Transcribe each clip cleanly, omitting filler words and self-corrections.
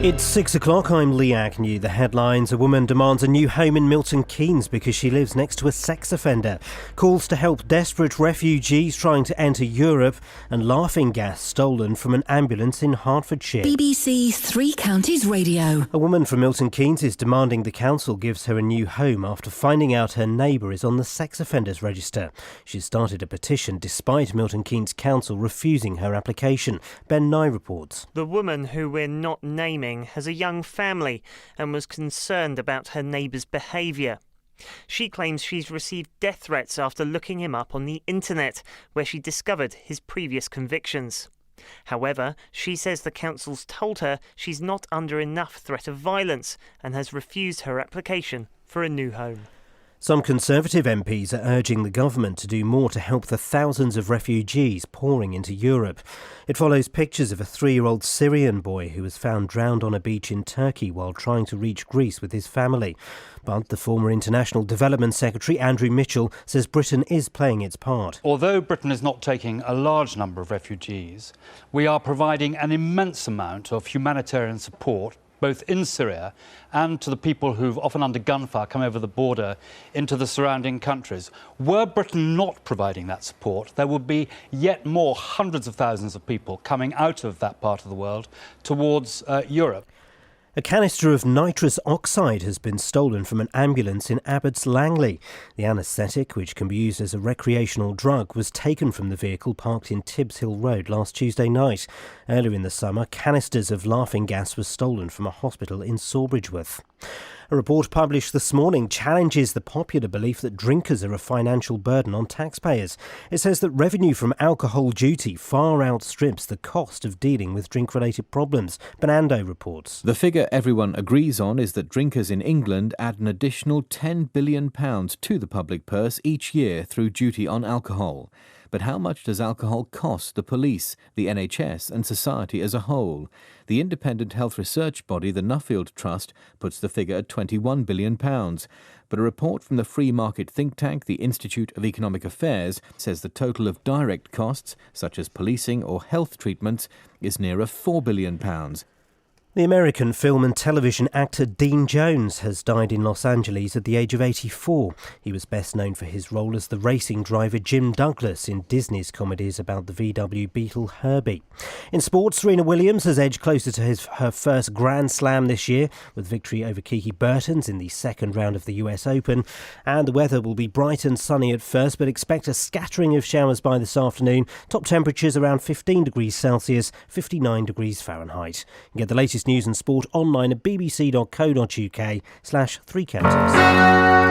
It's 6 o'clock, I'm Iain. The headlines: a woman demands a new home in Milton Keynes because she lives next to a sex offender. Calls to help desperate refugees trying to enter Europe, and laughing gas stolen from an ambulance in Hertfordshire. BBC Three Counties Radio. A woman from Milton Keynes is demanding the council gives her a new home after finding out her neighbour is on the sex offenders register. She's started a petition despite Milton Keynes Council refusing her application. Ben Nye reports. The woman, who we're not naming, has a young family and was concerned about her neighbour's behaviour. She claims she's received death threats after looking him up on the internet, where she discovered his previous convictions. However, she says the council's told her she's not under enough threat of violence and has refused her application for a new home. Some Conservative MPs are urging the government to do more to help the thousands of refugees pouring into Europe. It follows pictures of a 3-year-old Syrian boy who was found drowned on a beach in Turkey while trying to reach Greece with his family. But the former International Development Secretary, Andrew Mitchell, says Britain is playing its part. Although Britain is not taking a large number of refugees, we are providing an immense amount of humanitarian support both in Syria and to the people who've often under gunfire come over the border into the surrounding countries. Were Britain not providing that support, there would be yet more hundreds of thousands of people coming out of that part of the world towards Europe. A canister of nitrous oxide has been stolen from an ambulance in Abbots Langley. The anaesthetic, which can be used as a recreational drug, was taken from the vehicle parked in Tibbs Hill Road last Tuesday night. Earlier in the summer, canisters of laughing gas were stolen from a hospital in Sawbridgeworth. A report published this morning challenges the popular belief that drinkers are a financial burden on taxpayers. It says that revenue from alcohol duty far outstrips the cost of dealing with drink-related problems. Bernardo reports. The figure everyone agrees on is that drinkers in England add an additional £10 billion to the public purse each year through duty on alcohol. But how much does alcohol cost the police, the NHS and society as a whole? The independent health research body, the Nuffield Trust, puts the figure at £21 billion. But a report from the free market think tank, the Institute of Economic Affairs, says the total of direct costs, such as policing or health treatments, is nearer £4 billion. The American film and television actor Dean Jones has died in Los Angeles at the age of 84. He was best known for his role as the racing driver Jim Douglas in Disney's comedies about the VW Beetle Herbie. In sports, Serena Williams has edged closer to her first Grand Slam this year with victory over Kiki Bertens in the second round of the US Open. And the weather will be bright and sunny at first, but expect a scattering of showers by this afternoon. Top temperatures around 15 degrees Celsius, 59 degrees Fahrenheit. You can get the latest news and sport online at bbc.co.uk/3counties.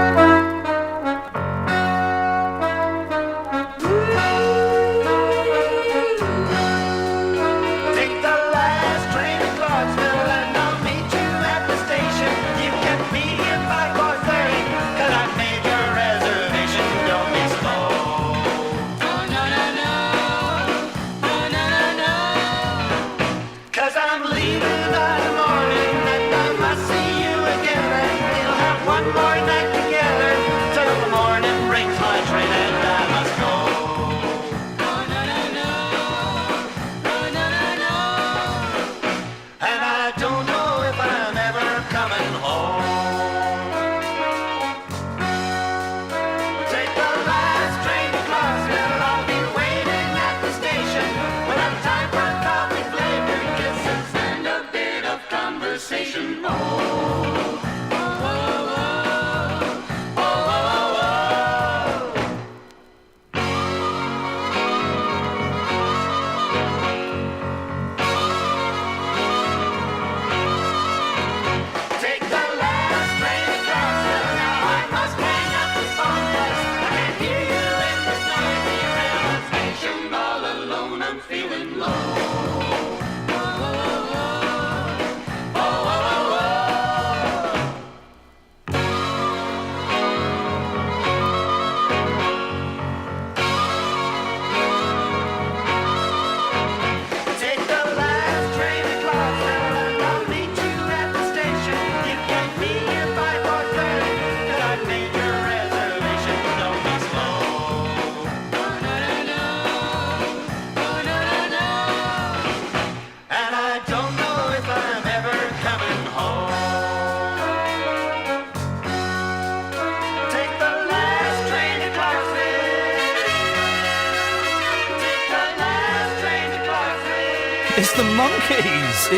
It's the Monkees.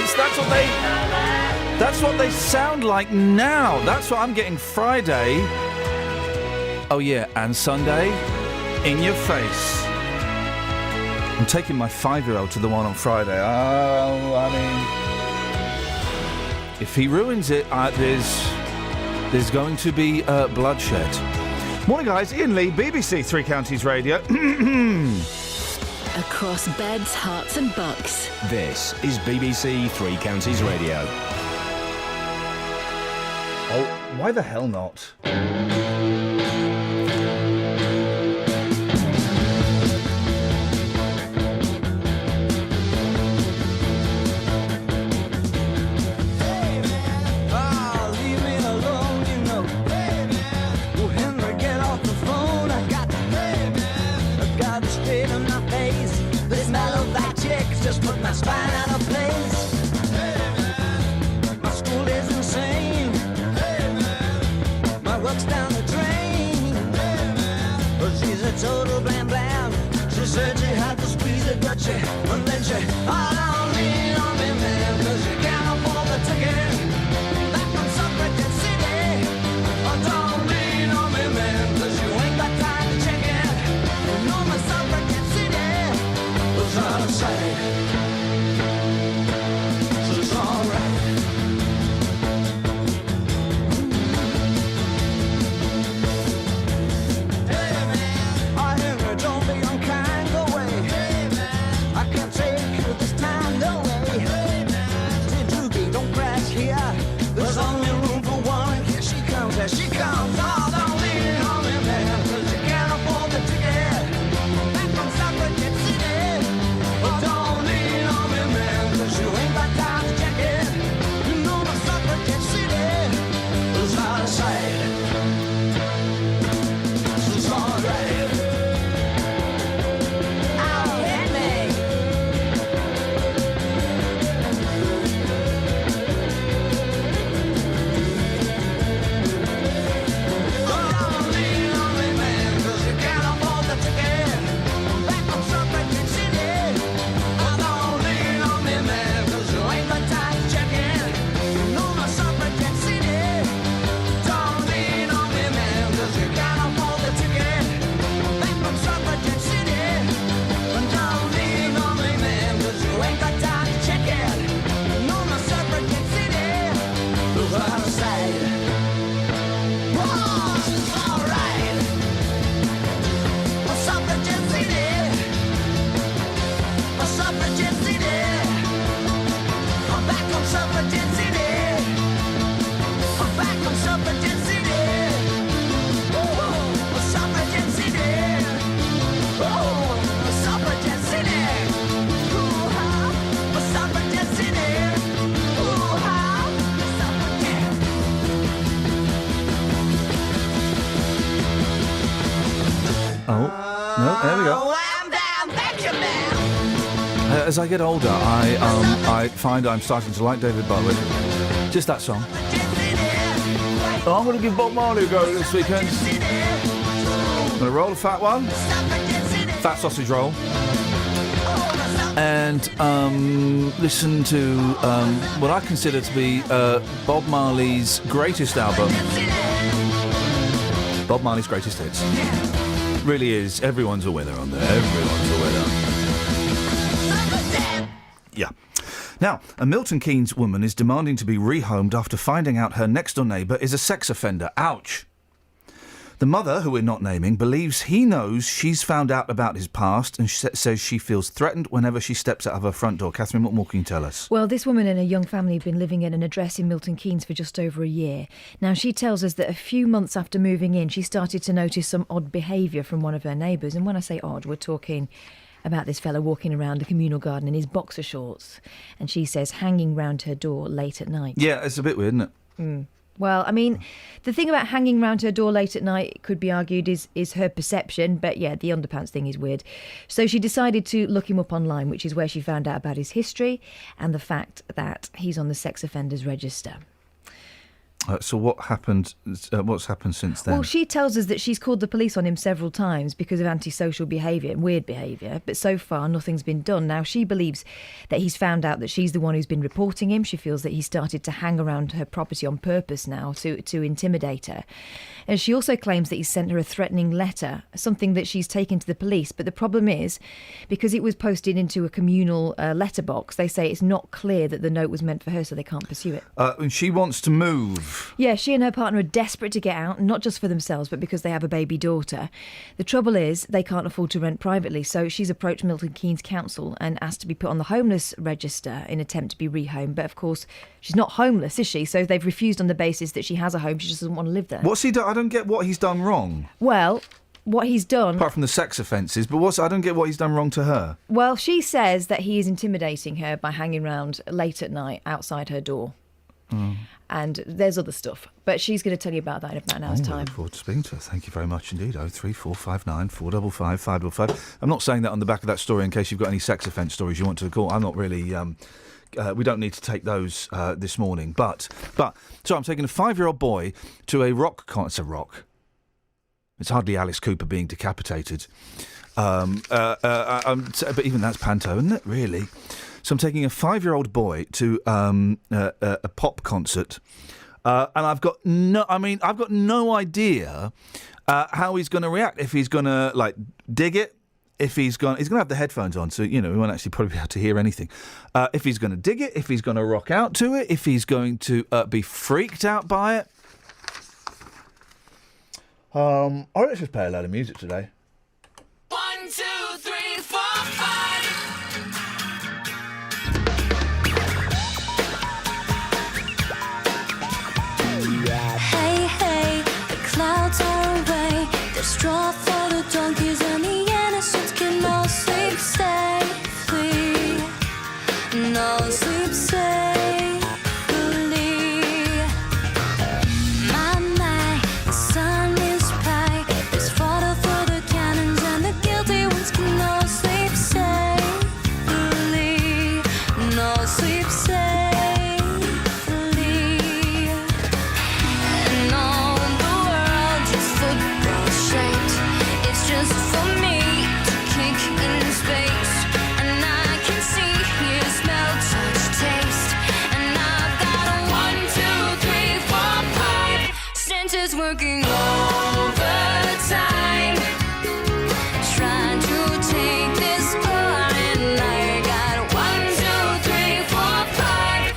That's what they sound like now. That's what I'm getting Friday. Oh yeah, and Sunday, In Your Face. I'm taking my 5-year-old to the one on Friday. Oh, I mean, if he ruins it, there's going to be bloodshed. Morning, guys. Iain Lee, BBC Three Counties Radio. Across beds, hearts and bucks. This is BBC Three Counties Radio. Oh, why the hell not? Just put my spine out of place. My school is insane. My work's down the drain. But she's a total blam blam. She said she had to squeeze it, but she, and then she, oh, don't lean on me, man, 'cause you can't afford the ticket. Back from Suffragette City. Oh, don't lean on me, man, 'cause you ain't got time to check it. You know my Suffragette City was out of sight. She comes, oh, don't lean on me, man, 'cause you can't afford the ticket. Back from Suffragette City. Oh, don't lean on me, man, 'cause you ain't got time to check it. You know my Suffragette City is out of sight. She's alright. Oh, hit me. There we go. As I get older, I find I'm starting to like David Bowie. Just that song. Oh, I'm going to give Bob Marley a go this weekend. I'm going to roll a fat one. Fat sausage roll. And listen to what I consider to be Bob Marley's greatest album. Bob Marley's greatest hits. Really is. Everyone's a winner on there. Everyone's a winner. Yeah. Now, a Milton Keynes woman is demanding to be rehomed after finding out her next-door neighbour is a sex offender. Ouch. The mother, who we're not naming, believes he knows she's found out about his past and says she feels threatened whenever she steps out of her front door. Catherine, what more can you tell us? Well, this woman and a young family have been living in an address in Milton Keynes for just over a year. Now, she tells us that a few months after moving in, she started to notice some odd behaviour from one of her neighbours. And when I say odd, we're talking about this fella walking around the communal garden in his boxer shorts. And she says hanging round her door late at night. Yeah, it's a bit weird, isn't it? Mm. Well, I mean, the thing about hanging round her door late at night, it could be argued, is her perception. But yeah, the underpants thing is weird. So she decided to look him up online, which is where she found out about his history and the fact that he's on the sex offenders register. So what happened? What's happened since then? Well, she tells us that she's called the police on him several times because of antisocial behaviour and weird behaviour, but so far nothing's been done. Now, she believes that he's found out that she's the one who's been reporting him. She feels that he started to hang around her property on purpose now to intimidate her. And she also claims that he sent her a threatening letter, something that she's taken to the police. But the problem is, because it was posted into a communal letterbox, they say it's not clear that the note was meant for her, so they can't pursue it. And she wants to move. Yeah, she and her partner are desperate to get out, not just for themselves, but because they have a baby daughter. The trouble is, they can't afford to rent privately, so she's approached Milton Keynes Council and asked to be put on the homeless register in attempt to be rehomed. But of course, she's not homeless, is she? So they've refused on the basis that she has a home, she just doesn't want to live there. What's he done? I don't get what he's done wrong. Well, what he's done... Apart from the sex offences, but I don't get what he's done wrong to her. Well, she says that he is intimidating her by hanging around late at night outside her door. And there's other stuff, but she's going to tell you about that in about an hour's time. I look forward to speaking to her. Thank you very much indeed. 03459 455 555. I'm not saying that on the back of that story in case you've got any sex offence stories you want to call. I'm not really... we don't need to take those this morning. But so I'm taking a 5-year-old boy to a rock concert. It's a rock. It's hardly Alice Cooper being decapitated. But even that's panto, isn't it, really? So I'm taking a 5-year-old boy to a pop concert, and I've got no idea how he's going to react. If he's going to dig it, if he's going to have the headphones on, so we won't actually probably be able to hear anything. If he's going to dig it, if he's going to rock out to it, if he's going to be freaked out by it. Let's just play a load of music today. 1, 2, 3, 4, 5. Hey, hey, the clouds are away. There's straw for the donkeys and the innocents can all sleep safely. No sleep safely. My, the sun is bright. There's fodder for the cannons and the guilty ones can all sleep safely. No sleep safely. Working overtime, trying to take this on, and I got 1, 2, 3, 4, 5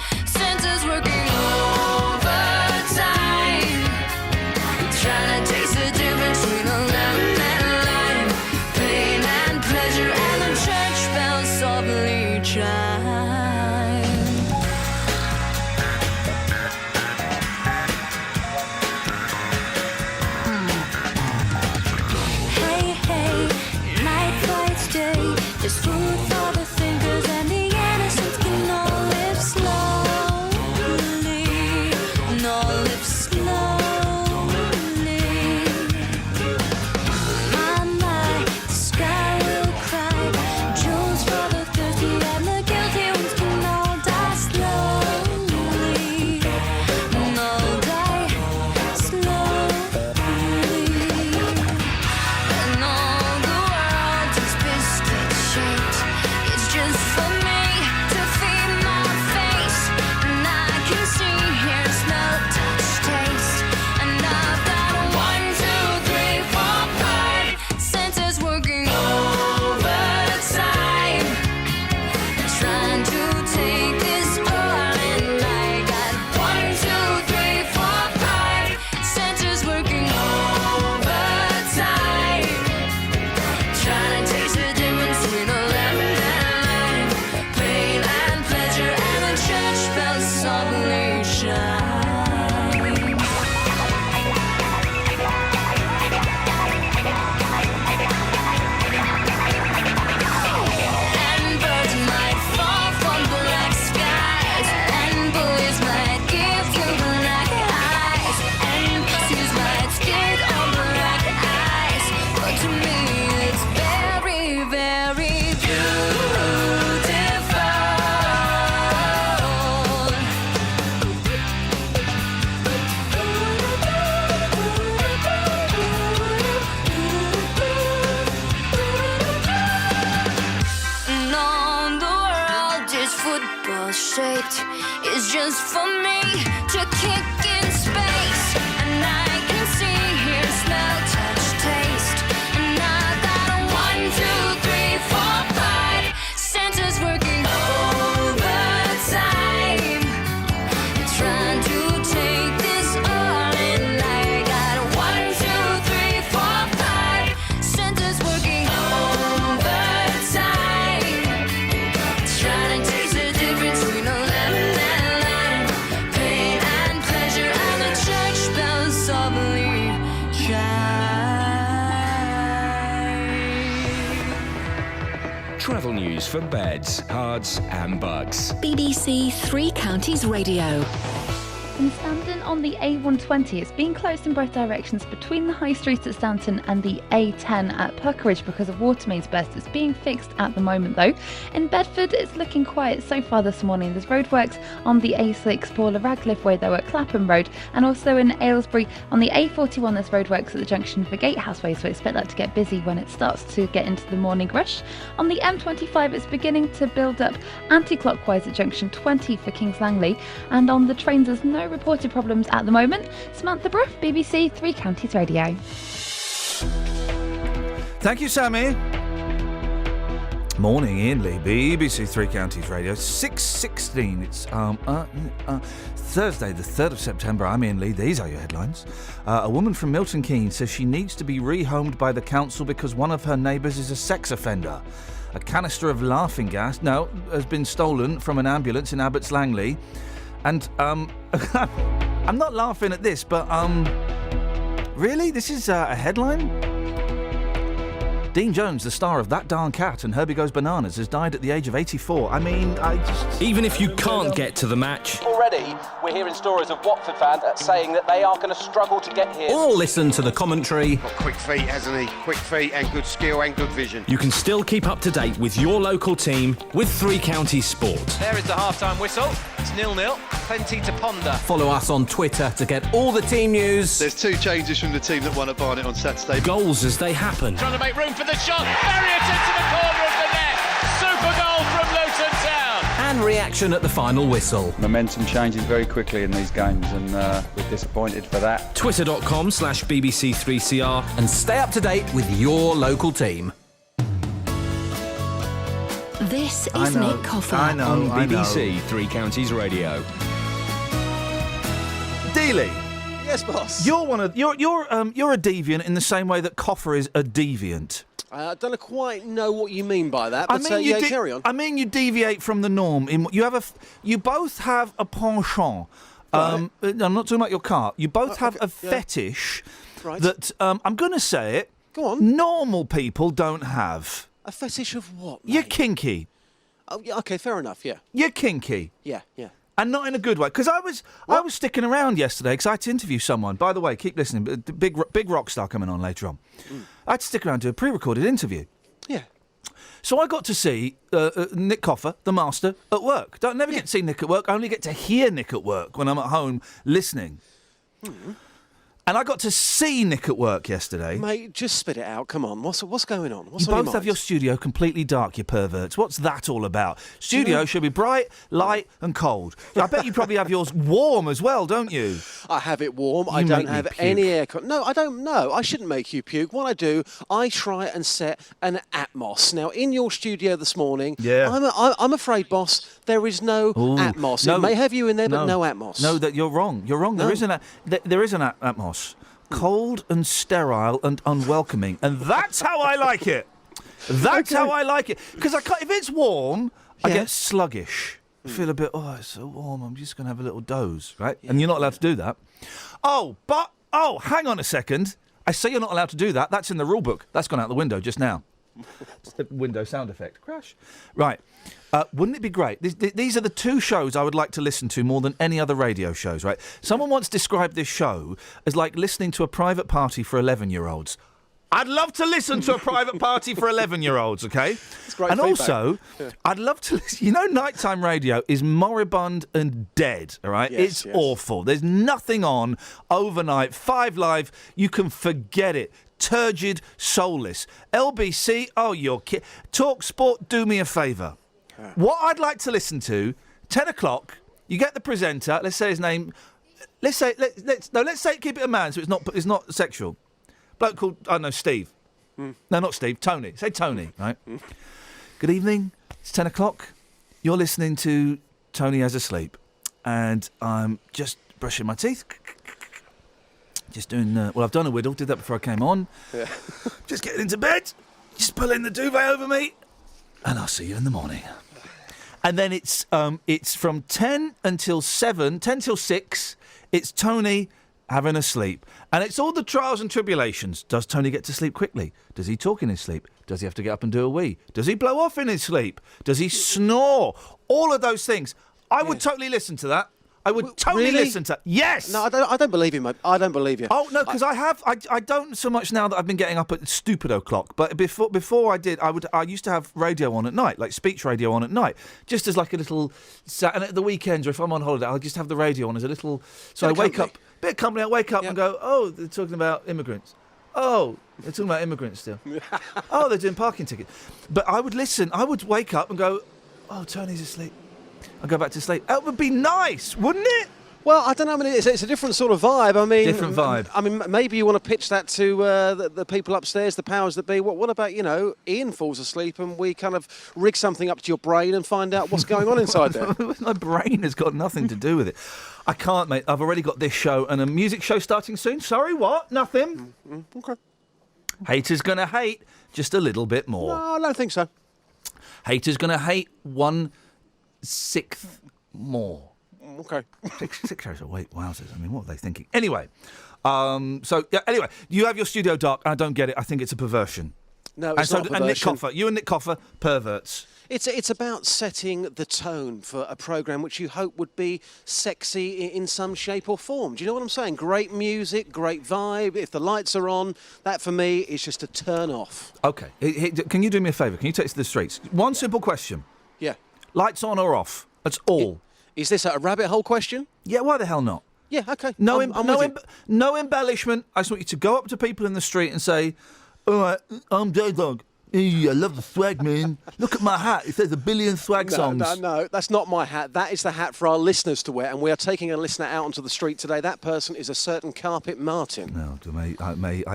football shaped is just for me to kick in space. And I can see, hear, smell, touch, taste. And I got a 1, 2, 3, 4, 5 senses working overtime. Trying to take this all in. I got a 1, 2, 3, 4, 5 senses working overtime. Trying to taste the difference between a lemon and lime, pain and pleasure, and the church bells softly chime. Travel news for beds, cards and bugs. BBC Three Counties Radio. In Stanton on the A120, it's being closed in both directions between the High Street at Stanton and the A10 at Puckeridge because of water mains burst. It's being fixed at the moment though. In Bedford, it's looking quiet so far this morning. There's roadworks on the A6 Paula Radcliffe Way though at Clapham Road, and also in Aylesbury on the A41 there's roadworks at the junction for Gatehouse Way, so expect that to get busy when it starts to get into the morning rush. On the M25, it's beginning to build up anti-clockwise at junction 20 for Kings Langley, and on the trains there's no reported problems at the moment. Samantha Bruff, BBC Three Counties Radio. Thank you, Sammy. Morning, Iain Lee, BBC Three Counties Radio. 6:16. It's Thursday, the 3rd of September. I'm Iain Lee. These are your headlines. A woman from Milton Keynes says she needs to be rehomed by the council because one of her neighbours is a sex offender. A canister of laughing gas, has been stolen from an ambulance in Abbots Langley. And, I'm not laughing at this, but, really? This is a headline? Dean Jones, the star of That Darn Cat and Herbie Goes Bananas, has died at the age of 84. I mean, Even if you can't get to the match, already we're hearing stories of Watford fans saying that they are going to struggle to get here. or listen to the commentary, Got quick feet, hasn't he? Quick feet and good skill and good vision. you can still keep up to date with your local team with Three Counties Sport. There is the half-time whistle. It's 0-0. Plenty to ponder. Follow us on Twitter to get all the team news, There's 2 changes from the team that won at Barnet on Saturday. goals as they happen, Trying to make room for the shot. Marriott into the corner of the net. Super goal from Luton Town. and reaction at the final whistle. Momentum changes very quickly in these games, and we're disappointed for that. Twitter.com/BBC3CR and stay up to date with your local team. This is Nick Coffer. on BBC Three Counties Radio. Dealey. Yes, boss. You're you're a deviant in the same way that Coffer is a deviant. I don't quite know what you mean by that, but carry on. I mean, you deviate from the norm. You both have a penchant. Right. I'm not talking about your car. You both have a fetish that I'm going to say it. Go on. Normal people don't have. A fetish of what, mate? You're kinky. Oh, yeah, okay, fair enough, yeah. You're kinky. Yeah. And not in a good way. Because I was sticking around yesterday because I had to interview someone. By the way, keep listening. Big rock star coming on later on. I had to stick around to a pre-recorded interview. Yeah. So I got to see Nick Coffer, the master, at work. Never get to see Nick at work. I only get to hear Nick at work when I'm at home listening. And I got to see Nick at work yesterday. Mate, just spit it out. Come on. What's going on? What's You on your both have mind? your studio completely dark, you perverts. What's that all about? Studio should be bright, light and cold. I bet you probably have yours warm as well, don't you? I have it warm. I You don't make me have puke. any aircon. No, I don't know. I shouldn't make you puke. What I do, I try and set an atmos. Now, in your studio this morning, I'm afraid, boss, there is no atmos. It may have you in there, but no atmos. No, that you're wrong. You're wrong. No. There is an atmos. Cold and sterile and unwelcoming. And that's how I like it. That's how I like it. Because if it's warm, I get sluggish. I feel a bit, it's so warm, I'm just going to have a little doze, right? And you're not allowed to do that. Hang on a second. I say you're not allowed to do that. That's in the rule book. That's gone out the window just now. It's the window sound effect. Crash. Right. Wouldn't it be great? These are the 2 shows I would like to listen to more than any other radio shows, right? Someone once described this show as like listening to a private party for 11-year-olds. I'd love to listen to a private party for 11-year-olds, okay? That's great and feedback. Also, I'd love to listen. Nighttime radio is moribund and dead, all right? Yes, It's awful. There's nothing on overnight. 5 Live, you can forget it. Turgid, soulless. LBC, you're Talk Sport, do me a favour. What I'd like to listen to, 10 o'clock, you get the presenter, let's say his name, let's say, keep it a man so it's not sexual. Bloke called, I don't know, Steve. No, not Steve, Tony. Say Tony, right? Good evening, it's 10 o'clock. You're listening to Tony Has a Sleep. And I'm just brushing my teeth. Just doing, I've done a whittle, did that before I came on. Yeah. Just getting into bed, just pulling the duvet over me, and I'll see you in the morning. And then it's from 10 until 7, 10 till 6, it's Tony having a sleep. And it's all the trials and tribulations. Does Tony get to sleep quickly? Does he talk in his sleep? Does he have to get up and do a wee? Does he blow off in his sleep? Does he snore? All of those things. I would totally listen to that. I would totally listen to. Yes. No, I don't believe you, mate. I don't believe you. Oh no, because I don't so much now that I've been getting up at stupid o'clock. But before I did, I used to have radio on at night, like speech radio on at night, just as like a little. And at the weekends, or if I'm on holiday, I'll just have the radio on as a little. So I wake up, bit of company. I wake up and go, oh, they're talking about immigrants. Oh, they're talking about immigrants still. Oh, they're doing parking tickets. But I would listen. I would wake up and go, oh, Tony's asleep. I'll go back to sleep. That would be nice, wouldn't it? Well, I don't know. I mean, it's a different sort of vibe. I mean, different vibe. I mean, maybe you want to pitch that to the people upstairs, the powers that be. What about, Iain falls asleep and we kind of rig something up to your brain and find out what's going on inside there? My brain has got nothing to do with it. I can't, mate. I've already got this show and a music show starting soon. Sorry, what? Nothing. Okay. Haters gonna hate just a little bit more. No, I don't think so. Haters gonna hate 1/6 more. Okay. Six hours a week. Wowzers. I mean, what are they thinking? Anyway, anyway, you have your studio dark. I don't get it. I think it's a perversion. No, it's not a perversion. And Nick Coffer. You and Nick Coffer, perverts. It's about setting the tone for a programme which you hope would be sexy in some shape or form. Do you know what I'm saying? Great music, great vibe. If the lights are on, that for me is just a turn off. Okay. Can you do me a favour? Can you take us to the streets? One simple question. Yeah. Lights on or off? That's all. Is this a rabbit hole question? Yeah, why the hell not? Yeah, okay. No, no embellishment. I just want you to go up to people in the street and say, all right, I'm J-Dog. Hey, I love the swag, man. Look at my hat. It says 1 billion swag songs. No, that's not my hat. That is the hat for our listeners to wear, and we are taking a listener out onto the street today. That person is a certain Carpet Martin. No,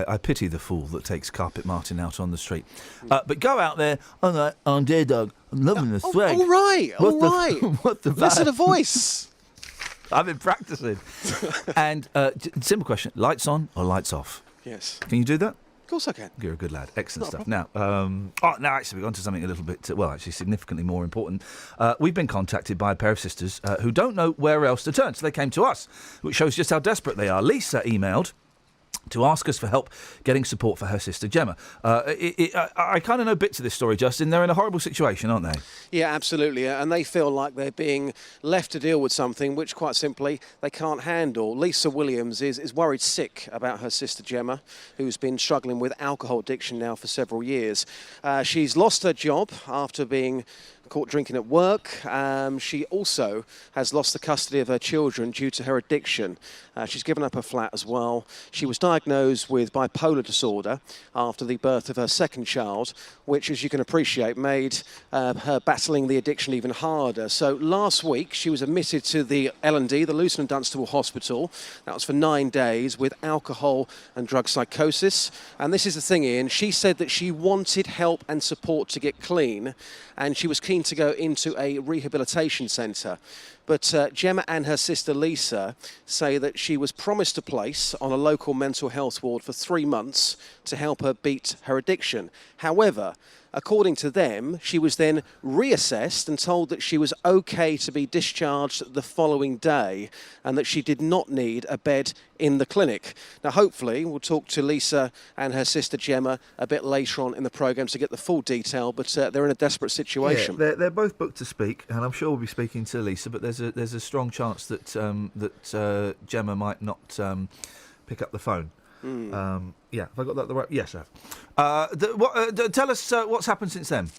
I pity the fool that takes Carpet Martin out on the street. But go out there. All right, I'm J-Dog. I'm loving the swag. All right. What's the Listen to the voice. I've been practicing. And simple question: lights on or lights off? Yes. Can you do that? Of course I can. You're a good lad. Excellent stuff. Now, actually, we've gone to something a little bit, significantly more important. We've been contacted by a pair of sisters who don't know where else to turn, so they came to us, which shows just how desperate they are. Lisa emailed to ask us for help getting support for her sister Gemma. I kind of know bits of this story, Justin. They're in a horrible situation, aren't they? Yeah, absolutely. And they feel like they're being left to deal with something which, quite simply, they can't handle. Lisa Williams is worried sick about her sister Gemma, who's been struggling with alcohol addiction now for several years. She's lost her job after being caught drinking at work. She also has lost the custody of her children due to her addiction. She's given up her flat as well. She was diagnosed with bipolar disorder after the birth of her second child, which, as you can appreciate, made her battling the addiction even harder. So last week, she was admitted to the L&D, the Luton and Dunstable Hospital. That was for 9 days with alcohol and drug psychosis. And this is the thing, Iain. She said that she wanted help and support to get clean, and she was keen to go into a rehabilitation centre. But Gemma and her sister Lisa say that she was promised a place on a local mental health ward for 3 months to help her beat her addiction. However, according to them, she was then reassessed and told that she was okay to be discharged the following day and that she did not need a bed in the clinic. Now, hopefully, we'll talk to Lisa and her sister Gemma a bit later on in the programme to get the full detail, but they're in a desperate situation. Yeah, they're both booked to speak, and I'm sure we'll be speaking to Lisa, but there's a strong chance that Gemma might not pick up the phone. Have I got that the right? Yes, I have. Tell us what's happened since then.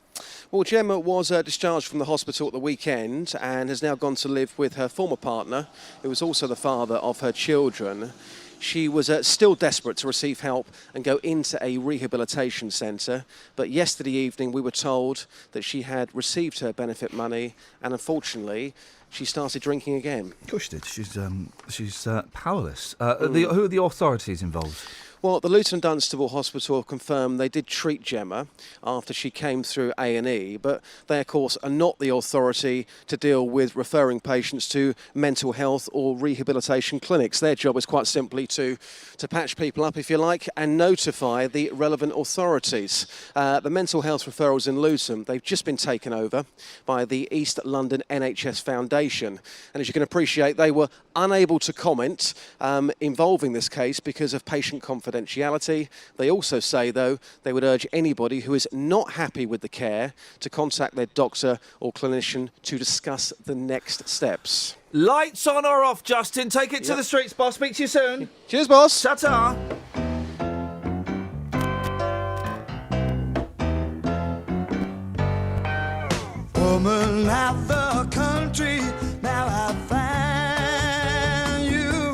Well, Gemma was discharged from the hospital at the weekend and has now gone to live with her former partner, who was also the father of her children. She was still desperate to receive help and go into a rehabilitation centre. But yesterday evening we were told that she had received her benefit money and unfortunately she started drinking again. Of course she did. She's powerless. Who are the authorities involved? Well, the Luton Dunstable Hospital have confirmed they did treat Gemma after she came through A&E, but they, of course, are not the authority to deal with referring patients to mental health or rehabilitation clinics. Their job is quite simply to patch people up, if you like, and notify the relevant authorities. The mental health referrals in Luton, they've just been taken over by the East London NHS Foundation. And as you can appreciate, they were unable to comment involving this case because of patient confidentiality. They also say, though, they would urge anybody who is not happy with the care to contact their doctor or clinician to discuss the next steps. Lights on or off, Justin? Take it to the streets, boss. Speak to you soon. Cheers, boss. Ta-ta. Woman of the country, now I find you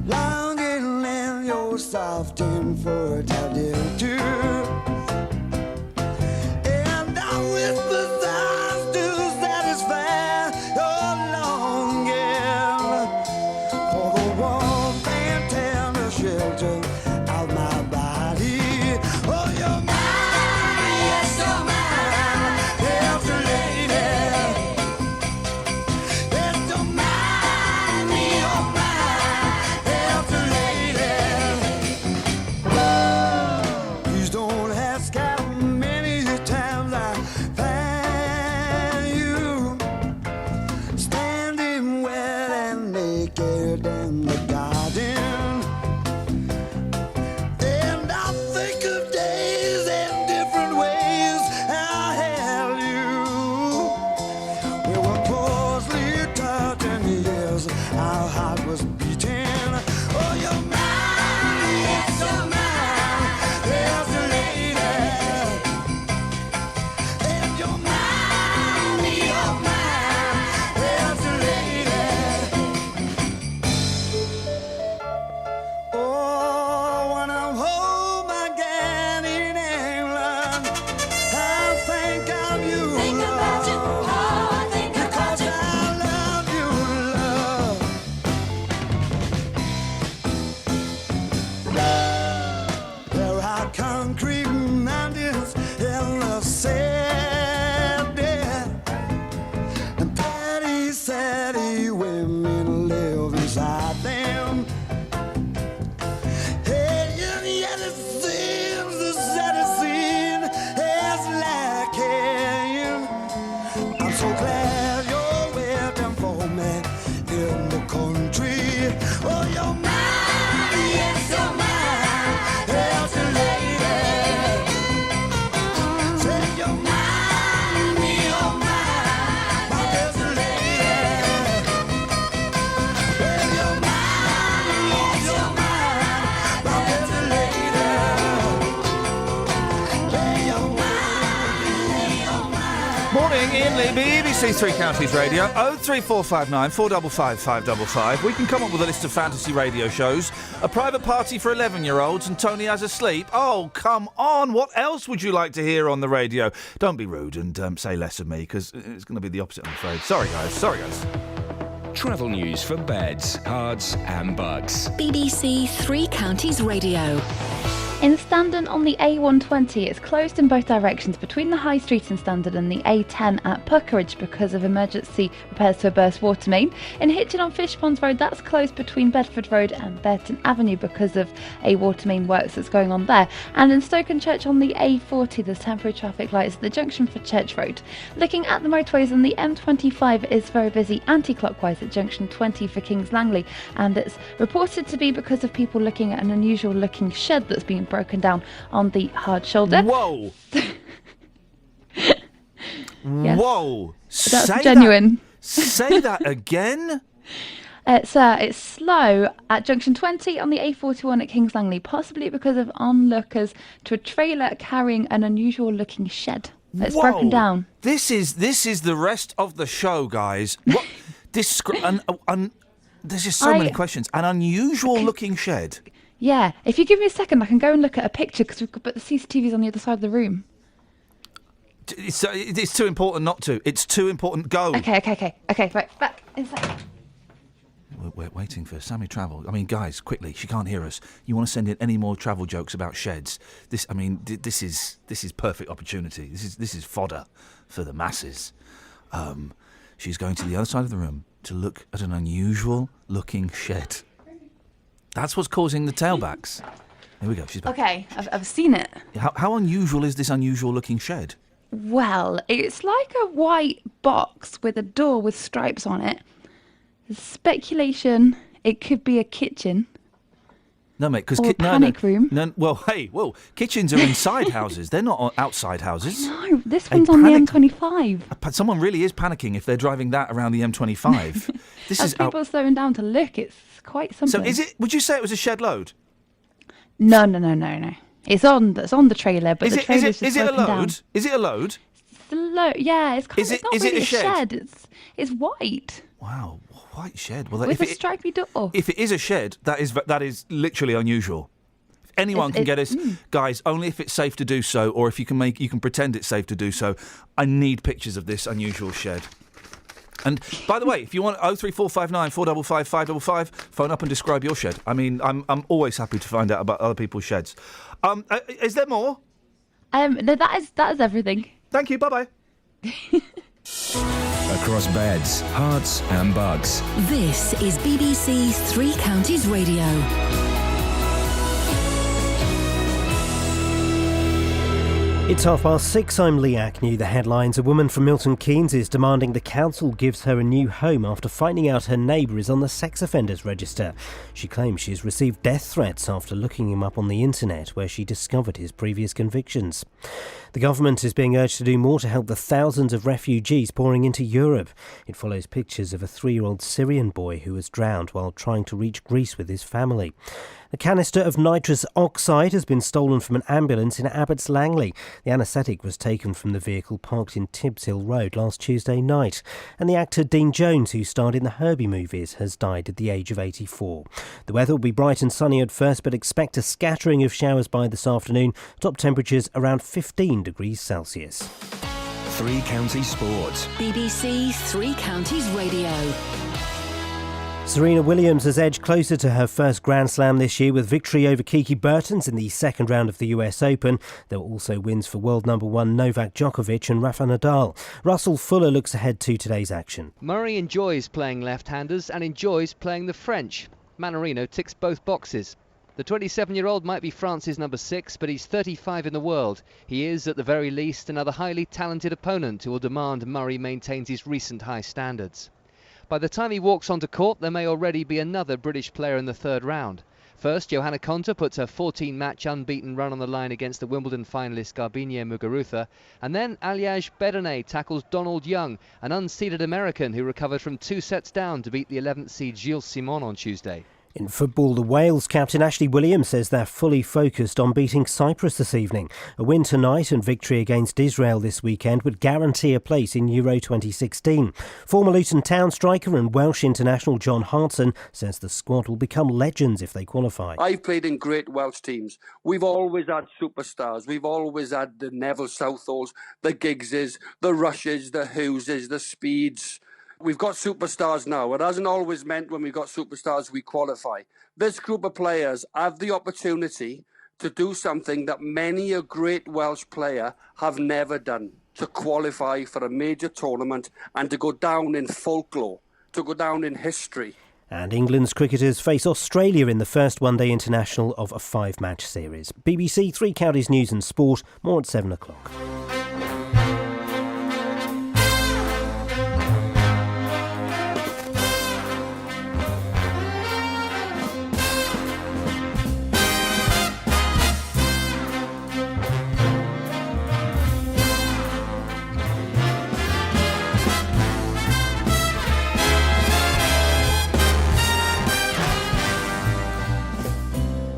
longing in your soft and fertile too. And I whisper sighs to satisfy your longing for the warmth and tender shelter of my body. Oh, you're mine, yes, you're mine. Iain Lee, BBC Three Counties Radio, 03459 455 555. We can come up with a list of fantasy radio shows. A private party for 11-year-olds and Tony has a sleep. Oh, come on. What else would you like to hear on the radio? Don't be rude and say less of me, because it's going to be the opposite, I'm afraid. Sorry, guys. Travel news for beds, cards and bugs. BBC Three Counties Radio. In Standon on the A120, it's closed in both directions between the High Street in Standon and the A10 at Puckeridge because of emergency repairs to a burst water main. In Hitchin on Fishponds Road, that's closed between Bedford Road and Burton Avenue because of a water main works that's going on there. And in Stokenchurch on the A40, there's temporary traffic lights at the junction for Church Road. Looking at the motorways, on the M25 is very busy anti-clockwise at junction 20 for Kings Langley, and it's reported to be because of people looking at an unusual looking shed that's been broken down on the hard shoulder. Whoa! Yes. Whoa! That's genuine. Say that again? It's slow at junction 20 on the A41 at Kings Langley, possibly because of onlookers to a trailer carrying an unusual looking shed. It's broken down. This is the rest of the show, guys. What? There's just so many questions. An unusual-looking shed. Yeah, if you give me a second, I can go and look at a picture but the CCTV's on the other side of the room. It's too important not to. It's too important. Go. Okay, right, back inside. We're waiting for Sammy Travel. I mean, guys, quickly, she can't hear us. You want to send in any more travel jokes about sheds? This is perfect opportunity. This is fodder for the masses. She's going to the other side of the room to look at an unusual-looking shed. That's what's causing the tailbacks. Here we go. She's back. Okay, I've seen it. How unusual is this unusual-looking shed? Well, it's like a white box with a door with stripes on it. There's speculation it could be a kitchen. No, mate, because panic room. No, well, kitchens are inside houses. They're not outside houses. No, this one's on the M25. Someone really is panicking if they're driving that around the M25. As people are slowing down to look, it's quite something. So, would you say it was a shed load? No. It's on the trailer, but the trailer's just broken down. Is it a load? It's a load. Yeah, it's Is not it really a shed? It's white. Wow, white shed. Well, with a stripy door. If it is a shed, that is literally unusual. If anyone can get us, guys, only if it's safe to do so, or if you can pretend it's safe to do so. I need pictures of this unusual shed. And by the way, if you want 03459 455 555, phone up and describe your shed. I mean, I'm always happy to find out about other people's sheds. Is there more? No, that is everything. Thank you. Bye bye. Across beds, hearts and bugs. This is BBC Three Counties Radio. It's 6:30. I'm Lee Agnew. The headlines: a woman from Milton Keynes is demanding the council gives her a new home after finding out her neighbour is on the sex offenders register. She claims she has received death threats after looking him up on the internet, where she discovered his previous convictions. The government is being urged to do more to help the thousands of refugees pouring into Europe. It follows pictures of a 3-year-old Syrian boy who was drowned while trying to reach Greece with his family. A canister of nitrous oxide has been stolen from an ambulance in Abbots Langley. The anaesthetic was taken from the vehicle parked in Tibbs Hill Road last Tuesday night. And the actor Dean Jones, who starred in the Herbie movies, has died at the age of 84. The weather will be bright and sunny at first, but expect a scattering of showers by this afternoon. Top temperatures around 15 degrees Celsius. Three Counties Sports. BBC Three Counties Radio. Serena Williams has edged closer to her first Grand Slam this year with victory over Kiki Bertens in the second round of the US Open. There were also wins for world number one Novak Djokovic and Rafa Nadal. Russell Fuller looks ahead to today's action. Murray enjoys playing left-handers and enjoys playing the French. Mannarino ticks both boxes. The 27-year-old might be France's number 6, but he's 35 in the world. He is, at the very least, another highly talented opponent who will demand Murray maintains his recent high standards. By the time he walks onto court, there may already be another British player in the third round. First, Johanna Konta puts her 14-match unbeaten run on the line against the Wimbledon finalist Garbine Muguruza, and then Aljaz Bedene tackles Donald Young, an unseeded American who recovered from 2 sets down to beat the 11th seed Gilles Simon on Tuesday. In football, the Wales captain Ashley Williams says they're fully focused on beating Cyprus this evening. A win tonight and victory against Israel this weekend would guarantee a place in Euro 2016. Former Luton Town striker and Welsh international John Hartson says the squad will become legends if they qualify. I've played in great Welsh teams. We've always had superstars. We've always had the Neville Southalls, the Giggses, the Rushes, the Hugheses, the Speeds. We've got superstars now. It hasn't always meant when we've got superstars we qualify. This group of players have the opportunity to do something that many a great Welsh player have never done, to qualify for a major tournament and to go down in folklore, to go down in history. And England's cricketers face Australia in the first one-day international of a 5-match series. BBC Three Counties News and Sport, more at 7 o'clock.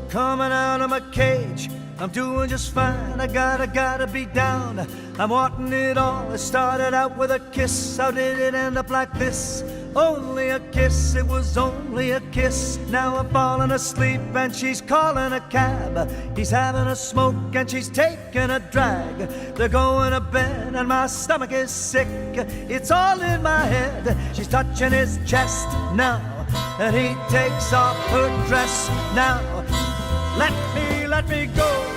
Coming out of my cage, I'm doing just fine. I gotta be down. I'm wanting it all. It started out with a kiss. How did it end up like this? Only a kiss, it was only a kiss. Now I'm falling asleep and she's calling a cab. He's having a smoke and she's taking a drag. They're going to bed and my stomach is sick. It's all in my head. She's touching his chest now, and he takes off her dress now. Let me go.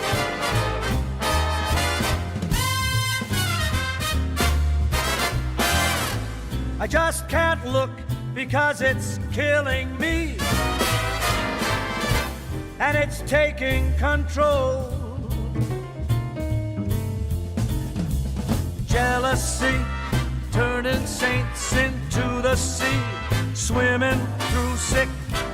I just can't look because it's killing me, and it's taking control. Jealousy, turning saints into the sea, swimming through sick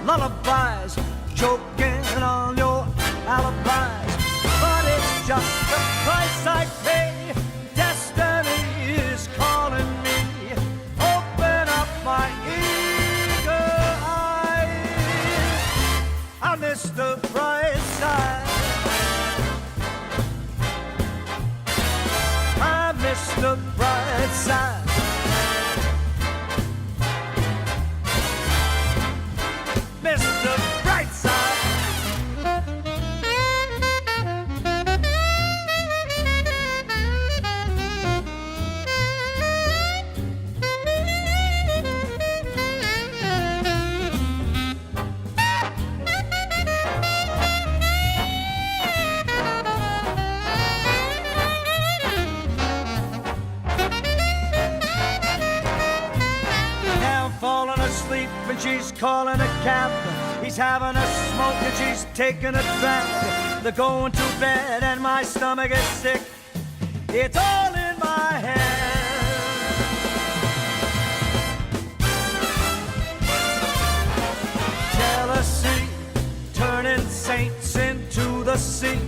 lullabies, choking on your alibis. But it's just the price I pay. Destiny is calling me. Open up my eager eyes. I miss the bright side. I miss the bright side. Miss the bright side. Falling asleep and she's calling a cab. He's having a smoke and she's taking a drag. They're going to bed and my stomach is sick. It's all in my head. Jealousy, turning saints into the sea,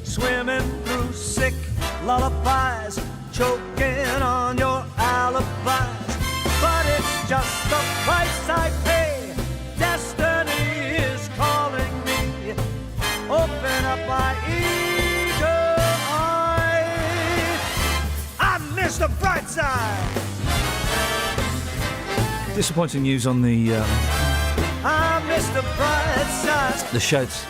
swimming through sick lullabies, choking on your alibis. But it's just the price I pay. Destiny is calling me. Open up my eager eyes. I miss the bright side. Disappointing news on the I miss the bright side. the sheds.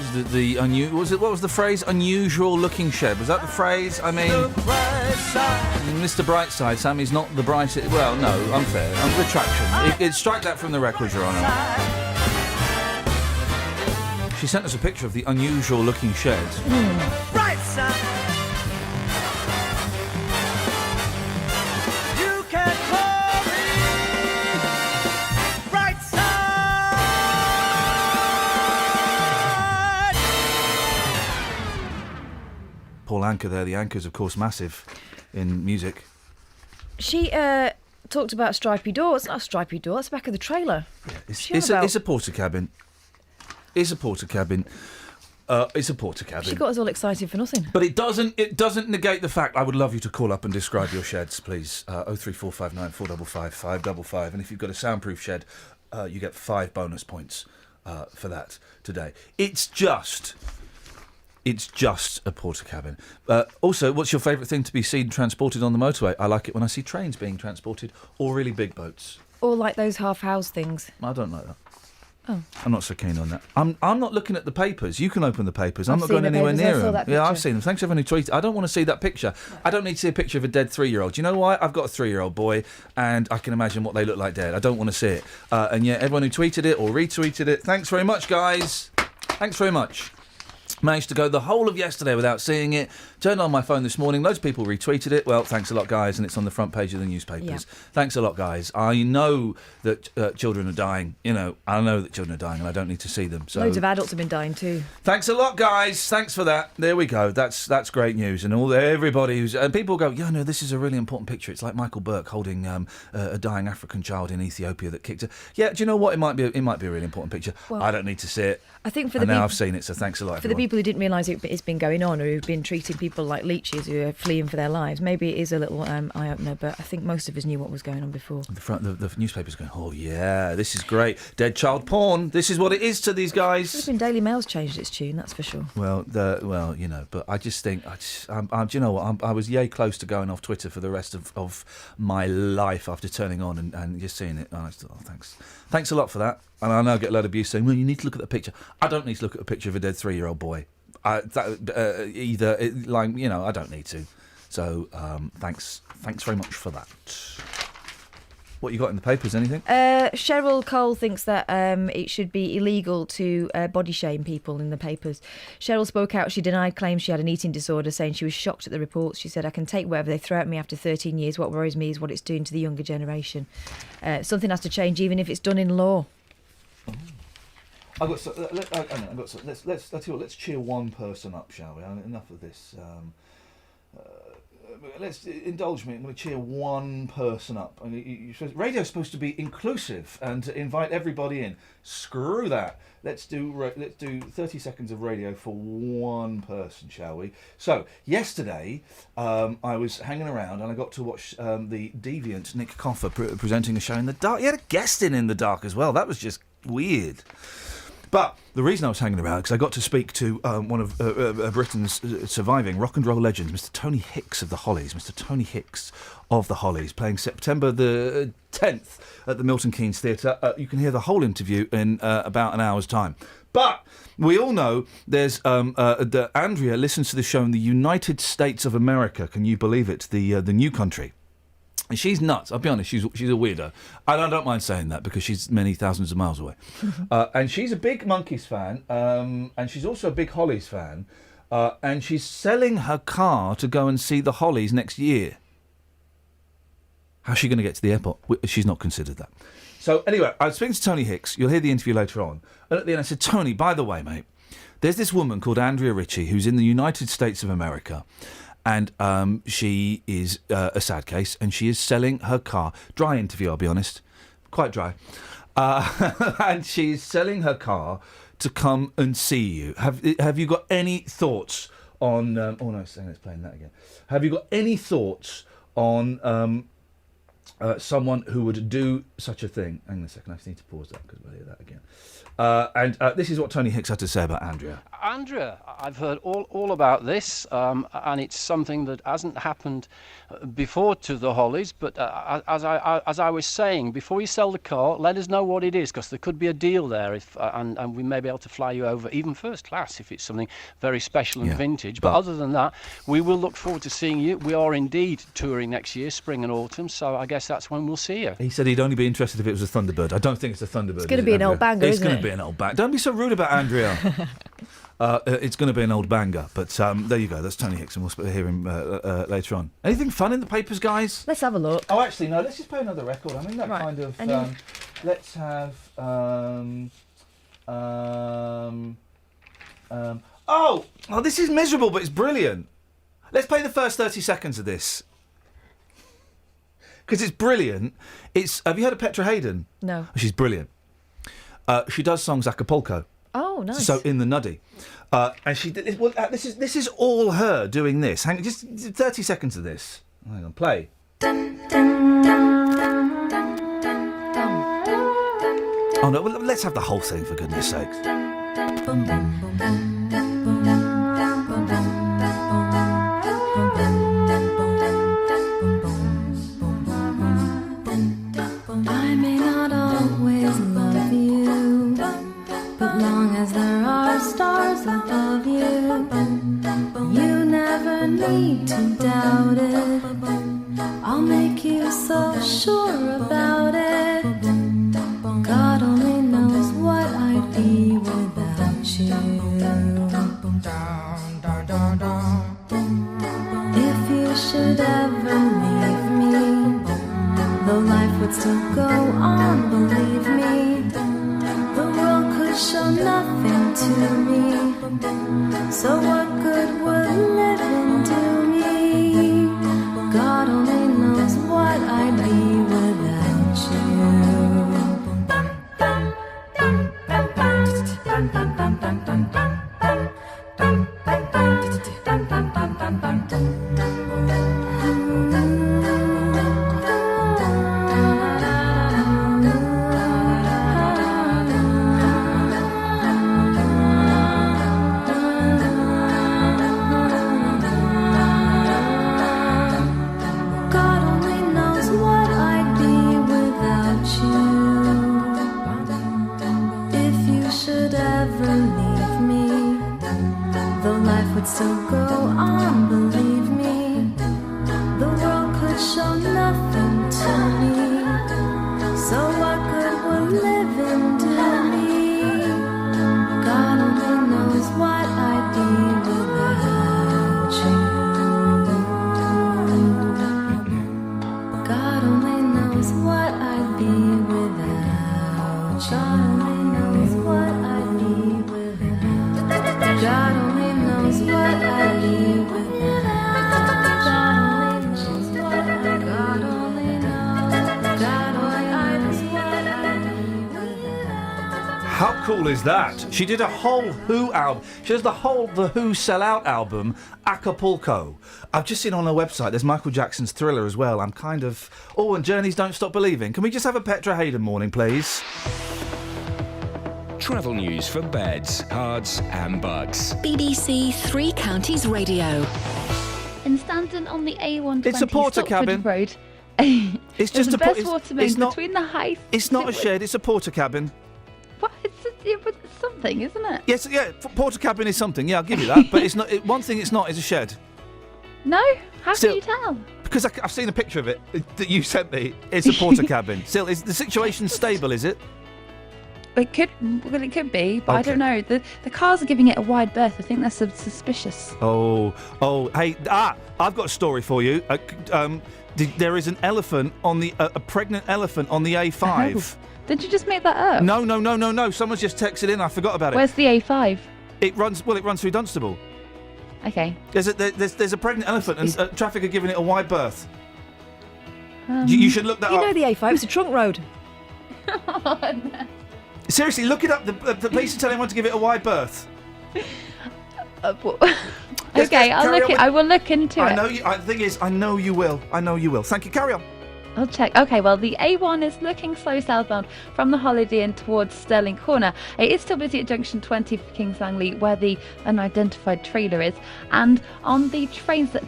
What was the phrase? Unusual looking shed. Was that the phrase? I mean, Mr. Brightside. Sammy's not the brightest. Well, no, unfair. Retraction. Strike that from the record, Your Honour. She sent us a picture of the unusual looking shed. Bright side. You can call me bright side. Paul Anka there. The Anka's, of course, massive in music. She talked about stripy door. It's not a stripy door. It's the back of the trailer. It's a porter cabin. It's a porter cabin. It's a porter cabin. She got us all excited for nothing. But it doesn't negate the fact. I would love you to call up and describe your sheds, please. 03459 455 555. And if you've got a soundproof shed, you get 5 bonus points for that today. It's just a porter cabin. Also, what's your favourite thing to be seen transported on the motorway? I like it when I see trains being transported, or really big boats. Or like those half-house things. I don't like that. Oh. I'm not so keen on that. I'm not looking at the papers. You can open the papers. I'm I've not seen going the anywhere papers. near I saw them. that Yeah, I've picture. seen them. Thanks everyone who tweeted. I don't want to see that picture. I don't need to see a picture of a dead 3-year-old. Do you know why? I've got a 3-year-old boy, and I can imagine what they look like dead. I don't want to see it. And yet, everyone who tweeted it or retweeted it, thanks very much, guys. Thanks very much. Managed to go the whole of yesterday without seeing it. Turned on my phone this morning. Loads of people retweeted it. Well, thanks a lot, guys. And it's on the front page of the newspapers. Yeah. Thanks a lot, guys. I know that children are dying. You know, I know that children are dying, and I don't need to see them. So Loads of adults have been dying too. thanks a lot, guys. Thanks for that. There we go. That's great news. And everybody who's... And people go, yeah, no, this is a really important picture. It's like Michael Burke holding a dying African child in Ethiopia that kicked her. Yeah, do you know what? It might be a really important picture. Well, I don't need to see it. I think for and the now peop- I've seen it, so thanks a lot, For the everyone. people who didn't realise it's been going on, or who've been treating people like leeches who are fleeing for their lives, maybe it is a little eye-opener, but I think most of us knew what was going on before. The newspaper's going, oh yeah, this is great. Dead child porn, this is what it is to these guys. It's been Daily Mail's changed its tune, that's for sure. Well, but I just think, do you know what, I was yay close to going off Twitter for the rest of my life after turning on and just seeing it. And I just thought, thanks a lot for that. And I now get a lot of abuse saying, well, you need to look at the picture. I don't need to look at a picture of a dead 3-year-old boy. I don't need to. So thanks very much for that. What you got in the papers? Anything? Cheryl Cole thinks that it should be illegal to body shame people in the papers. Cheryl spoke out. She denied claims she had an eating disorder, saying she was shocked at the reports. She said, I can take whatever they throw at me after 13 years. What worries me is what it's doing to the younger generation. Something has to change, even if it's done in law. Let's cheer one person up, shall we? Enough of this. Let's indulge me. I'm going to cheer one person up. Radio's supposed to be inclusive and to invite everybody in. Screw that. Let's do 30 seconds of radio for one person, shall we? So yesterday, I was hanging around and I got to watch the deviant Nick Coffer presenting a show in the dark. He had a guest in the dark as well. That was just weird. But the reason I was hanging around, because I got to speak to one of Britain's surviving rock and roll legends, Mr. Tony Hicks of the Hollies. Mr. Tony Hicks of the Hollies, playing September the 10th at the Milton Keynes Theatre. You can hear the whole interview in about an hour's time. But we all know there's that Andrea listens to the show in the United States of America. Can you believe it? The new country. And she's nuts. I'll be honest, she's a weirdo. And I don't mind saying that because she's many thousands of miles away. And she's a big Monkees fan, and she's also a big Hollies fan. And she's selling her car to go and see the Hollies next year. How's she going to get to the airport? She's not considered that. So anyway, I was speaking to Tony Hicks. You'll hear the interview later on. And at the end I said, Tony, by the way, mate, there's this woman called Andrea Ritchie who's in the United States of America. And she is a sad case, and she is selling her car. Dry interview, I'll be honest. Quite dry. And she's selling her car to come and see you. Have you got any thoughts on... oh, no, it's playing that again. Have you got any thoughts on someone who would do such a thing? Hang on a second, I just need to pause that because we'll hear that again. And this is what Tony Hicks had to say about Andrea. Andrea, I've heard all about this, and it's something that hasn't happened before to the Hollies. But as I was saying, before you sell the car, let us know what it is, because there could be a deal there, and we may be able to fly you over, even first class, if it's something very special and vintage. But other than that, we will look forward to seeing you. We are indeed touring next year, spring and autumn, so I guess that's when we'll see you. He said he'd only be interested if it was a Thunderbird. I don't think it's a Thunderbird. It's going to be an old banger, isn't it? It's going to be an old banger. Don't be so rude about Andrea. It's going to be an old banger, but there you go. That's Tony Hicks, and we'll hear him later on. Anything fun in the papers, guys? Let's have a look. Oh, actually, no. Let's just play another record. I mean, that kind of. Let's have. Oh, this is miserable, but it's brilliant. Let's play the first 30 seconds of this. Because it's brilliant. Have you heard of Petra Hayden? No. She's brilliant. She does songs Acapulco. Oh, nice. So in the Nuddy, and she did. Well, this is all her doing this. Hang on, just 30 seconds of this. Hang on, play. Oh no, well, let's have the whole thing for goodness sakes. I may not always love you, but long as there are stars above you, you never need to doubt it. I'll make you so sure about it. God only knows what I'd be without you. If you should ever leave me, though life would still go on, believe me, the world could show nothing to me. So what good would living do me? So go on, believe me, the world could show nothing to me. So what good would living do me? God only knows what I'd be without you. God only knows what I'd be without you. God only knows what I'd be without. God only knows what I'd be without. God only knows what I. God only knows. God only knows what I'd be without. How cool is that? She did a whole Who album. She does the Who Sell Out album, Acapulco. I've just seen on her website, there's Michael Jackson's Thriller as well. I'm kind of... Oh, and Journey's Don't Stop Believing. Can we just have a Petra Hayden morning, please? Travel news for beds, cards and bugs. BBC Three Counties Radio. In Standon on the A120 It's a porta cabin. Road. It's just a best water main between the high. It's not a shed, it's a porta cabin. What? It's something, isn't it? Yes, yeah, porta cabin is something, yeah, I'll give you that. But it's not. One thing it's not is a shed. No? How Still- can you tell? Because I've seen a picture of it that you sent me. It's a porta cabin. Still, is the situation stable, is it? It could be, but I Okay. don't know. The cars are giving it a wide berth. I think that's suspicious. Oh, hey, I've got a story for you. There is an elephant on the a pregnant elephant on the A5. Oh. Did you just make that up? No. Someone's just texted in. I forgot about it. Where's the A5? It runs through Dunstable. Okay. There's a pregnant elephant, and traffic are giving it a wide berth. You should look that You up. know the A5, it's a trunk road. Oh, no. Seriously, look it up. The police are telling one to give it a wide berth. Okay, I'll carry look. on I will look into I it. know you. The thing is, I know you will. Thank you. Carry on. I'll check. Okay, well, the A1 is looking slow southbound from the Holiday Inn towards Stirling Corner. It is still busy at junction 20 for Kings Langley, where the unidentified trailer is. And on the trains that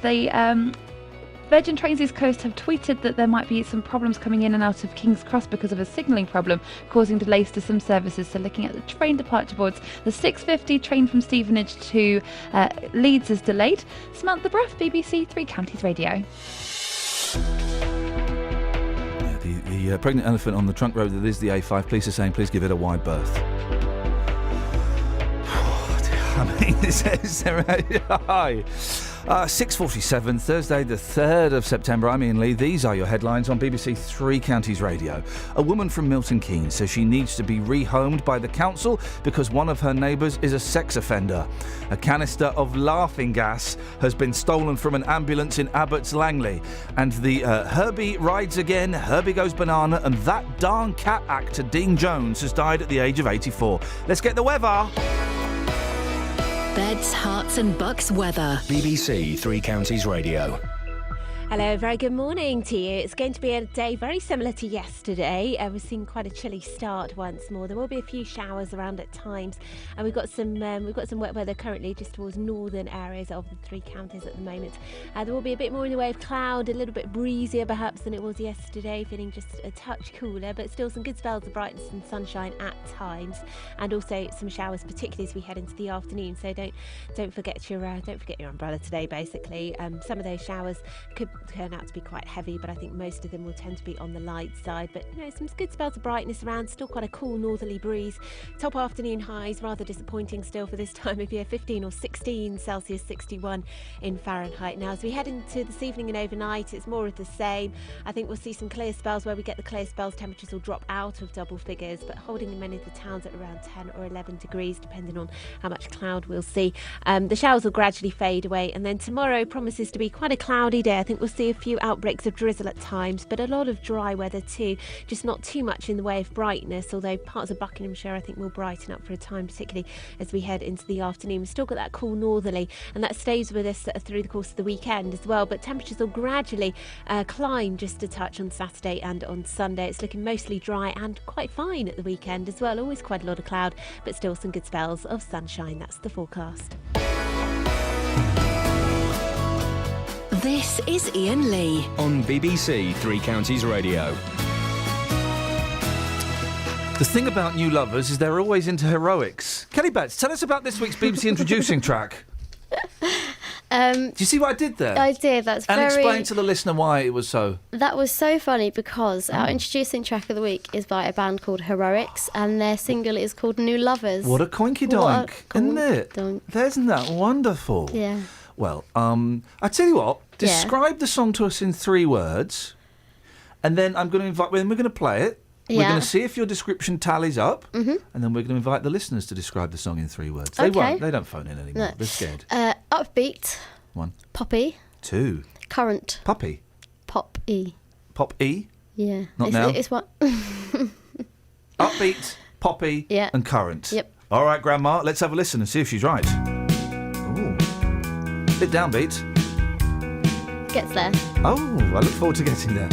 Virgin Trains East Coast have tweeted that there might be some problems coming in and out of King's Cross because of a signalling problem, causing delays to some services. So looking at the train departure boards, the 6:50 train from Stevenage to Leeds is delayed. Samantha Bruff, BBC Three Counties Radio. The pregnant elephant on the trunk road that is the A5. Police are saying, please give it a wide berth. I mean, is there a... 6:47, Thursday the 3rd of September. I'm Iain Lee. These are your headlines on BBC Three Counties Radio. A woman from Milton Keynes says she needs to be rehomed by the council because one of her neighbours is a sex offender. A canister of laughing gas has been stolen from an ambulance in Abbots Langley. And the Herbie rides again, Herbie goes banana, and that darn cat actor Dean Jones has died at the age of 84. Let's get the weather. Beds, hearts and bucks weather. BBC Three Counties Radio. Hello, very good morning to you. It's going to be a day very similar to yesterday. We're seeing quite a chilly start once more. There will be a few showers around at times, and we've got some wet weather currently just towards northern areas of the three counties at the moment. There will be a bit more in the way of cloud, a little bit breezier perhaps than it was yesterday, feeling just a touch cooler, but still some good spells of brightness and sunshine at times, and also some showers, particularly as we head into the afternoon. So don't forget your umbrella today. Basically, some of those showers could turn out to be quite heavy, but I think most of them will tend to be on the light side. But some good spells of brightness around, still quite a cool northerly breeze. Top afternoon highs rather disappointing still for this time of year, 15 or 16 Celsius, 61 in Fahrenheit. Now as we head into this evening and overnight, it's more of the same. I think we'll see some clear spells. Where we get the clear spells, temperatures will drop out of double figures, but holding in many of the towns at around 10 or 11 degrees depending on how much cloud we'll see. The showers will gradually fade away, and then tomorrow promises to be quite a cloudy day. I think we'll see a few outbreaks of drizzle at times, but a lot of dry weather too, just not too much in the way of brightness, although parts of Buckinghamshire I think will brighten up for a time, particularly as we head into the afternoon. We've still got that cool northerly, and that stays with us through the course of the weekend as well, but temperatures will gradually climb just a touch on Saturday and on Sunday. It's looking mostly dry and quite fine at the weekend as well. Always quite a lot of cloud, but still some good spells of sunshine. That's the forecast. This is Iain Lee on BBC Three Counties Radio. The thing about new lovers is they're always into heroics. Kelly Betts, tell us about this week's BBC Introducing track. Do you see what I did there? I did. That's and very... explain to the listener why it was so. That was so funny because our introducing track of the week is by a band called Heroics, and their single is called New Lovers. What a coinky doink, isn't it? Isn't that wonderful? Yeah. Well, I tell you what. Describe the song to us in 3 words, and then I'm going to invite. We're going to play it. We're going to see if your description tallies up, and then we're going to invite the listeners to describe the song in 3 words. They won't. They don't phone in anymore. No. They're scared. Upbeat. 1. Poppy. 2. Current. Puppy. Pop-E. Pop-E? Yeah. Not now? It's what... Upbeat, poppy, and current. Yep. All right, Grandma, let's have a listen and see if she's right. Ooh. Bit downbeat. Gets there. Oh, I look forward to getting there.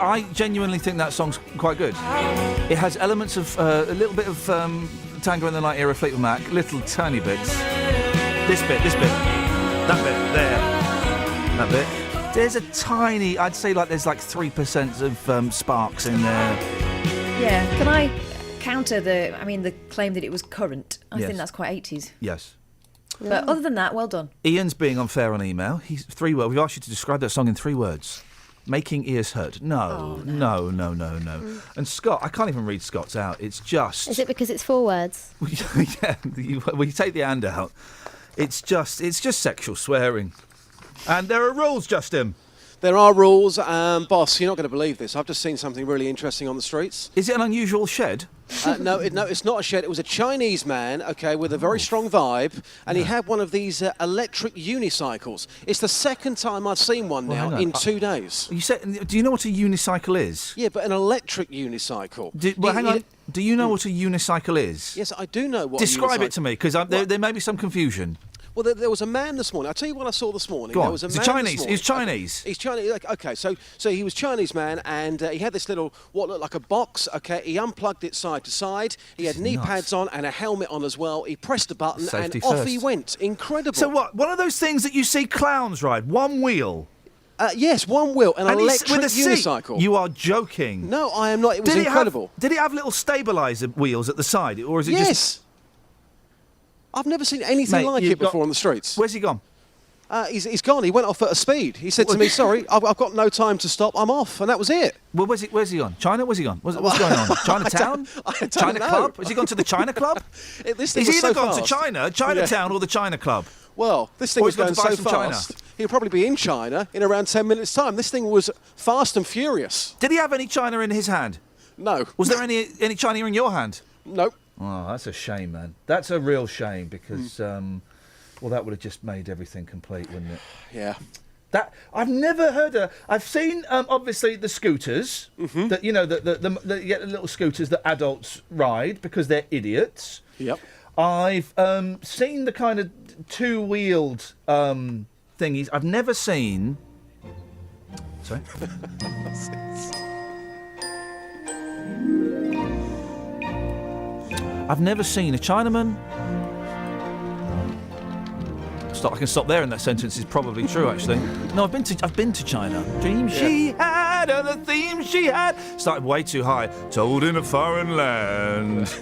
I genuinely think that song's quite good. It has elements of a little bit of Tango in the Night era Fleetwood Mac, little tiny bits. This bit, that bit, there, that bit. There's a tiny, I'd say there's 3% of sparks in there. Yeah, can I counter the claim that it was current? I Yes. think that's quite 80s. Yes. But other than that, well done. Ian's being unfair on email. He's 3 words. We've asked you to describe that song in 3 words. Making ears hurt. No. No. And Scott, I can't even read Scott's out. It's just... Is it because it's 4 words? Yeah, we take the and out. It's just sexual swearing. And there are rules, Justin. There are rules. Boss, you're not going to believe this. I've just seen something really interesting on the streets. Is it an unusual shed? No, it's not a shed. It was a Chinese man, with a very strong vibe, and he had one of these electric unicycles. It's the second time I've seen one now in 2 days. You said, do you know what a unicycle is? Yeah, but an electric unicycle. Hang on. Do you know what a unicycle is? Yes, I do know what. Describe it to me, because there may be some confusion. Well, there was a man this morning. I'll tell you what I saw this morning. Go on. There was a man Chinese. This morning. He's Chinese. He's Chinese. Okay, so he was Chinese man, and he had this little what looked like a box. Okay, he unplugged it side to side. He had knee pads on and a helmet on as well. He pressed a button Safety and off first. he went. Incredible. So what? One of those things that you see clowns ride, one wheel. Yes, one wheel, an electric with a unicycle. Seat. You are joking. No, I am not. It was incredible. Did it have little stabiliser wheels at the side, or is it just? Yes. I've never seen anything like it before on the streets. Where's he gone? He's gone. He went off at a speed. He said to me, sorry, I've got no time to stop. I'm off. And that was it. Well, where's he gone? China? Where's he gone? What's going on? Chinatown? I don't China know. Club? Has he gone to the China Club? This thing He's was either so gone fast. to China, Chinatown, or the China Club. Well, this thing Or was he's gone going to buy so some China. fast. He'll probably be in China in around 10 minutes' time. This thing was fast and furious. Did he have any China in his hand? No. Was there any China in your hand? Nope. Oh, that's a shame, man. That's a real shame because, well, that would have just made everything complete, wouldn't it? Yeah. That I've never heard of. I've seen obviously the scooters that you get the little scooters that adults ride because they're idiots. Yep. I've seen the kind of two-wheeled thingies. I've never seen. Sorry. I've never seen a Chinaman. I can stop there, and that sentence is probably true. Actually, no, I've been to China. Dream she had, and the theme she had. Started way too high. Told in a foreign land.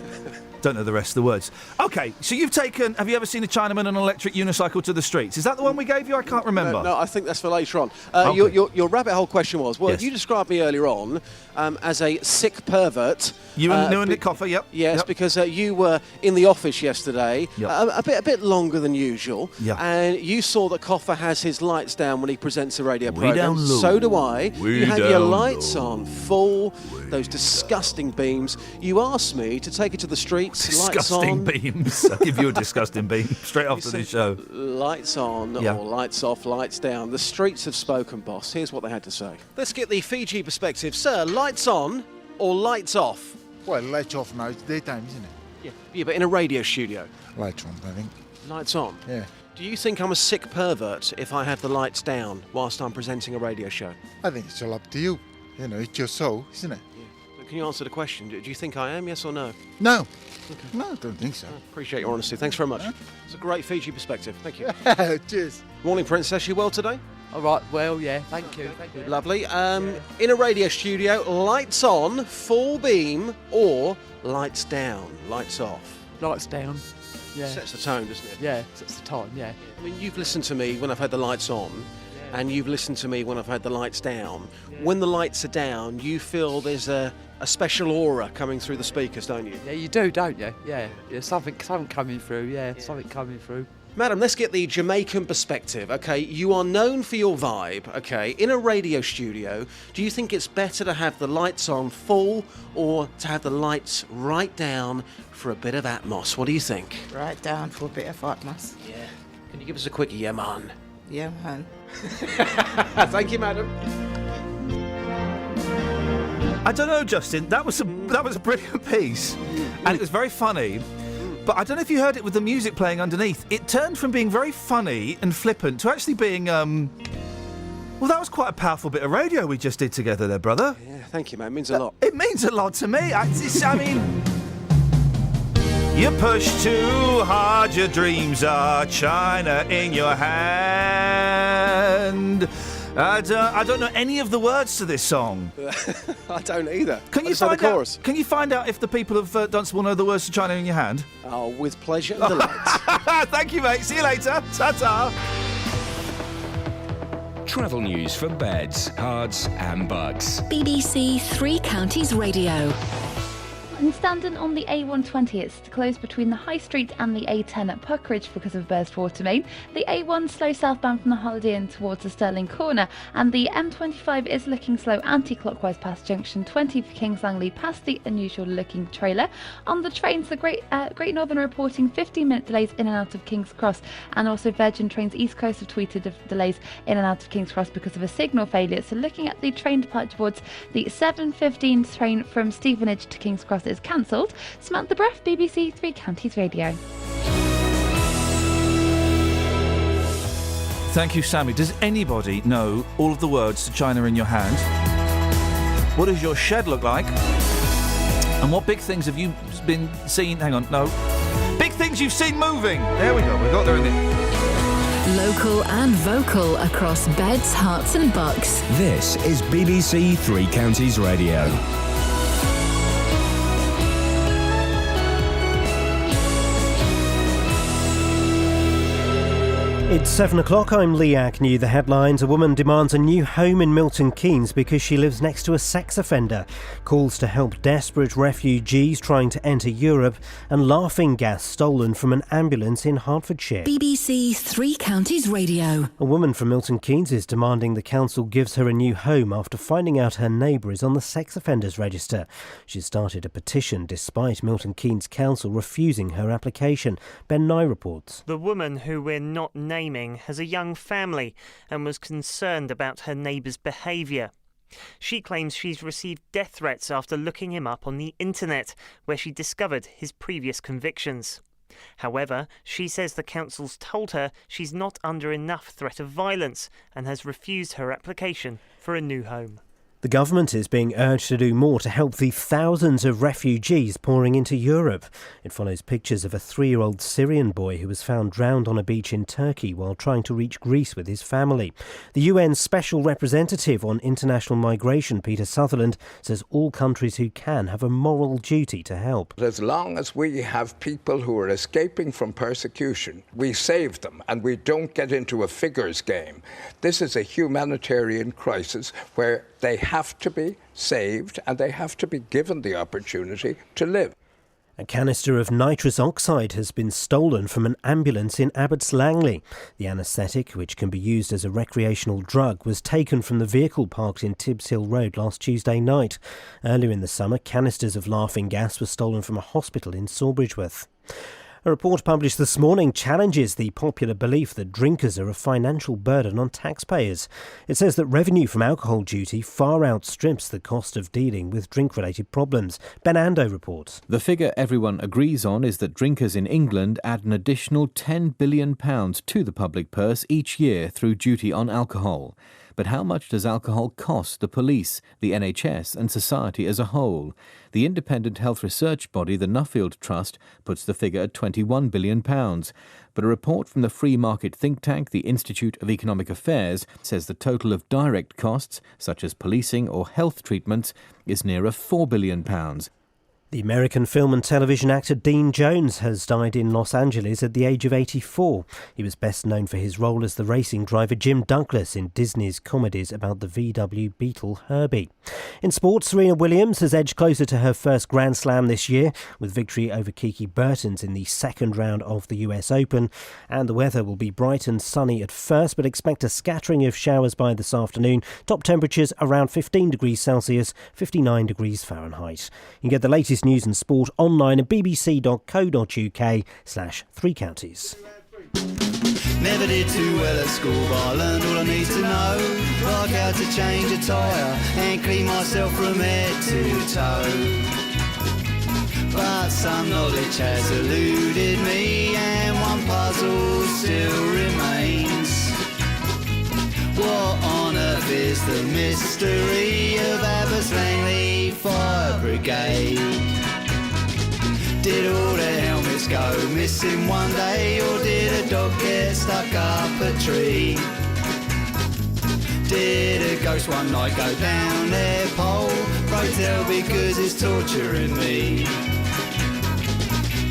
Don't know the rest of the words. Okay, so have you ever seen a Chinaman on an electric unicycle to the streets? Is that the one we gave you? I can't remember. No, I think that's for later on. Okay. Your rabbit hole question was, well, Yes. you described me earlier on as a sick pervert. You and Nick Coffer, yep. Yes, Yep. because you were in the office yesterday, Yep. a bit longer than usual, Yeah. and you saw that Coffer has his lights down when he presents a radio Way programme. down low. So do I. Way You had your down lights on full, those disgusting beams. You asked me to take it to the streets, lights on. Disgusting beams. I'll give you a disgusting beam straight after this show. Lights on Yeah. or lights off, lights down. The streets have spoken, boss. Here's what they had to say. Let's get the Fiji perspective. Sir, lights on or lights off? Well, lights off now. It's daytime, isn't it? Yeah, but in a radio studio. Lights on, I think. Lights on? Yeah. Do you think I'm a sick pervert if I have the lights down whilst I'm presenting a radio show? I think it's all up to you. You know, it's your soul, isn't it? But can you answer the question? Do you think I am, yes or no? No. No, I don't think so. Appreciate your honesty. Thanks very much. It's a great Fiji perspective. Thank you. Cheers. Morning, Princess. You well today? All right, well, yeah, thank you. Lovely. In a radio studio, lights on, full beam, or lights down, lights off? Lights down. Yeah. Sets the tone, doesn't it? Yeah, sets the time, yeah. I mean, you've listened to me when I've had the lights on, and you've listened to me when I've had the lights down. When the lights are down, you feel there's a special aura coming through the speakers, don't you? Yeah, you do, don't you? Yeah, something coming through, something coming through. Madam, let's get the Jamaican perspective, okay? You are known for your vibe, okay? In a radio studio, do you think it's better to have the lights on full or to have the lights right down for a bit of atmos? What do you think? Right down for a bit of atmos. Yeah. Can you give us a quick yeah, man? Yeah, man. Thank you, madam. I don't know, Justin. That was a brilliant piece, and it was very funny. But I don't know if you heard it with the music playing underneath. It turned from being very funny and flippant to actually being, well, that was quite a powerful bit of radio we just did together there, brother. Yeah, thank you, man. It means a lot. It means a lot to me. I mean, you push too hard, your dreams are China in your hand. I don't know any of the words to this song. I don't either. Can you find out? Can you find out if the people of Dunstable know the words to China in your hand? Oh, with pleasure and delight. Thank you, mate. See you later. Ta-ta. Travel news for beds, cards and bugs. BBC Three Counties Radio. And standing on the A120, it's closed between the High Street and the A10 at Puckeridge because of burst water main. The A1 slow southbound from the Holiday Inn towards the Stirling Corner, and the M25 is looking slow anti-clockwise past junction 20 for Kings Langley past the unusual looking trailer. On the trains, the Great Northern reporting 15-minute delays in and out of King's Cross, and also Virgin Trains East Coast have tweeted of delays in and out of King's Cross because of a signal failure. So looking at the train departure boards, the 7:15 train from Stevenage to King's Cross is cancelled. Samantha Breath, BBC Three Counties Radio. Thank you, Sammy. Does anybody know all of the words to China in your hand? What does your shed look like? And what big things have you been seeing? Hang on, no. Big things you've seen moving. There we go. We got there in the... Local and vocal across beds, hearts and bucks. This is BBC Three Counties Radio. It's 7 o'clock, I'm Iain. New the headlines. A woman demands a new home in Milton Keynes because she lives next to a sex offender. Calls to help desperate refugees trying to enter Europe, and laughing gas stolen from an ambulance in Hertfordshire. BBC Three Counties Radio. A woman from Milton Keynes is demanding the council gives her a new home after finding out her neighbour is on the sex offenders register. She started a petition despite Milton Keynes Council refusing her application. Ben Nye reports. The woman, who we're not naming, has a young family and was concerned about her neighbour's behaviour. She claims she's received death threats after looking him up on the internet, where she discovered his previous convictions. However, she says the council's told her she's not under enough threat of violence and has refused her application for a new home. The government is being urged to do more to help the thousands of refugees pouring into Europe. It follows pictures of a 3-year-old Syrian boy who was found drowned on a beach in Turkey while trying to reach Greece with his family. The UN Special Representative on International Migration, Peter Sutherland, says all countries who can have a moral duty to help. As long as we have people who are escaping from persecution, we save them and we don't get into a figures game. This is a humanitarian crisis where they have to be saved and they have to be given the opportunity to live. A canister of nitrous oxide has been stolen from an ambulance in Abbots Langley. The anaesthetic, which can be used as a recreational drug, was taken from the vehicle parked in Tibbs Hill Road last Tuesday night. Earlier in the summer, canisters of laughing gas were stolen from a hospital in Sawbridgeworth. A report published this morning challenges the popular belief that drinkers are a financial burden on taxpayers. It says that revenue from alcohol duty far outstrips the cost of dealing with drink-related problems. Ben Ando reports. The figure everyone agrees on is that drinkers in England add an additional £10 billion to the public purse each year through duty on alcohol. But how much does alcohol cost the police, the NHS and society as a whole? The independent health research body, the Nuffield Trust, puts the figure at £21 billion. But a report from the free market think tank, the Institute of Economic Affairs, says the total of direct costs, such as policing or health treatments, is nearer £4 billion. The American film and television actor Dean Jones has died in Los Angeles at the age of 84. He was best known for his role as the racing driver Jim Douglas in Disney's comedies about the VW Beetle Herbie. In sports, Serena Williams has edged closer to her first Grand Slam this year, with victory over Kiki Bertens in the second round of the US Open. And the weather will be bright and sunny at first, but expect a scattering of showers by this afternoon. Top temperatures around 15 degrees Celsius, 59 degrees Fahrenheit. You can get the latest news and sport online at bbc.co.uk/Three Counties. Never did too well at school, but I learned all I need to know. Like how to change a tyre and clean myself from head to toe. But some knowledge has eluded me, and one puzzle still remains. What on earth is the mystery of Abbots Langley Fire Brigade? Did all the helmets go missing one day, or did a dog get stuck up a tree? Did a ghost one night go down their pole? Pray tell, because it's torturing me.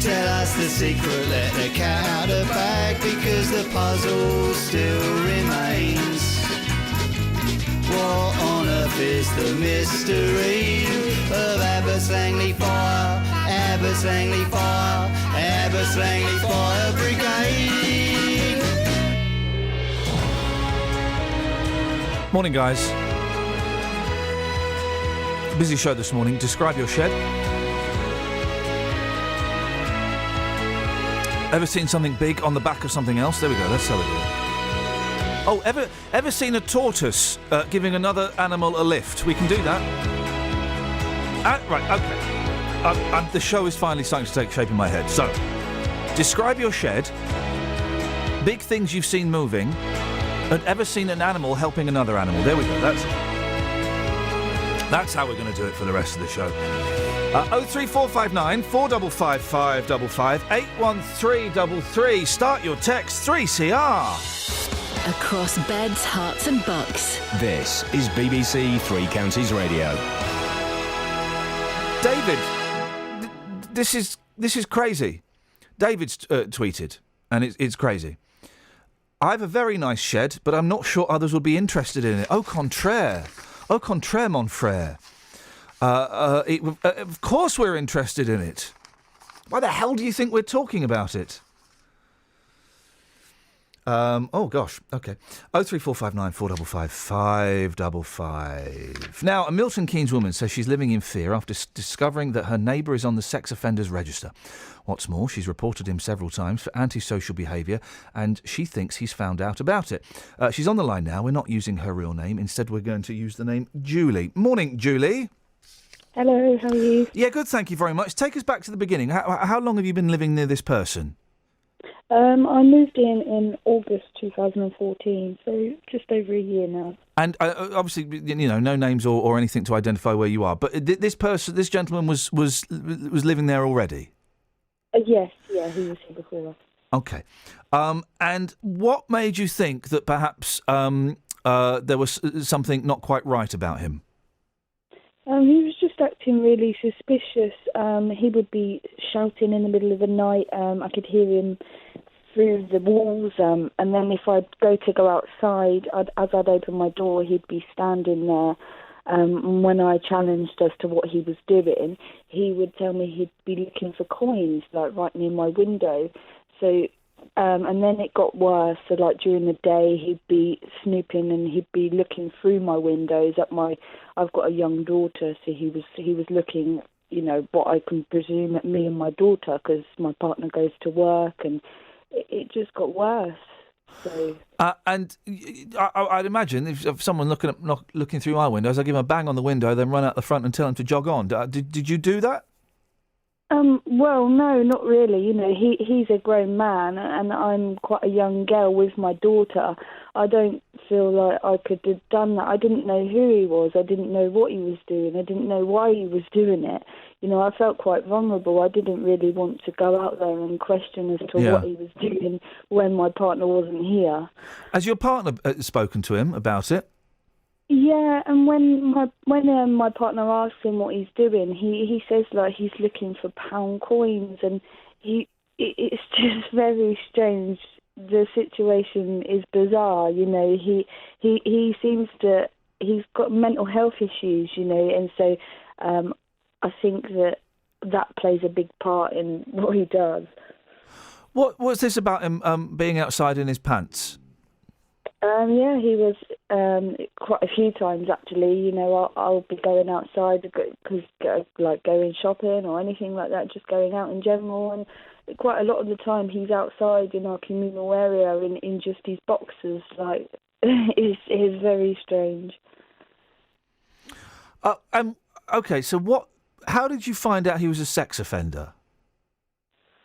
Tell us the secret, let the cat out of the bag, because the puzzle still remains. What on earth is the mystery of Abbots Langley Fire, Abbots Langley Fire, Abbots Langley Fire Brigade? Morning, guys. Busy show this morning. Describe your shed. Ever seen something big on the back of something else? There we go, that's how we do it. Oh, ever seen a tortoise giving another animal a lift? We can do that. Right, okay. The show is finally starting to take shape in my head. So, describe your shed, big things you've seen moving, and ever seen an animal helping another animal. There we go, that's how we're going to do it for the rest of the show. 03459 455 555 81333. Start your text 3CR. Across beds, hearts and bucks. This is BBC Three Counties Radio. David, this is crazy. David's tweeted, and it's crazy. I have a very nice shed, but I'm not sure others would be interested in it. Au contraire, mon frère. Of course we're interested in it. Why the hell do you think we're talking about it? Oh, gosh. OK. 03459 455 555. Now, a Milton Keynes woman says she's living in fear after discovering that her neighbour is on the sex offenders register. What's more, she's reported him several times for antisocial behaviour, and she thinks he's found out about it. She's on the line now. We're not using her real name. Instead, we're going to use the name Julie. Morning, Julie. Hello, how are you? Yeah, good, thank you very much. Take us back to the beginning. How long have you been living near this person? I moved in August 2014, so just over a year now. And obviously, no names or anything to identify where you are. But this gentleman was living there already. Yes, yeah, he was here before us. Okay. And what made you think that perhaps there was something not quite right about him? He was just acting really suspicious. He would be shouting in the middle of the night. I could hear him through the walls. And then if I'd go outside, as I'd open my door, he'd be standing there. And when I challenged as to what he was doing, he would tell me he'd be looking for coins, like right near my window. So, and then it got worse. So, like during the day, he'd be snooping and he'd be looking through my windows at I've got a young daughter, so he was looking, what I can presume at me and my daughter, because my partner goes to work, and it just got worse. So. And I'd imagine if someone looking through my windows, I give him a bang on the window, then run out the front and tell him to jog on. Did you do that? Well, no, not really. He's a grown man, and I'm quite a young girl with my daughter. I don't feel like I could have done that. I didn't know who he was. I didn't know what he was doing. I didn't know why he was doing it. I felt quite vulnerable. I didn't really want to go out there and question as to what he was doing when my partner wasn't here. Has your partner spoken to him about it? Yeah, and when my partner asks him what he's doing, he says like he's looking for pound coins, and it's just very strange. The situation is bizarre, he seems to he's got mental health issues, and so I think that plays a big part in what he does. What's this about him being outside in his pants? Yeah, he was quite a few times actually. I'll be going outside because going shopping or anything like that, just going out in general, and quite a lot of the time he's outside in our communal area in just his boxers. Like, it's very strange. Okay, so how did you find out he was a sex offender?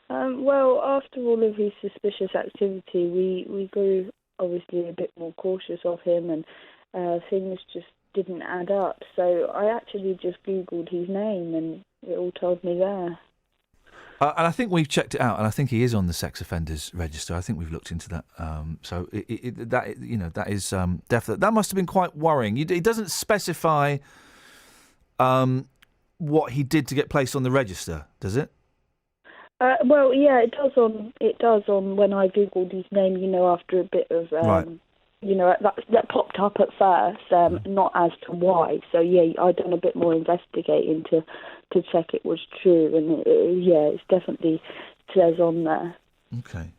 Well, after all of his suspicious activity, we grew obviously a bit more cautious of him, and things just didn't add up. So I actually just Googled his name, and it all told me there. And I think we've checked it out, and I think he is on the sex offenders register. I think we've looked into that. So that is definitely, that must have been quite worrying. It doesn't specify what he did to get placed on the register, does it? Well, yeah, it does on when I Googled his name, after a bit of, right. That popped up at first, not as to why. So, yeah, I'd done a bit more investigating to check it was true. And, it's definitely says on there. Okay.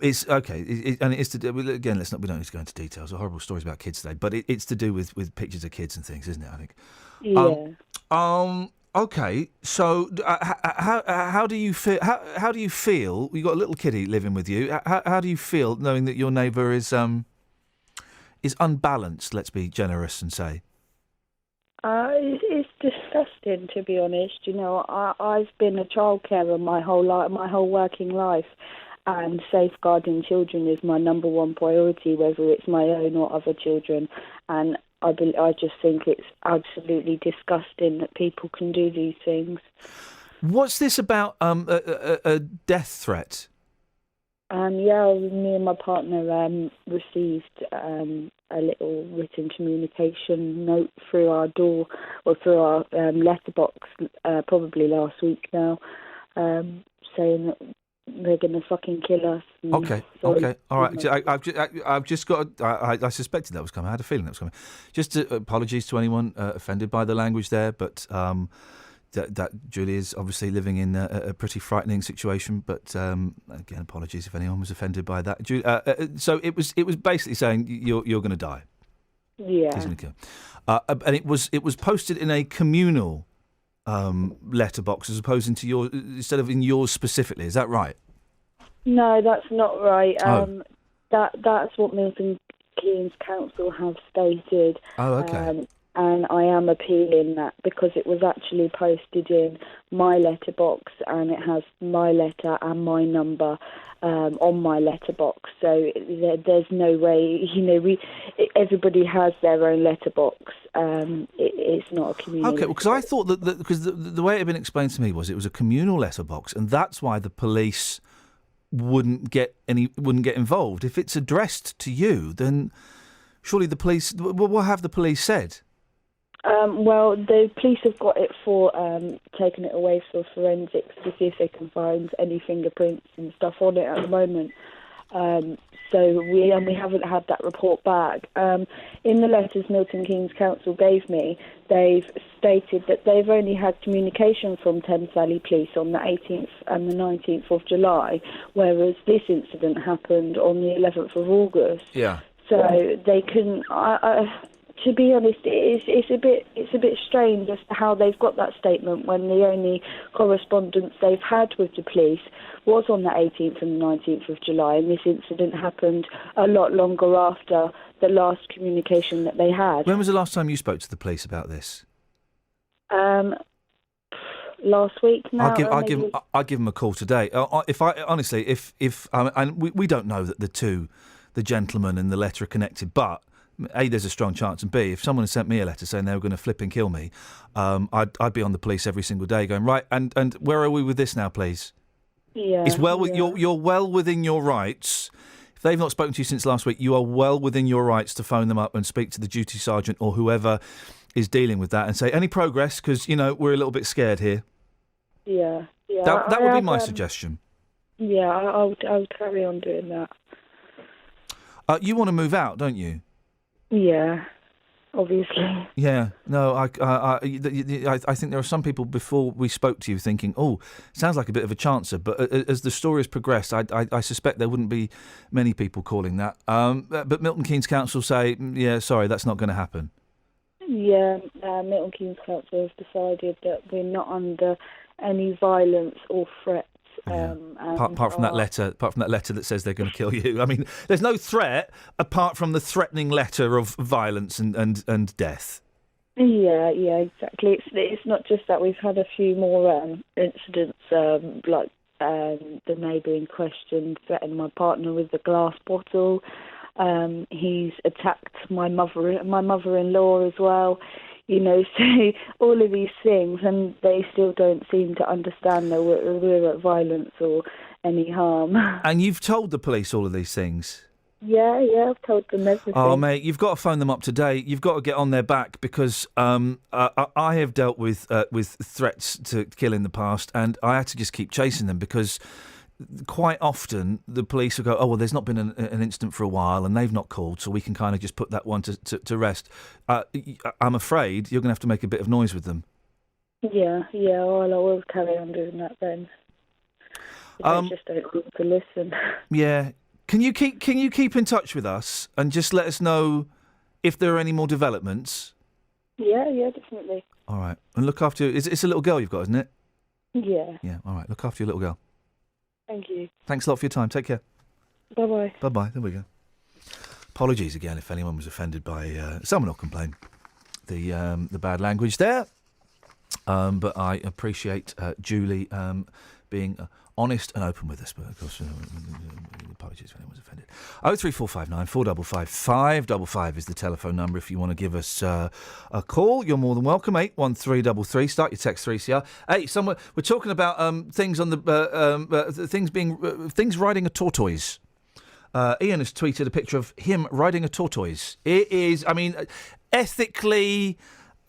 It's okay, and it's to do, again. We don't need to go into details. There are horrible stories about kids today, but it's to do with pictures of kids and things, isn't it? I think. Yeah. Okay, so how do you feel? How do you feel? You've got a little kiddie living with you. How do you feel knowing that your neighbour is unbalanced? Let's be generous and say. It's disgusting, to be honest. I've been a child carer my whole working life, and safeguarding children is my number one priority, whether it's my own or other children. And I just think it's absolutely disgusting that people can do these things. What's this about? A death threat? Yeah, me and my partner received a little written communication note through our door, or through our letterbox, probably last week now, saying that they're going to fucking kill us. Okay, all right. I've just got. I suspected that was coming. I had a feeling that was coming. Just apologies to anyone offended by the language there, but that Julie is obviously living in a pretty frightening situation. But again, apologies if anyone was offended by that. So it was basically saying you're going to die. Yeah. And it was posted in a communal letterbox as opposed to instead of in yours specifically. Is that right? No, that's not right. That's what Milton Keynes Council have stated. Oh, okay. And I am appealing that because it was actually posted in my letterbox and it has my letter and my number on my letterbox. So there's no way, everybody has their own letterbox. It's not a communal. Okay, well, because I thought that because the way it had been explained to me was it was a communal letterbox, and that's why the police wouldn't get involved. If it's addressed to you, then surely the police. What have the police said? Well, the police have got it for taking it away for forensics to see if they can find any fingerprints and stuff on it at the moment. So we haven't had that report back. In the letters Milton Keynes Council gave me, they've stated that they've only had communication from Thames Valley Police on the 18th and the 19th of July, whereas this incident happened on the 11th of August. Yeah. So they couldn't. To be honest, it's a bit strange as to how they've got that statement when the only correspondence they've had with the police was on the 18th and the 19th of July, and this incident happened a lot longer after the last communication that they had. When was the last time you spoke to the police about this? Last week. Now, I'll give them a call today. And we don't know that the gentleman and the letter are connected, but A, there's a strong chance, and B, if someone had sent me a letter saying they were going to flip and kill me, I'd be on the police every single day going, right, and where are we with this now, please? Yeah. You're well within your rights. If they've not spoken to you since last week, you are well within your rights to phone them up and speak to the duty sergeant or whoever is dealing with that and say, any progress? Because, we're a little bit scared here. Yeah. That would be my suggestion. Yeah, I'll carry on doing that. You want to move out, don't you? Yeah, obviously. Yeah, no, I think there are some people before we spoke to you thinking, oh, sounds like a bit of a chancer, but as the story has progressed, I suspect there wouldn't be many people calling that. But Milton Keynes Council say, yeah, sorry, that's not going to happen. Yeah, Milton Keynes Council has decided that we're not under any violence or threats. Apart from that letter that says they're going to kill you. I mean, there's no threat apart from the threatening letter of violence and death. Yeah, exactly. It's not just that. We've had a few more incidents, like the neighbour in question threatened my partner with a glass bottle. He's attacked my mother-in-law as well. So all of these things, and they still don't seem to understand that we're at violence or any harm. And you've told the police all of these things? Yeah, I've told them everything. Oh, mate, you've got to phone them up today. You've got to get on their back because I have dealt with threats to kill in the past, and I had to just keep chasing them because quite often the police will go, oh, well, there's not been an incident for a while and they've not called, so we can kind of just put that one to rest. I'm afraid you're going to have to make a bit of noise with them. Yeah, well, I will carry on doing that then. I just don't want to listen. Yeah. Can you keep in touch with us and just let us know if there are any more developments? Yeah, definitely. All right. And look after... It's a little girl you've got, isn't it? Yeah. Yeah, all right. Look after your little girl. Thank you. Thanks a lot for your time. Take care. Bye-bye. Bye-bye. There we go. Apologies again if anyone was offended by... someone will complain. The bad language there. But I appreciate Julie being honest and open with us. But of course, apologies if anyone was offended. 03459 455 555 is the telephone number if you want to give us a call. You're more than welcome. 81333. Start your text 3CR. Hey, we're talking about things on the things riding a tortoise. Iain has tweeted a picture of him riding a tortoise. It is, ethically,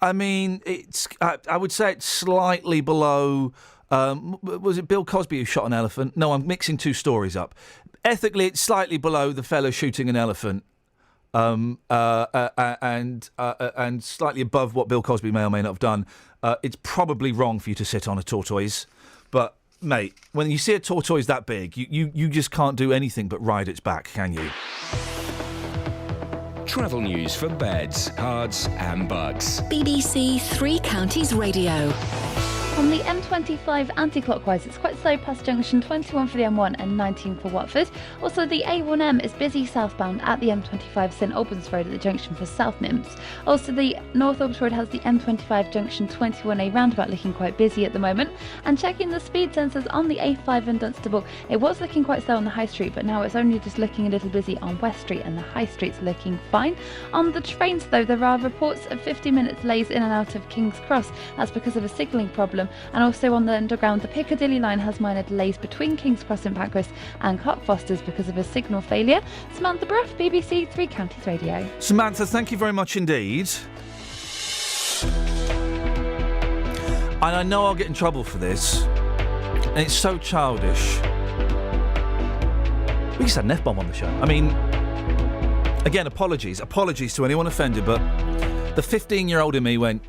it's. I would say it's slightly below Was it Bill Cosby who shot an elephant? No, I'm mixing two stories up. Ethically, it's slightly below the fellow shooting an elephant, and slightly above what Bill Cosby may or may not have done. It's probably wrong for you to sit on a tortoise, but mate, when you see a tortoise that big, you just can't do anything but ride its back, can you? Travel news for beds, cards and bugs. BBC Three Counties Radio. On the M25 anti-clockwise, it's quite slow past junction 21 for the M1 and 19 for Watford. Also, the A1M is busy southbound at the M25 St Albans Road at the junction for South Mimms. Also, the North Albans Road has the M25 junction 21A roundabout looking quite busy at the moment. And checking the speed sensors on the A5 in Dunstable, it was looking quite slow on the High Street, but now it's only just looking a little busy on West Street, and the High Street's looking fine. On the trains, though, there are reports of 50-minute delays in and out of King's Cross. That's because of a signalling problem. And also on the Underground, the Piccadilly line has minor delays between King's Cross and Pancras and Cockfosters because of a signal failure. Samantha Bruff, BBC Three Counties Radio. Samantha, thank you very much indeed. And I know I'll get in trouble for this, and it's so childish. We just had an F-bomb on the show. I mean, again, apologies to anyone offended, but the 15-year-old in me went,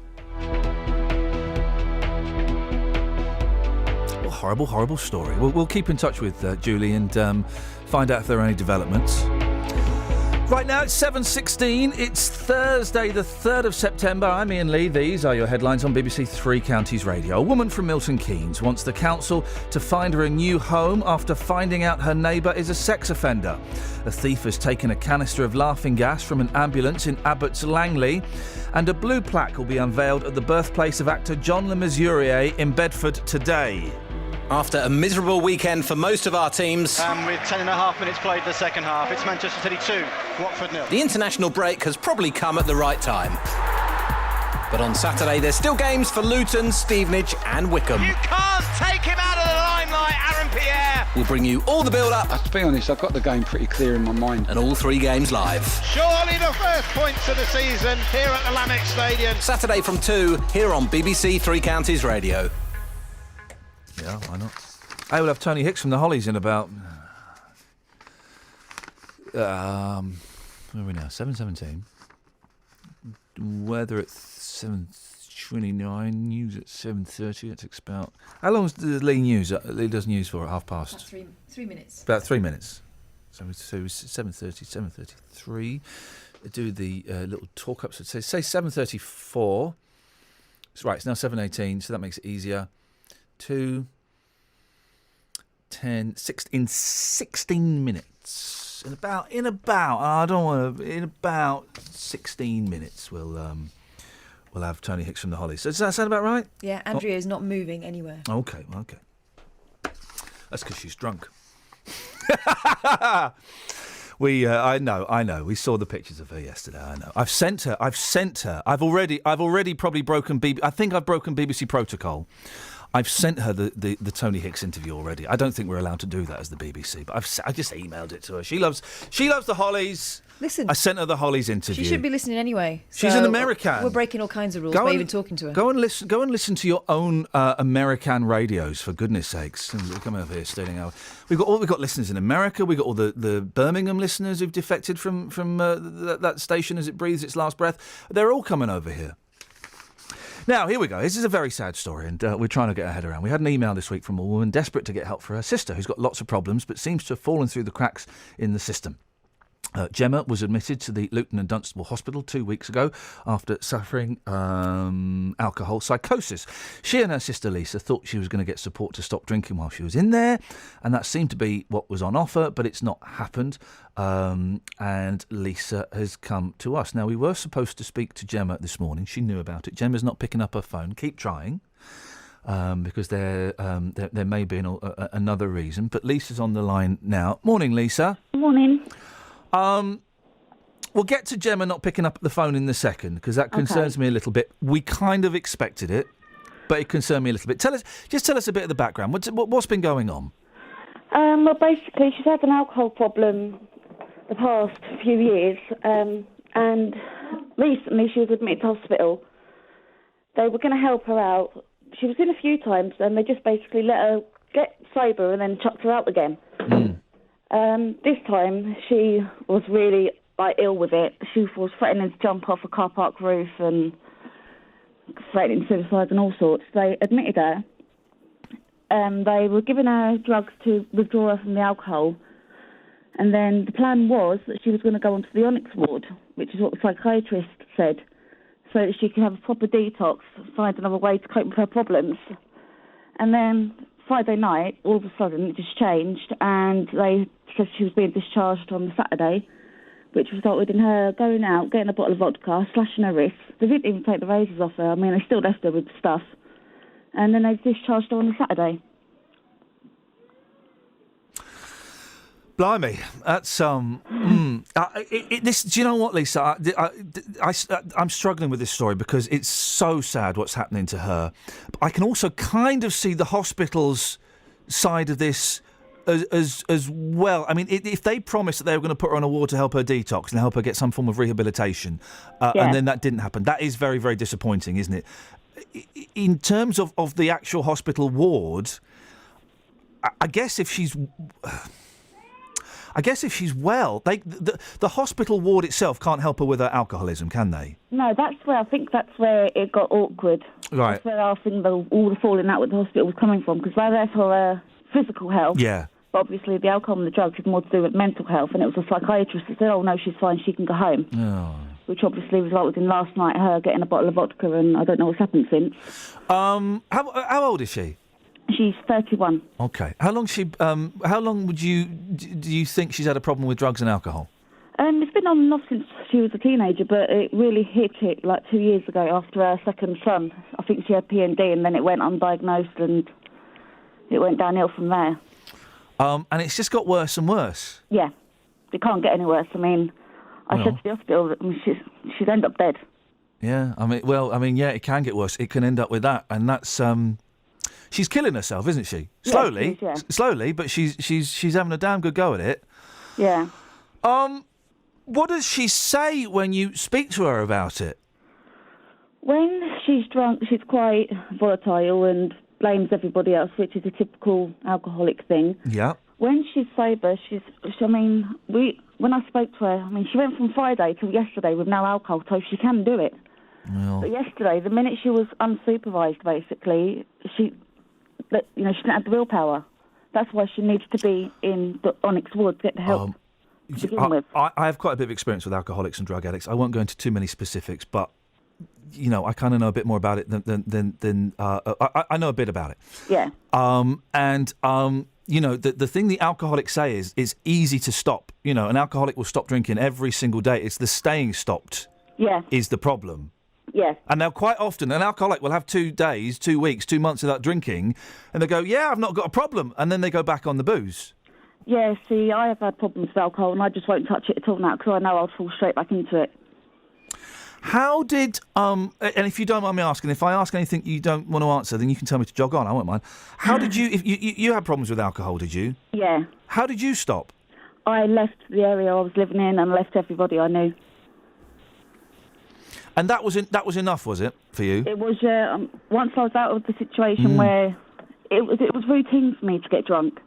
horrible story. We'll keep in touch with Julie and find out if there are any developments. Right now it's 7:16. It's Thursday, the 3rd of September. I'm Iain Lee. These are your headlines on BBC Three Counties Radio. A woman from Milton Keynes wants the council to find her a new home after finding out her neighbour is a sex offender. A thief has taken a canister of laughing gas from an ambulance in Abbots Langley, and a blue plaque will be unveiled at the birthplace of actor John Le Mesurier in Bedford today. After a miserable weekend for most of our teams, with 10.5 minutes played the second half, it's Manchester City 2, Watford 0. The international break has probably come at the right time. But on Saturday, there's still games for Luton, Stevenage and Wickham. You can't take him out of the limelight, Aaron Pierre! We'll bring you all the build-up. To be honest, I've got the game pretty clear in my mind. And all three games live. Surely the first points of the season here at the Lamex Stadium. Saturday from 2, here on BBC Three Counties Radio. Yeah, why not? I will have Tony Hicks from the Hollies in about... where are we now? 7:17. Weather at 7:29. News at 7:30. That takes about... How long is the Lee News? Lee does news for at 3:30. About 3 minutes. About 3 minutes. So it's 7:30, 7:33. Do the little talk-up. So say 7:34. Right, it's now 7:18, so that makes it easier. 2, 10, 16 minutes. In about 16 minutes we'll have Tony Hicks from the Hollies. So does that sound about right? Yeah, Andrea is not moving anywhere. Okay. That's because she's drunk. I know. We saw the pictures of her yesterday. I know. I've sent her. I've already probably broken I think I've broken BBC protocol. I've sent her the Tony Hicks interview already. I don't think we're allowed to do that as the BBC, but I just emailed it to her. She loves the Hollies. Listen, I sent her the Hollies interview. She should be listening anyway. She's an American. We're breaking all kinds of rules by even talking to her. Go and listen to your own American radios, for goodness sakes. We're coming over here stealing our. We've got listeners in America. We've got all the Birmingham listeners who've defected from that station as it breathes its last breath. They're all coming over here. Now, here we go. This is a very sad story, and we're trying to get our head around. We had an email this week from a woman desperate to get help for her sister, who's got lots of problems, but seems to have fallen through the cracks in the system. Gemma was admitted to the Luton and Dunstable Hospital 2 weeks ago after suffering alcohol psychosis. She and her sister Lisa thought she was going to get support to stop drinking while she was in there, and that seemed to be what was on offer, but it's not happened. And Lisa has come to us. Now, we were supposed to speak to Gemma this morning. She knew about it. Gemma's not picking up her phone. Keep trying. Because there may be another reason. But Lisa's on the line now. Morning, Lisa. Morning. We'll get to Gemma not picking up the phone in a second, because that concerns me a little bit. We kind of expected it, but it concerned me a little bit. Tell us a bit of the background. What's been going on? Well, basically, she's had an alcohol problem the past few years, and recently she was admitted to hospital. They were going to help her out she was in a few times, and they just basically let her get sober and then chucked her out again. This time, she was really ill with it. She was threatening to jump off a car park roof and threatening suicide and all sorts. They admitted her. They were giving her drugs to withdraw her from the alcohol. And then the plan was that she was going to go onto the Onyx ward, which is what the psychiatrist said, so that she could have a proper detox, find another way to cope with her problems. And then Friday night, all of a sudden, it just changed, and they said she was being discharged on the Saturday, which resulted in her going out, getting a bottle of vodka, slashing her wrists. They didn't even take the razors off her. I mean, they still left her with stuff. And then they discharged her on the Saturday. Blimey, that's this. Do you know what, Lisa? I'm struggling with this story because it's so sad what's happening to her. But I can also kind of see the hospital's side of this as well. I mean, if they promised that they were going to put her on a ward to help her detox and help her get some form of rehabilitation, and then that didn't happen, that is very, very disappointing, isn't it? In terms of the actual hospital ward, I guess if she's well, the hospital ward itself can't help her with her alcoholism, can they? No, I think that's where it got awkward. Right. That's where I think all the falling out with the hospital was coming from, because they're there for her physical health. Yeah. But obviously the alcohol and the drugs had more to do with mental health, and it was a psychiatrist that said, oh, no, she's fine, she can go home. Oh. Which obviously resulted in last night her getting a bottle of vodka, and I don't know what's happened since. How old is she? She's 31. Okay. How long do you think she's had a problem with drugs and alcohol? It's been on and off since she was a teenager, but it really hit it like 2 years ago after her second son. I think she had P&D, and then it went undiagnosed, and it went downhill from there. And it's just got worse and worse. Yeah. It can't get any worse. I mean, I said to the hospital that she'd end up dead. Yeah. Yeah, it can get worse. It can end up with that, and that's she's killing herself, isn't she? Slowly, yeah, she is, yeah. Slowly, but she's having a damn good go at it. Yeah. What does she say when you speak to her about it? When she's drunk, she's quite volatile and blames everybody else, which is a typical alcoholic thing. Yeah. When she's sober, when I spoke to her, she went from Friday till yesterday with no alcohol, so she can do it. Well. But yesterday, the minute she was unsupervised, basically, she didn't have the willpower. That's why she needs to be in the Onyx ward to get the help to begin with. I have quite a bit of experience with alcoholics and drug addicts. I won't go into too many specifics, but I kind of know a bit more about it than I know a bit about it. Yeah. The thing the alcoholics say is it's easy to stop. An alcoholic will stop drinking every single day. It's the staying stopped. Yeah. Is the problem. Yeah. And now quite often an alcoholic will have 2 days, 2 weeks, 2 months without drinking, and they go, yeah, I've not got a problem, and then they go back on the booze. Yeah, see, I have had problems with alcohol, and I just won't touch it at all now, because I know I'll fall straight back into it. How did, and if you don't mind me asking, if I ask anything you don't want to answer, then you can tell me to jog on, I won't mind. How did you, if you had problems with alcohol, did you? Yeah. How did you stop? I left the area I was living in and left everybody I knew. And that was enough, was it, for you? It was, once I was out of the situation where it was routine for me to get drunk.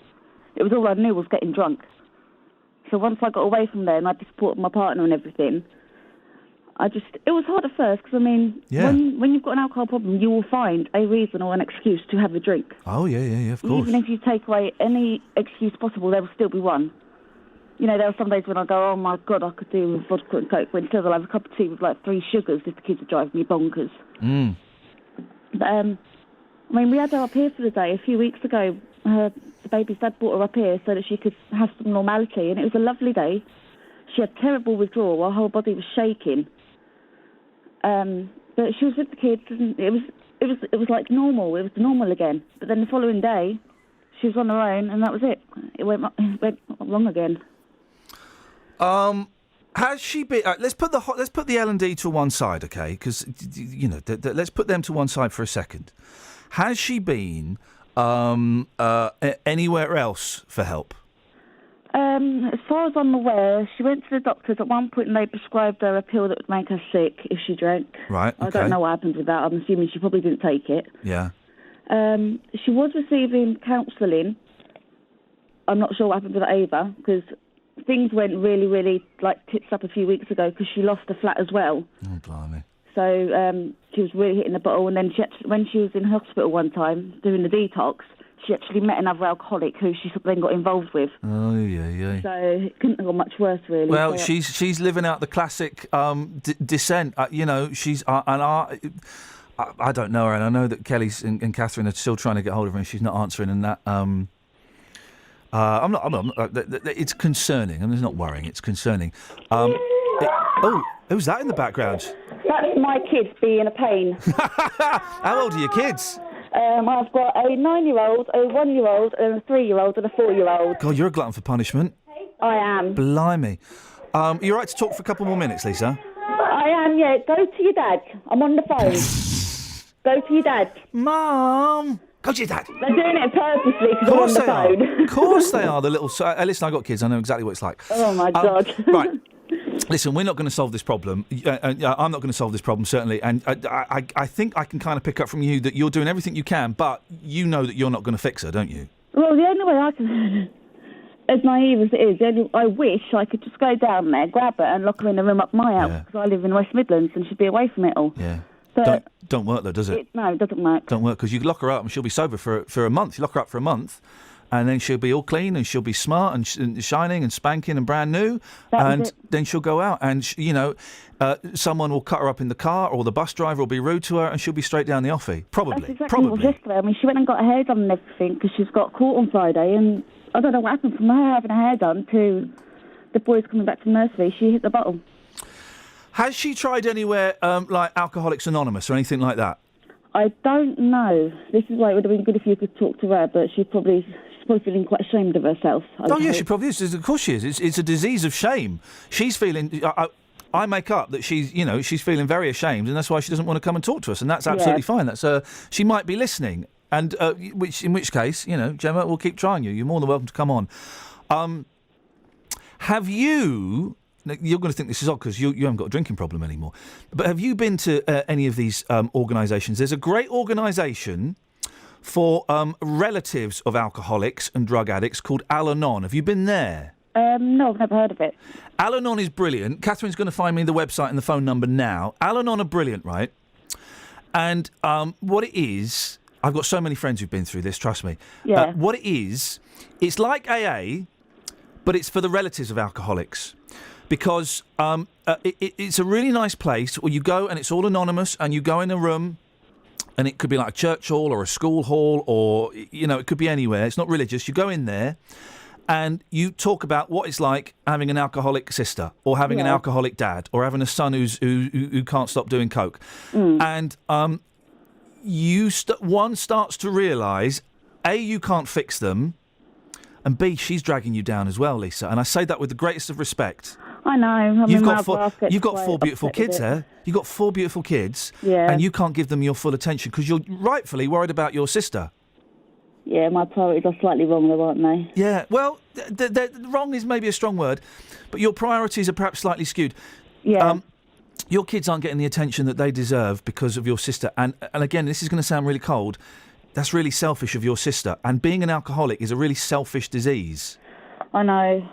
It was all I knew was getting drunk. So once I got away from there and I supported my partner and everything, it was hard at first, because, when you've got an alcohol problem, you will find a reason or an excuse to have a drink. Oh, yeah, of course. Even if you take away any excuse possible, there will still be one. There are some days when I go, oh my God, I could do with vodka and coke, when instead I'll have a cup of tea with 3 sugars if the kids are driving me bonkers. But, we had her up here for the day a few weeks ago. The baby's dad brought her up here so that she could have some normality, and it was a lovely day. She had terrible withdrawal, her whole body was shaking. But she was with the kids, and it was like normal. It was normal again. But then the following day, she was on her own, and that was it. It went wrong again. Has she been? Let's put the L&D to one side, okay? Because let's put them to one side for a second. Has she been anywhere else for help? As far as I'm aware, she went to the doctors at one point, and they prescribed her a pill that would make her sick if she drank. Right. Okay. I don't know what happened with that. I'm assuming she probably didn't take it. Yeah. She was receiving counselling. I'm not sure what happened with that either, because things went really, really, tits up a few weeks ago because she lost a flat as well. Oh, blimey. So she was really hitting the bottle, and then when she was in hospital one time doing the detox, she actually met another alcoholic who she then got involved with. Oh, yeah. So it couldn't have got much worse, really. Well, so, she's living out the classic descent. She's I don't know her, and I know that Kelly's and Catherine are still trying to get hold of her, and she's not answering. And that I'm not. It's concerning. I mean, it's not worrying. It's concerning. Who's that in the background? That's my kids being a pain. How old are your kids? I've got a 9-year-old, a 1-year-old, and a 3-year-old, and a 4-year-old. God, you're a glutton for punishment. I am. Blimey. You're right to talk for a couple more minutes, Lisa? I am, yeah. Go to your dad. I'm on the phone. Go to your dad. Mum! Go to your dad. They're doing it purposely because I'm on the phone. Of course they are, the little... listen, I've got kids. I know exactly what it's like. Oh, my God. Right. Listen, we're not going to solve this problem. I'm not going to solve this problem, certainly. And I think I can kind of pick up from you that you're doing everything you can, but you know that you're not going to fix her, don't you? Well, the only way I can... As naive as it is, I wish I could just go down there, grab her and lock her in the room up my house, because I live in West Midlands and she'd be away from it all. Yeah. But don't work, though, does it? No, it doesn't work. Don't work, because you lock her up and she'll be sober for a month. You lock her up for a month, and then she'll be all clean and she'll be smart and shining and spanking and brand new, and then she'll go out and, someone will cut her up in the car, or the bus driver will be rude to her, and she'll be straight down the offie. Probably. That's exactly what was yesterday. I mean, she went and got her hair done and everything because she's got caught on Friday, and I don't know what happened from her having her hair done to the boys coming back from nursery. She hit the bottle. Has she tried anywhere like Alcoholics Anonymous or anything like that? I don't know. This is why it would have been good if you could talk to her, but she's probably feeling quite ashamed of herself. She probably is. Of course she is. It's a disease of shame. She's feeling... I make up that she's feeling very ashamed, and that's why she doesn't want to come and talk to us, and that's absolutely fine. That's she might be listening, and in which case, Gemma, we'll keep trying you. You're more than welcome to come on. Have you... You're going to think this is odd because you haven't got a drinking problem anymore, but have you been to any of these organisations? There's a great organisation for relatives of alcoholics and drug addicts called Al-Anon. Have you been there? No, I've never heard of it. Al-Anon is brilliant. Catherine's going to find me the website and the phone number now. Al-Anon are brilliant, right? And what it is... I've got so many friends who've been through this, trust me. Yeah. What it is, it's like AA, but it's for the relatives of alcoholics. Because it's a really nice place where you go and it's all anonymous, and you go in a room, and it could be like a church hall or a school hall, or, it could be anywhere. It's not religious. You go in there and you talk about what it's like having an alcoholic sister, or having an alcoholic dad, or having a son who can't stop doing coke. And one starts to realise, A, you can't fix them, and B, she's dragging you down as well, Lisa. And I say that with the greatest of respect. I know. You've got four beautiful kids there. You've got 4 beautiful kids, and you can't give them your full attention because you're rightfully worried about your sister. Yeah, my priorities are slightly wrong though, aren't they? Yeah, well, wrong is maybe a strong word, but your priorities are perhaps slightly skewed. Yeah. Your kids aren't getting the attention that they deserve because of your sister. And again, this is going to sound really cold. That's really selfish of your sister. And being an alcoholic is a really selfish disease. I know.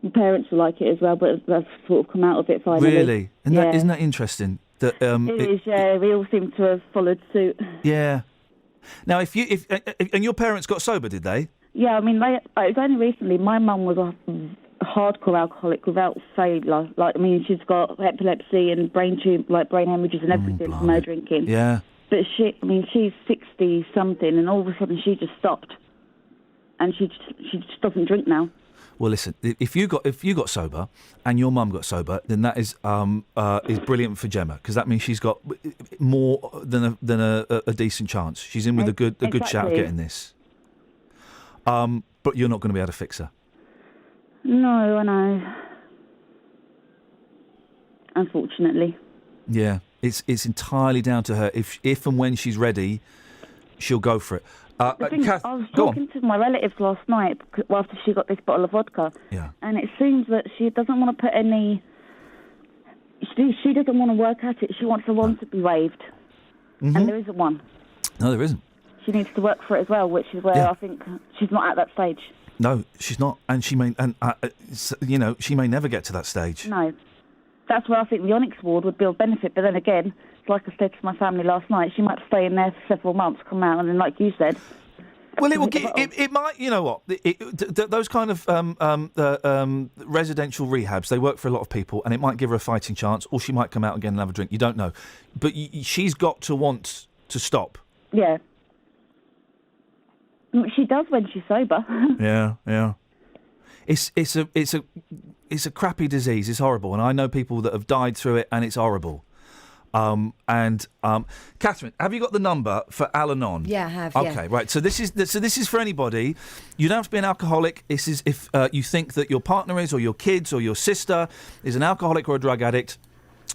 My parents will like it as well, but they've sort of come out of it finally. Really? Isn't that interesting? That it is, yeah. We all seem to have followed suit. Yeah. Now, if your parents got sober, did they? Yeah, I mean, it was only recently. My mum was a hardcore alcoholic without failure. She's got epilepsy and brain hemorrhages and everything from her drinking. Yeah. But she's 60-something, and all of a sudden she just stopped. And she just doesn't drink now. Well, listen, if you got sober and your mum got sober, then that is brilliant for Gemma, because that means she's got more than a decent chance. She's in with a good shout of getting this. But you're not going to be able to fix her. No, I know. Unfortunately. Yeah, it's entirely down to her. If and when she's ready, she'll go for it. I was talking to my relatives last night after she got this bottle of vodka. Yeah. And it seems that she doesn't want to put any... She doesn't want to work at it. She wants the wand to be waved. Mm-hmm. And there isn't one. No, there isn't. she needs to work for it as well, which is where I think she's not at that stage. No, she's not, and she may, she may never get to that stage. No. That's where I think the Onyx Award would be of benefit, but then again, like I said to my family last night, she might stay in there for several months, come out, and then, like you said... Well, it might, you know what, those kind of residential rehabs, they work for a lot of people, and it might give her a fighting chance, or she might come out again and have a drink. You don't know. But she's got to want to stop. Yeah. She does when she's sober. Yeah. It's a crappy disease. It's horrible, and I know people that have died through it, and it's horrible. Catherine, have you got the number for Al-Anon? Yeah, I have. Okay, right. So this is for anybody. You don't have to be an alcoholic. This is if you think that your partner is, or your kids, or your sister is an alcoholic or a drug addict.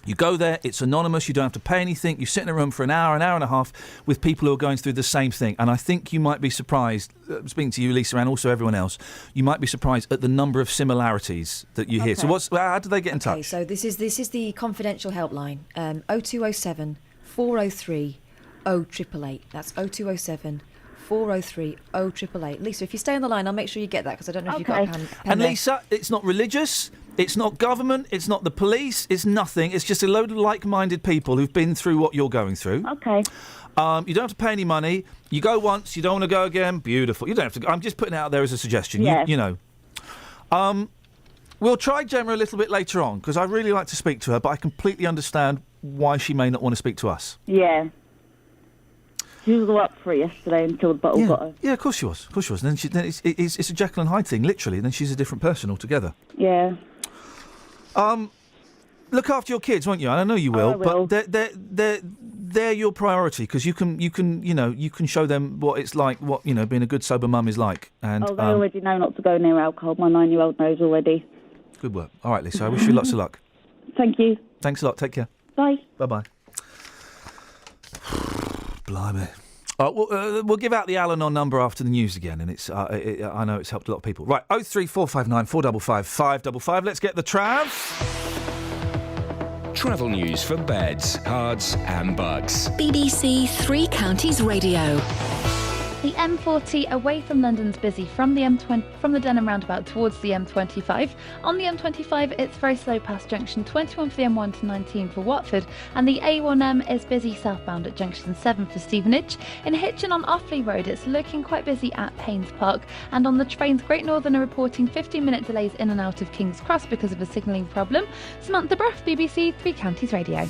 You go there, it's anonymous, you don't have to pay anything, you sit in a room for an hour and a half with people who are going through the same thing. And I think you might be surprised, speaking to you, Lisa, and also everyone else, you might be surprised at the number of similarities that you hear. So how do they get in touch? Okay, so this is the confidential helpline, 0207 403 0888. That's 0207 403 0888. Lisa, if you stay on the line, I'll make sure you get that, because I don't know if you've got a pen And there. Lisa, it's not religious, it's not government, it's not the police, it's nothing. It's just a load of like-minded people who've been through what you're going through. Okay. You don't have to pay any money. You go once, you don't want to go again. Beautiful. You don't have to go. I'm just putting it out there as a suggestion. Yeah. You know. We'll try Gemma a little bit later on, because I'd really like to speak to her, but I completely understand why she may not want to speak to us. Yeah. She was all up for it yesterday until the bottle got her. Yeah, of course she was. And then it's a Jekyll and Hyde thing, literally. And then she's a different person altogether. Yeah. Look after your kids, won't you? I know you will, I will. But they're your priority, because you can show them what it's like, what being a good sober mum is like. And they already know not to go near alcohol. My 9-year-old knows already. Good work. All right, Lisa. I wish you lots of luck. Thank you. Thanks a lot. Take care. Bye. Bye. Blimey. We'll give out the Al-Anon number after the news again, and I know it's helped a lot of people. Right, 03459 455 555. Let's get the Trav. Travel news for beds, cards and bugs. BBC Three Counties Radio. The M40 away from London's busy from the M20 from the Denham roundabout towards the M25. On the M25, it's very slow past junction 21 for the M1 to 19 for Watford, and the A1M is busy southbound at junction 7 for Stevenage. In Hitchin on Offley Road, it's looking quite busy at Paynes Park, and on the trains, Great Northern are reporting 15-minute delays in and out of King's Cross because of a signalling problem. Samantha Bruff, BBC Three Counties Radio.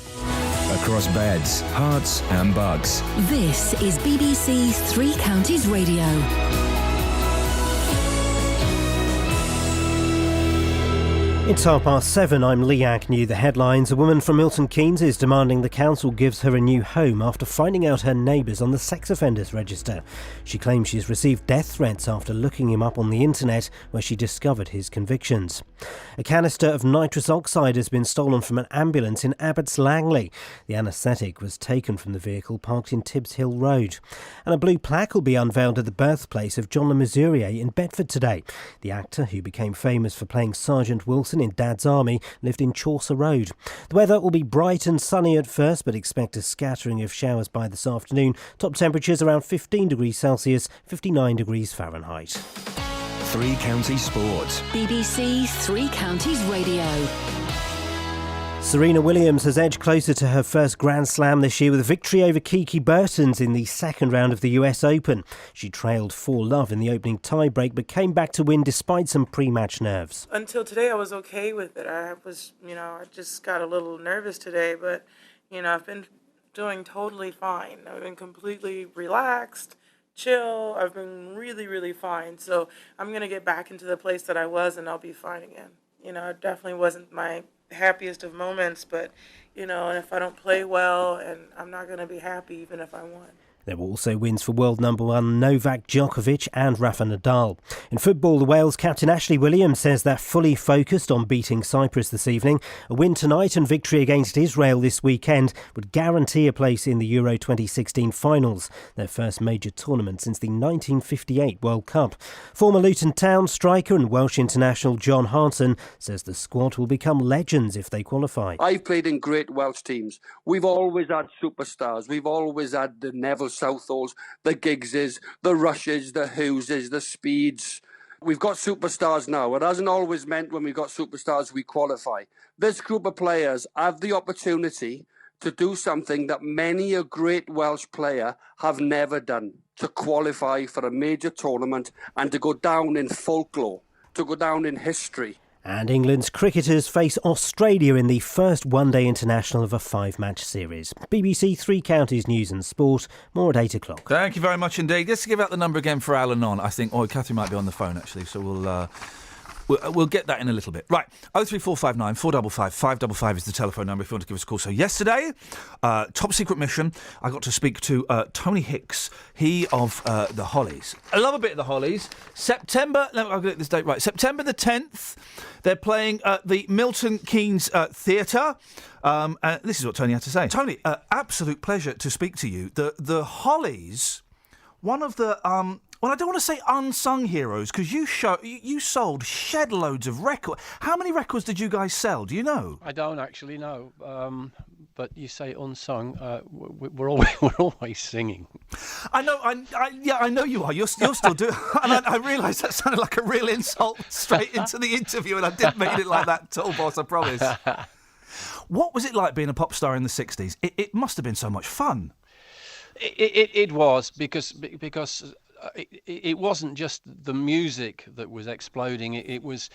Across beds, hearts and bugs. This is BBC Three Counties Radio. It's 7:30. I'm Lee Agnew. The headlines: a woman from Milton Keynes is demanding the council gives her a new home after finding out her neighbours on the sex offenders register. She claims she's received death threats after looking him up on the internet, where she discovered his convictions. A canister of nitrous oxide has been stolen from an ambulance in Abbots Langley. The anaesthetic was taken from the vehicle parked in Tibbs Hill Road. And a blue plaque will be unveiled at the birthplace of John Le Mesurier in Bedford today. The actor, who became famous for playing Sergeant Wilson in Dad's Army, lived in Chaucer Road. The weather will be bright and sunny at first, but expect a scattering of showers by this afternoon. Top temperatures around 15 degrees Celsius, 59 degrees Fahrenheit. Three Counties Sports. BBC Three Counties Radio. Serena Williams has edged closer to her first Grand Slam this year with a victory over Kiki Bertens in the second round of the US Open. She trailed 4-love in the opening tiebreak but came back to win despite some pre-match nerves. Until today I was okay with it. I just got a little nervous today, but, I've been doing totally fine. I've been completely relaxed, chill. I've been really, really fine. So I'm going to get back into the place that I was and I'll be fine again. It definitely wasn't my happiest of moments, but and if I don't play well, and I'm not going to be happy even if I won. There were also wins for world number one Novak Djokovic and Rafa Nadal. In football, the Wales captain Ashley Williams says they're fully focused on beating Cyprus this evening. A win tonight and victory against Israel this weekend would guarantee a place in the Euro 2016 finals, their first major tournament since the 1958 World Cup. Former Luton Town striker and Welsh international John Hartson says the squad will become legends if they qualify. I've played in great Welsh teams. We've always had superstars. We've always had the Neville Southalls, the Giggses, the Rushes, the Hugheses, the Speeds. We've got superstars now. It hasn't always meant when we've got superstars we qualify. This group of players have the opportunity to do something that many a great Welsh player have never done, to qualify for a major tournament and to go down in folklore, to go down in history. And England's cricketers face Australia in the first one-day international of a 5-match series. BBC Three Counties News and Sport, more at 8 o'clock. Thank you very much indeed. Just to give out the number again for Alan on, I think, Catherine might be on the phone actually, so we'll get that in a little bit. Right, 03459 455 555 is the telephone number if you want to give us a call. So yesterday, top secret mission, I got to speak to Tony Hicks, he of the Hollies. I love a bit of the Hollies. I'll get this date right, September the 10th, they're playing at the Milton Keynes Theatre. This is what Tony had to say. Tony, absolute pleasure to speak to you. The Hollies, one of the... well, I don't want to say unsung heroes, because you sold shed loads of records. How many records did you guys sell? Do you know? I don't actually know, but you say unsung. We're always singing. I know. I know you are. You're still doing. And I realised that sounded like a real insult straight into the interview, and I didn't mean it like that at all, boss. I promise. What was it like being a pop star in the '60s? It must have been so much fun. It was because. It wasn't just the music that was exploding. It was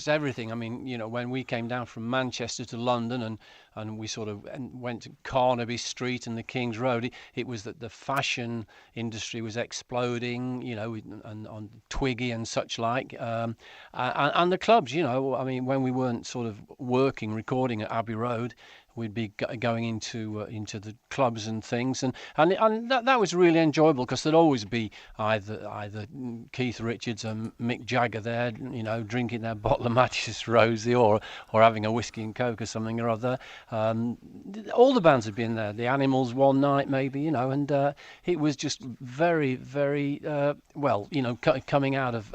everything. I mean, you know, when we came down from Manchester to London and we sort of went to Carnaby Street and the King's Road, it was that the fashion industry was exploding, you know, and on Twiggy and such like, and the clubs, you know. I mean, when we weren't sort of working, recording at Abbey Road, we'd be going into the clubs and things, and that was really enjoyable, because there'd always be either Keith Richards and Mick Jagger there, you know, drinking their bottle of Matches Rosie or having a whiskey and coke or something or other. All the bands had been there. The Animals one night maybe, you know, and it was just very, very well, you know, coming out of.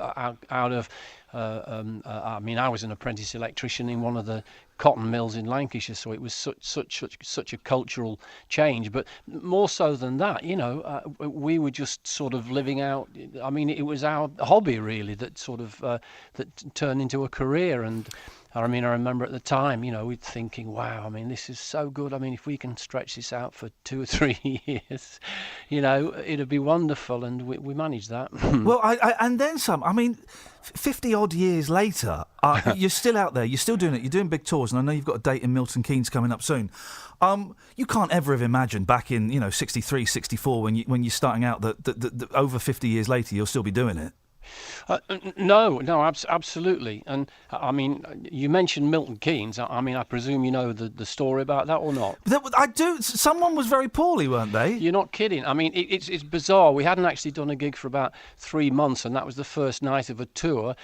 I mean, I was an apprentice electrician in one of the cotton mills in Lancashire, so it was such a cultural change. But more so than that, you know, we were just sort of living out. I mean, it was our hobby really that sort of that turned into a career. And I mean, I remember at the time, you know, we'd thinking, wow, I mean, this is so good. I mean, if we can stretch this out for 2 or 3 years, you know, it'd be wonderful. And we managed that. Well, and then some. I mean, 50 odd years later, you're still out there. You're still doing it. You're doing big tours, and I know you've got a date in Milton Keynes coming up soon. You can't ever have imagined back in, you know, 63, 64 when you're starting out that over 50 years later you'll still be doing it. No, absolutely. And I mean, you mentioned Milton Keynes. I mean, I presume you know the story about that or not? I do. Someone was very poorly, weren't they? You're not kidding. I mean, it's bizarre. We hadn't actually done a gig for about 3 months, and that was the first night of a tour.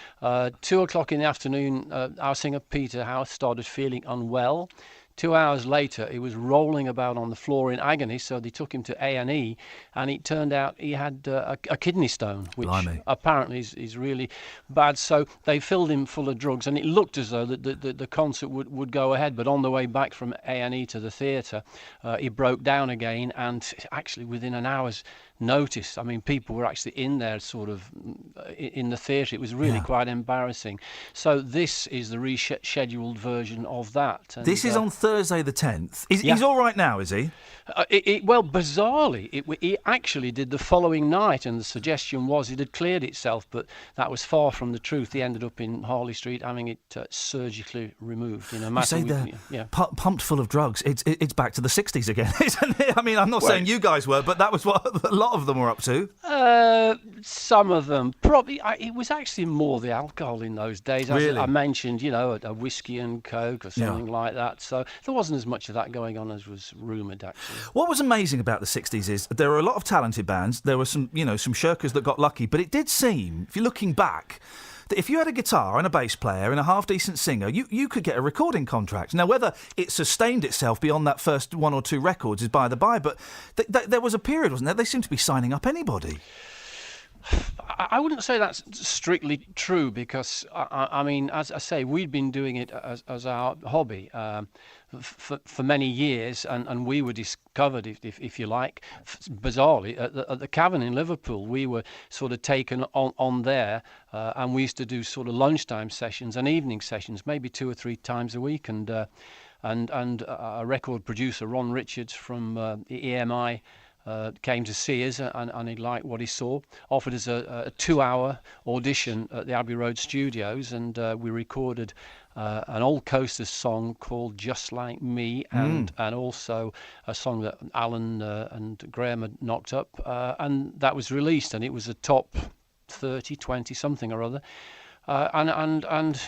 2 o'clock in the afternoon, our singer Peter House started feeling unwell. 2 hours later, he was rolling about on the floor in agony, so they took him to A&E, and it turned out he had a kidney stone, which apparently is really bad. So they filled him full of drugs, and it looked as though the concert would go ahead, but on the way back from A&E to the theatre, he broke down again, and actually within an hour's notice, I mean, people were actually in there sort of in the theatre. It was really quite embarrassing. So this is the rescheduled version of that. And this is on Thursday the 10th. He's all right now, is he? Well, bizarrely, he actually did the following night, and the suggestion was it had cleared itself, but that was far from the truth. He ended up in Harley Street having it surgically removed in a matter. You say pumped full of drugs. It's back to the 60s again, isn't it? I mean, I'm not saying you guys were, but that was what a lot of them were up to. Some of them probably. It was actually more the alcohol in those days. Really? I mentioned, you know, a whiskey and coke or something like that. So there wasn't as much of that going on as was rumoured, actually. What was amazing about the 60s is there were a lot of talented bands. There were some shirkers that got lucky, but it did seem, if you're looking back, that if you had a guitar and a bass player and a half-decent singer, you could get a recording contract. Now, whether it sustained itself beyond that first 1 or 2 records is by the by, but there was a period, wasn't there? They seemed to be signing up anybody. I wouldn't say that's strictly true because, I mean, as I say, we'd been doing it as our hobby for many years, and we were discovered, if you like, bizarrely, at the Cavern in Liverpool. We were sort of taken on there, and we used to do sort of lunchtime sessions and evening sessions, maybe 2 or 3 times a week, and a record producer, Ron Richards from EMI, came to see us, and he liked what he saw, offered us a 2-hour audition at the Abbey Road studios, and we recorded an Old Coasters song called Just Like Me, and also a song that Alan and Graham had knocked up, and that was released, and it was a top 30, 20 something or other. And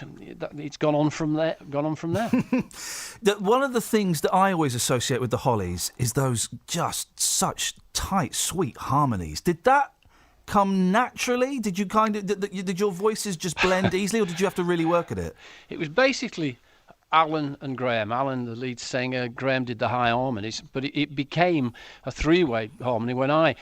it's gone on from there. One of the things that I always associate with the Hollies is those just such tight, sweet harmonies. Did that come naturally? Did you did your voices just blend easily, or did you have to really work at it? It was basically Alan and Graham. Alan, the lead singer, Graham did the high harmonies, but it became a 3-way harmony when I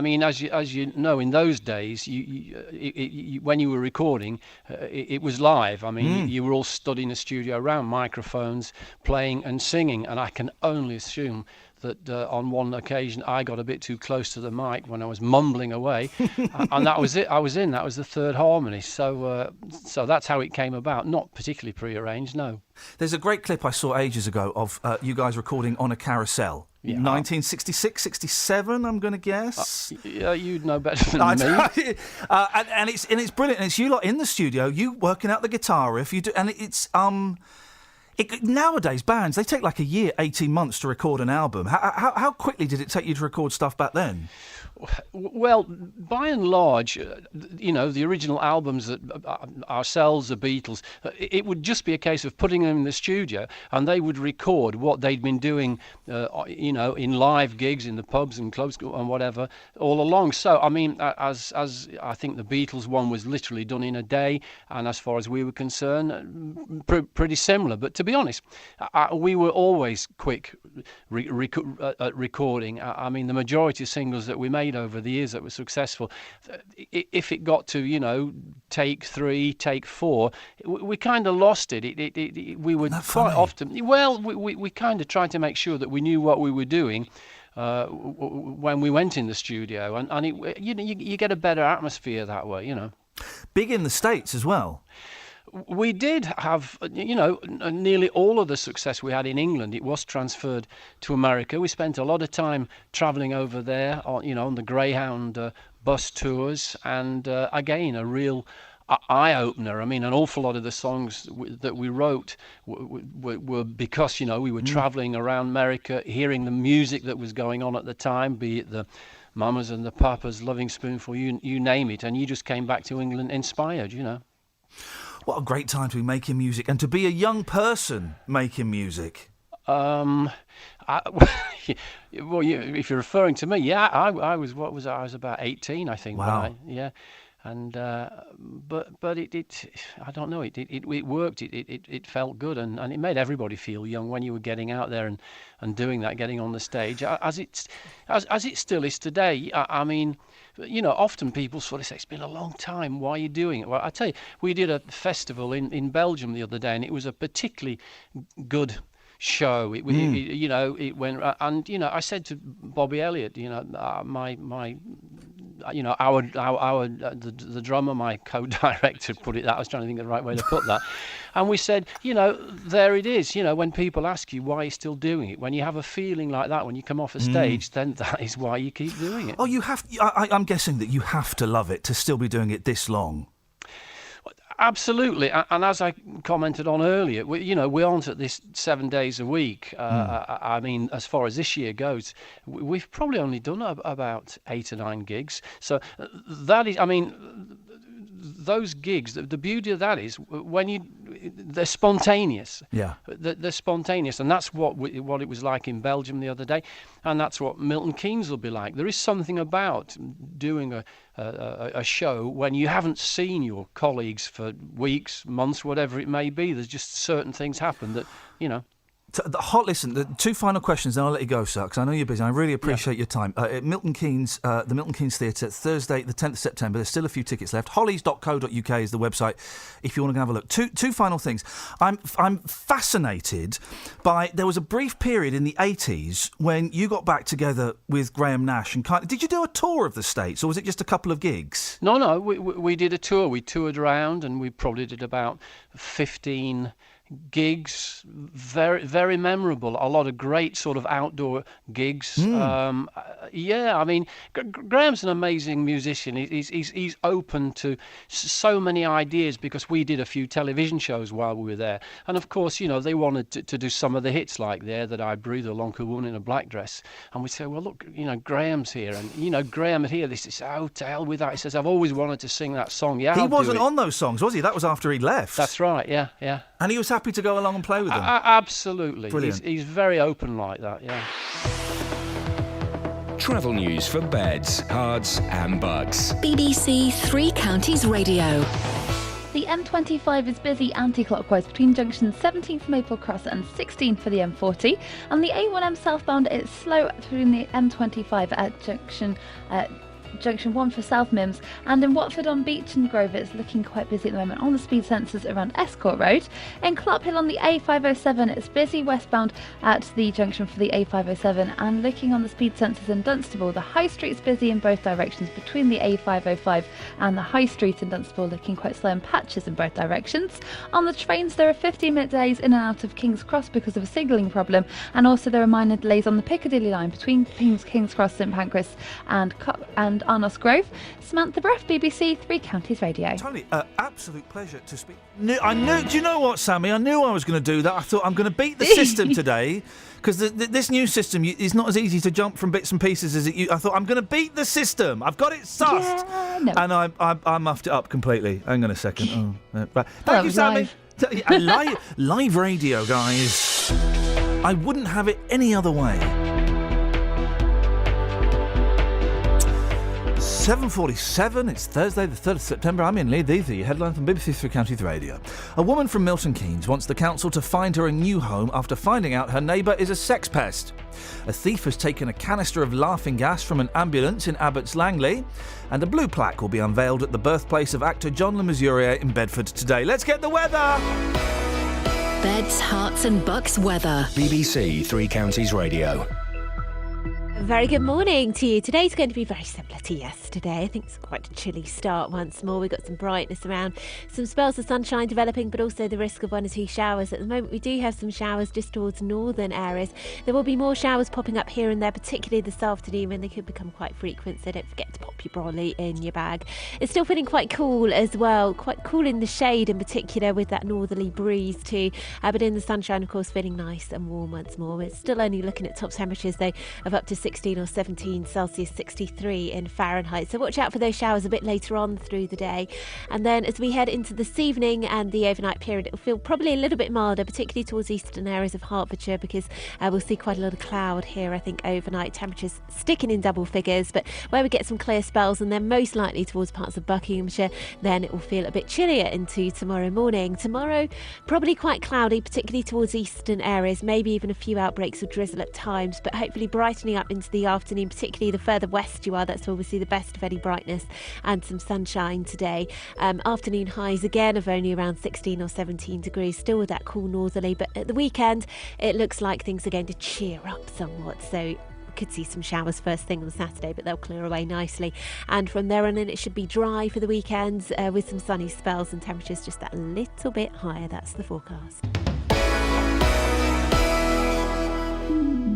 mean, as you know, in those days, when you were recording, it was live. I mean, you were all stood in a studio around microphones, playing and singing, and I can only assume that on one occasion I got a bit too close to the mic when I was mumbling away, and that was it. That was the 3rd harmony. So that's how it came about. Not particularly prearranged, no. There's a great clip I saw ages ago of you guys recording on a carousel. Yeah. 1966, 67, I'm going to guess. Yeah, you'd know better than me. And it's brilliant. And it's you lot in the studio, you working out the guitar riff. You do, and it's nowadays, bands, they take like a year, 18 months to record an album. How quickly did it take you to record stuff back then? Well, by and large, the original albums that ourselves, the Beatles, it would just be a case of putting them in the studio, and they would record what they'd been doing, in live gigs in the pubs and clubs and whatever all along. So, I mean, as I think the Beatles one was literally done in a day, and as far as we were concerned, pretty similar. But to be honest, we were always quick at recording. I mean, the majority of singles that we made over the years that were successful, if it got to take 3, take 4, we kind of lost it. We would quite often. Well, we kind of tried to make sure that we knew what we were doing when we went in the studio, and you get a better atmosphere that way. Big in the States as well. We did have, nearly all of the success we had in England. It was transferred to America. We spent a lot of time travelling over there, on the Greyhound bus tours, and again, a real eye-opener. I mean, an awful lot of the songs that we wrote were because, we were travelling around America, hearing the music that was going on at the time, be it the Mamas and the Papas, Loving Spoonful, you name it, and you just came back to England inspired, What a great time to be making music, and to be a young person making music. If you're referring to me, yeah, I was. What was I? I was about 18, I think. Wow. And but it I don't know. It worked. It felt good, and it made everybody feel young when you were getting out there and doing that, getting on the stage, as it still is today. I mean, often people sort of say, it's been a long time, why are you doing it? Well, I tell you, we did a festival in Belgium the other day, and it was a particularly good show. It went, and I said to Bobby Elliott, the drummer, my co-director, put it that. I was trying to think of the right way to put that. And we said, there it is. When people ask you why you're still doing it, when you have a feeling like that when you come off a stage, then that is why you keep doing it. Oh, you have. I'm guessing that you have to love it to still be doing it this long. Absolutely, and as I commented on earlier, we aren't at this 7 days a week. I mean, as far as this year goes, we've probably only done about 8 or 9 gigs. So that is, I mean, those gigs, the beauty of that is they're spontaneous. Yeah, they're spontaneous, and that's what it was like in Belgium the other day, and that's what Milton Keynes will be like. There is something about doing a show when you haven't seen your colleagues for weeks, months, whatever it may be. There's just certain things happen that. Listen, the two final questions, then I'll let you go, sir, because I know you're busy. I really appreciate your time. At Milton Keynes, the Milton Keynes Theatre, Thursday, the 10th of September. There's still a few tickets left. Hollies.co.uk is the website if you want to go have a look. Two final things. I'm fascinated by... There was a brief period in the 80s when you got back together with Graham Nash and did you do a tour of the States, or was it just a couple of gigs? No, we did a tour. We toured around, and we probably did about 15 gigs, very, very memorable. A lot of great sort of outdoor gigs. Yeah, I mean, Graham's an amazing musician. He's open to so many ideas, because we did a few television shows while we were there, and of course, you know, they wanted to do some of the hits like There That I Breathe, A Lonely Woman in a Black Dress, and we said, well, look, you know, Graham's here, and you know, Graham here. This is, oh, to hell with that. He says, I've always wanted to sing that song. Yeah, he wasn't on those songs, was he? That was after he left. That's right. Yeah. And he was happy to go along and play with them. Absolutely. Brilliant. He's very open like that. Yeah. Travel news for beds, cards and bugs. BBC Three Counties Radio. The M25 is busy anti-clockwise between junctions 17th Maple Cross and 16 for the M40, and the A1M southbound is slow through the M25 at Junction 1 for South Mims, and in Watford on Beach and Grove it's looking quite busy at the moment on the speed sensors around Escort Road. In Clophill on the A507 it's busy westbound at the junction for the A507, and looking on the speed sensors in Dunstable, the High Street's busy in both directions between the A505 and the High Street in Dunstable, looking quite slow in patches in both directions. On the trains there are 15-minute delays in and out of King's Cross because of a signalling problem, and also there are minor delays on the Piccadilly line between King's Cross, St Pancras and Arnos Grove. Samantha Breff, BBC Three Counties Radio. Totally, absolute pleasure to speak. I knew. Do you know what, Sammy? I knew I was going to do that. I thought I'm going to beat the system today, because this new system is not as easy to jump from bits and pieces as it. I thought I'm going to beat the system. I've got it sussed, and I muffed it up completely. Hang on a second. Right. Thank you, Sammy. Live radio, guys. I wouldn't have it any other way. 7:47, it's Thursday the 3rd of September. I'm Iain Lee. These are your headlines from BBC Three Counties Radio. A woman from Milton Keynes wants the council to find her a new home after finding out her neighbour is a sex pest. A thief has taken a canister of laughing gas from an ambulance in Abbots Langley, and a blue plaque will be unveiled at the birthplace of actor John Le Mesurier in Bedford today. Let's get the weather! Beds, Hearts and Bucks weather. BBC Three Counties Radio. Very good morning to you. Today's going to be very similar to yesterday. I think it's quite a chilly start once more. We've got some brightness around, some spells of sunshine developing, but also the risk of 1 or 2 showers. At the moment, we do have some showers just towards northern areas. There will be more showers popping up here and there, particularly this afternoon, when they could become quite frequent, so don't forget to pop your brolly in your bag. It's still feeling quite cool as well, quite cool in the shade in particular, with that northerly breeze too, but in the sunshine, of course, feeling nice and warm once more. We're still only looking at top temperatures, though, of up to 16 or 17 Celsius, 63 in Fahrenheit. So watch out for those showers a bit later on through the day. And then as we head into this evening and the overnight period, it will feel probably a little bit milder, particularly towards eastern areas of Hertfordshire, because we'll see quite a lot of cloud here, I think, overnight. Temperatures sticking in double figures, but where we get some clear spells, and then most likely towards parts of Buckinghamshire, then it will feel a bit chillier into tomorrow morning. Tomorrow, probably quite cloudy, particularly towards eastern areas, maybe even a few outbreaks of drizzle at times, but hopefully brightening up into the afternoon, particularly the further west you are. That's where we see the best of any brightness and some sunshine today. Afternoon highs again of only around 16 or 17 degrees, still with that cool northerly, but at the weekend it looks like things are going to cheer up somewhat, so we could see some showers first thing on Saturday, but they'll clear away nicely, and from there on in it should be dry for the weekends, with some sunny spells and temperatures just that little bit higher. That's the forecast.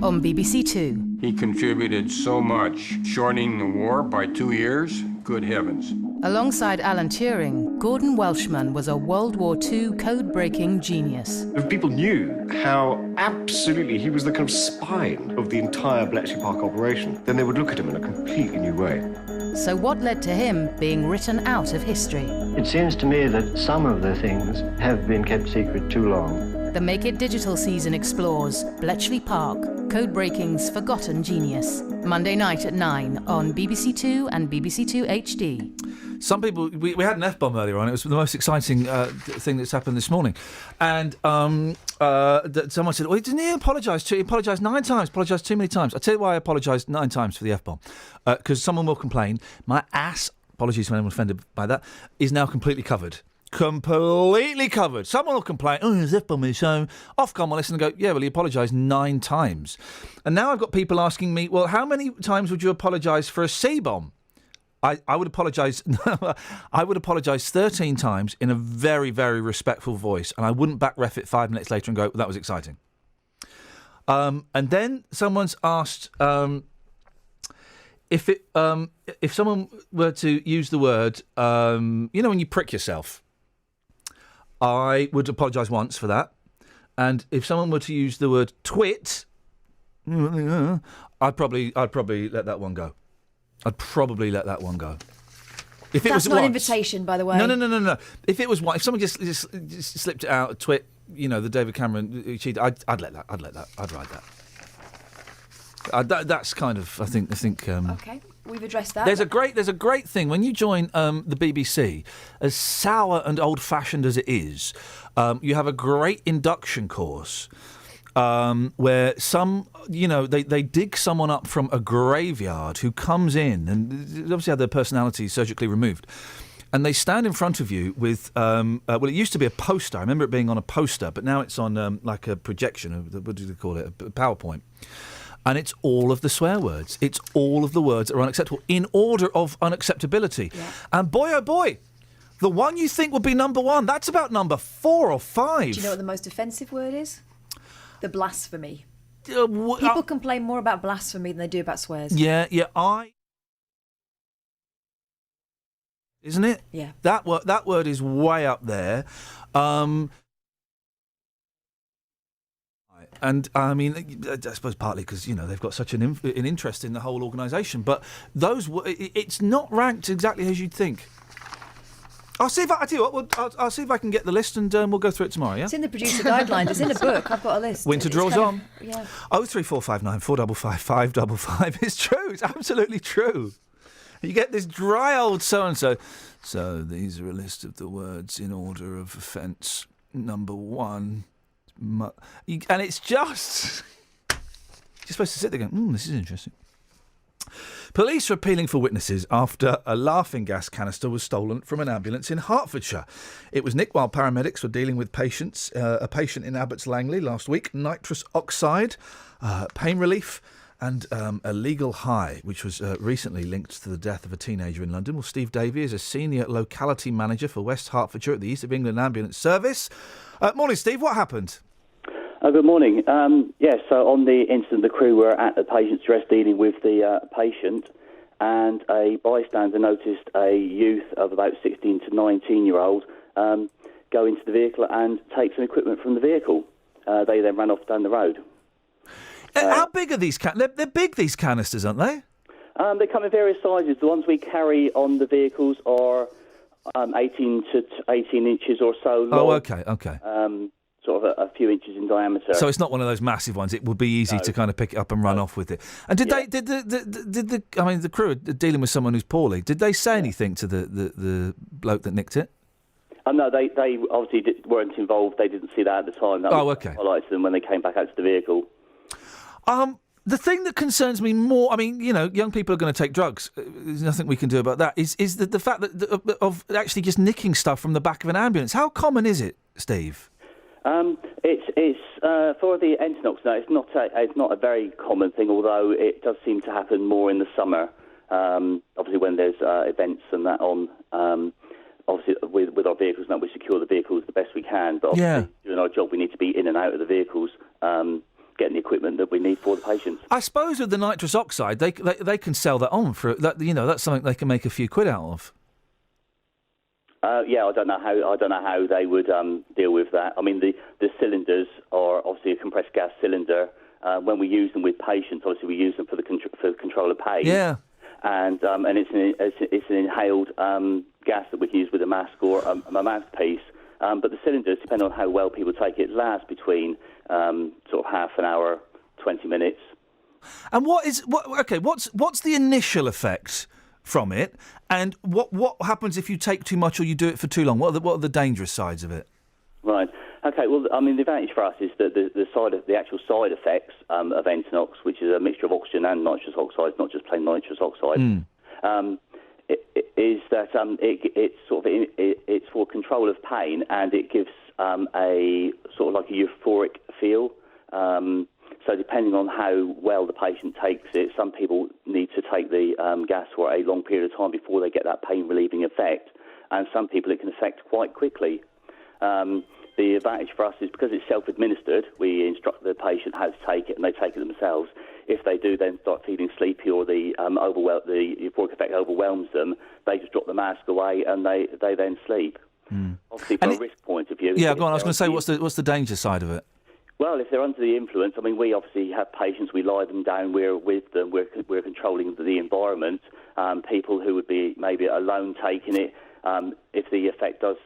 On BBC Two. He contributed so much, shortening the war by 2 years. Good heavens. Alongside Alan Turing, Gordon Welshman was a World War II code-breaking genius. If people knew how absolutely he was the kind of spine of the entire Bletchley Park operation, then they would look at him in a completely new way. So what led to him being written out of history? It seems to me that some of the things have been kept secret too long. The Make It Digital season explores Bletchley Park, Code-Breaking's forgotten genius. Monday night at 9 on BBC Two and BBC Two HD. Some people... We had an F-bomb earlier on. It was the most exciting thing that's happened this morning. And someone said, well, didn't he apologise? He apologised 9 times, apologised too many times. I'll tell you why I apologised 9 times for the F-bomb. Because someone will complain, my ass, apologies to anyone offended by that, is now completely covered. Completely covered. Someone will complain, there's F-bomb in the show. Ofcom will listen and go, yeah, well, he apologised 9 times. And now I've got people asking me, well, how many times would you apologise for a C-bomb? I would apologise. I would apologise 13 times in a very, very respectful voice, and I wouldn't back ref it 5 minutes later and go, well, that was exciting. And then someone's asked if someone were to use the word, when you prick yourself. I would apologise once for that, and if someone were to use the word twit, I'd probably let that one go. If it That's was not an once. invitation, by the way. No. If it was one, if someone just slipped it out, a twit, the David Cameron cheat, I'd let that. I'd ride that. That's kind of, I think. Okay, we've addressed that. There's a great thing when you join the BBC, as sour and old-fashioned as it is. You have a great induction course. Where some, they dig someone up from a graveyard who comes in and obviously had their personality surgically removed. And they stand in front of you with, it used to be a poster. I remember it being on a poster, but now it's on like a projection, what do they call it, a PowerPoint. And it's all of the swear words. It's all of the words that are unacceptable in order of unacceptability. Yeah. And boy, oh boy, the one you think would be number 1, that's about number 4 or 5. Do you know what the most offensive word is? The blasphemy. People complain more about blasphemy than they do about swears. Yeah, isn't it? Yeah. That word is way up there. And I mean, I suppose partly because they've got such an interest in the whole organisation, but it's not ranked exactly as you'd think. I'll see if I'll see if I can get the list and we'll go through it tomorrow. Yeah, it's in the producer guidelines. It's in a book. I've got a list. Winter draws on. Yeah. 03459 455 555. It's true. It's absolutely true. You get this dry old so and so. So these are a list of the words in order of offence. Number 1, and it's just you're supposed to sit there going, this is interesting. Police are appealing for witnesses after a laughing gas canister was stolen from an ambulance in Hertfordshire. It was nicked while paramedics were dealing with a patient in Abbots Langley last week. Nitrous oxide, pain relief and a legal high, which was recently linked to the death of a teenager in London. Well, Steve Davey is a senior locality manager for West Hertfordshire at the East of England Ambulance Service. Morning, Steve. What happened? Good morning. So on the incident, the crew were at the patient's address dealing with the patient, and a bystander noticed a youth of about 16 to 19-year-old go into the vehicle and take some equipment from the vehicle. They then ran off down the road. How big are these canisters? They're big, these canisters, aren't they? They come in various sizes. The ones we carry on the vehicles are 18 to 18 inches or so long. Oh, okay. Sort of a few inches in diameter. So it's not one of those massive ones. It would be easy to kind of pick it up and run off with it. And did the crew are dealing with someone who's poorly. Did they say anything to the bloke that nicked it? No, they obviously weren't involved. They didn't see that at the time. That was highlighted to them when they came back out to the vehicle. The thing that concerns me more, I mean, young people are going to take drugs. There's nothing we can do about that. Is the fact that of actually just nicking stuff from the back of an ambulance. How common is it, Steve? It's for the Entonox now. It's not a very common thing, although it does seem to happen more in the summer. Obviously, when there's events and that on. Obviously, with our vehicles now, we secure the vehicles the best we can. But obviously, doing our job, we need to be in and out of the vehicles, getting the equipment that we need for the patients. I suppose with the nitrous oxide, they can sell that on for that. That's something they can make a few quid out of. I don't know how they would deal with that. I mean, the cylinders are obviously a compressed gas cylinder. When we use them with patients, obviously we use them for the control of pain. Yeah. And it's an inhaled gas that we can use with a mask or a mouthpiece. But the cylinders, depending on how well people take it, last between sort of half an hour, 20 minutes. And what's the initial effect from it? And what happens if you take too much or you do it for too long? What are the dangerous sides of it? Right. Okay. Well, I mean, the advantage for us is that the actual side effects of Entonox, which is a mixture of oxygen and nitrous oxide, not just plain nitrous oxide, is that it's for control of pain, and it gives a sort of like a euphoric feel. So depending on how well the patient takes it, some people need to take the gas for a long period of time before they get that pain-relieving effect, and some people it can affect quite quickly. The advantage for us is because it's self-administered, we instruct the patient how to take it, and they take it themselves. If they do then start feeling sleepy or the euphoric effect overwhelms them, they just drop the mask away and they then sleep. Obviously, from a risk point of view. Yeah, go on. I was going to say, what's the danger side of it? Well, if they're under the influence, I mean, we obviously have patients, we lie them down, we're with them, we're controlling the environment. People who would be maybe alone taking it, if the effect does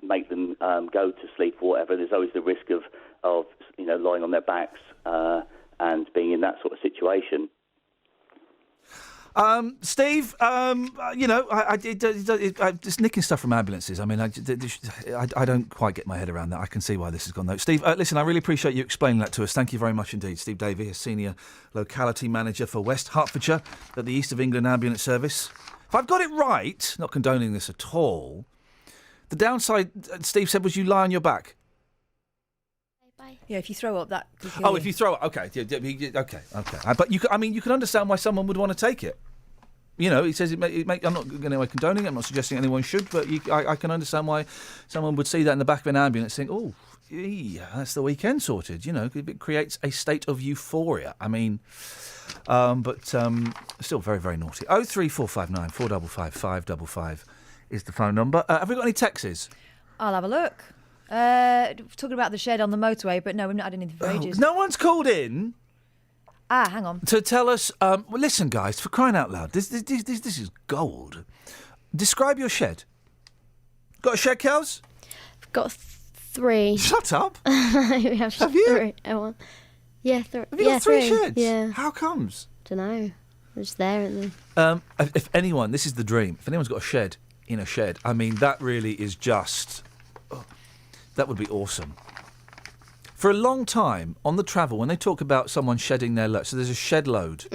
make them go to sleep or whatever, there's always the risk of lying on their backs and being in that sort of situation. Steve, I'm just nicking stuff from ambulances. I mean, I don't quite get my head around that. I can see why this has gone though. Steve, listen, I really appreciate you explaining that to us. Thank you very much indeed. Steve Davey, a Senior Locality Manager for West Hertfordshire at the East of England Ambulance Service. If I've got it right, not condoning this at all, the downside, Steve said, was you lie on your back. Yeah, if you throw up, that could kill Oh, you. if you throw it, okay. But you can understand why someone would want to take it. You know, he says I'm not condoning it. I'm not suggesting anyone should, but I can understand why someone would see that in the back of an ambulance, and think, oh, yeah, that's the weekend sorted. You know, it creates a state of euphoria. I mean, but still very, very naughty. 03459 455 555 is the phone number. Have we got any texts? I'll have a look. Talking about the shed on the motorway, but no, we've not had anything for ages. No one's called in. Hang on. To tell us, well, listen, guys, for crying out loud, this is gold. Describe your shed. Got a shed, Kels? I've got 3. Shut up. We have you? 3. Oh, yeah, 3. Have you got 3 sheds? Yeah. How comes? Don't know. They're just there, aren't they? If anyone, this is the dream. If anyone's got a shed in a shed, I mean, that really is just. That would be awesome. For a long time, on the travel, when they talk about someone shedding their load, so there's a shed load,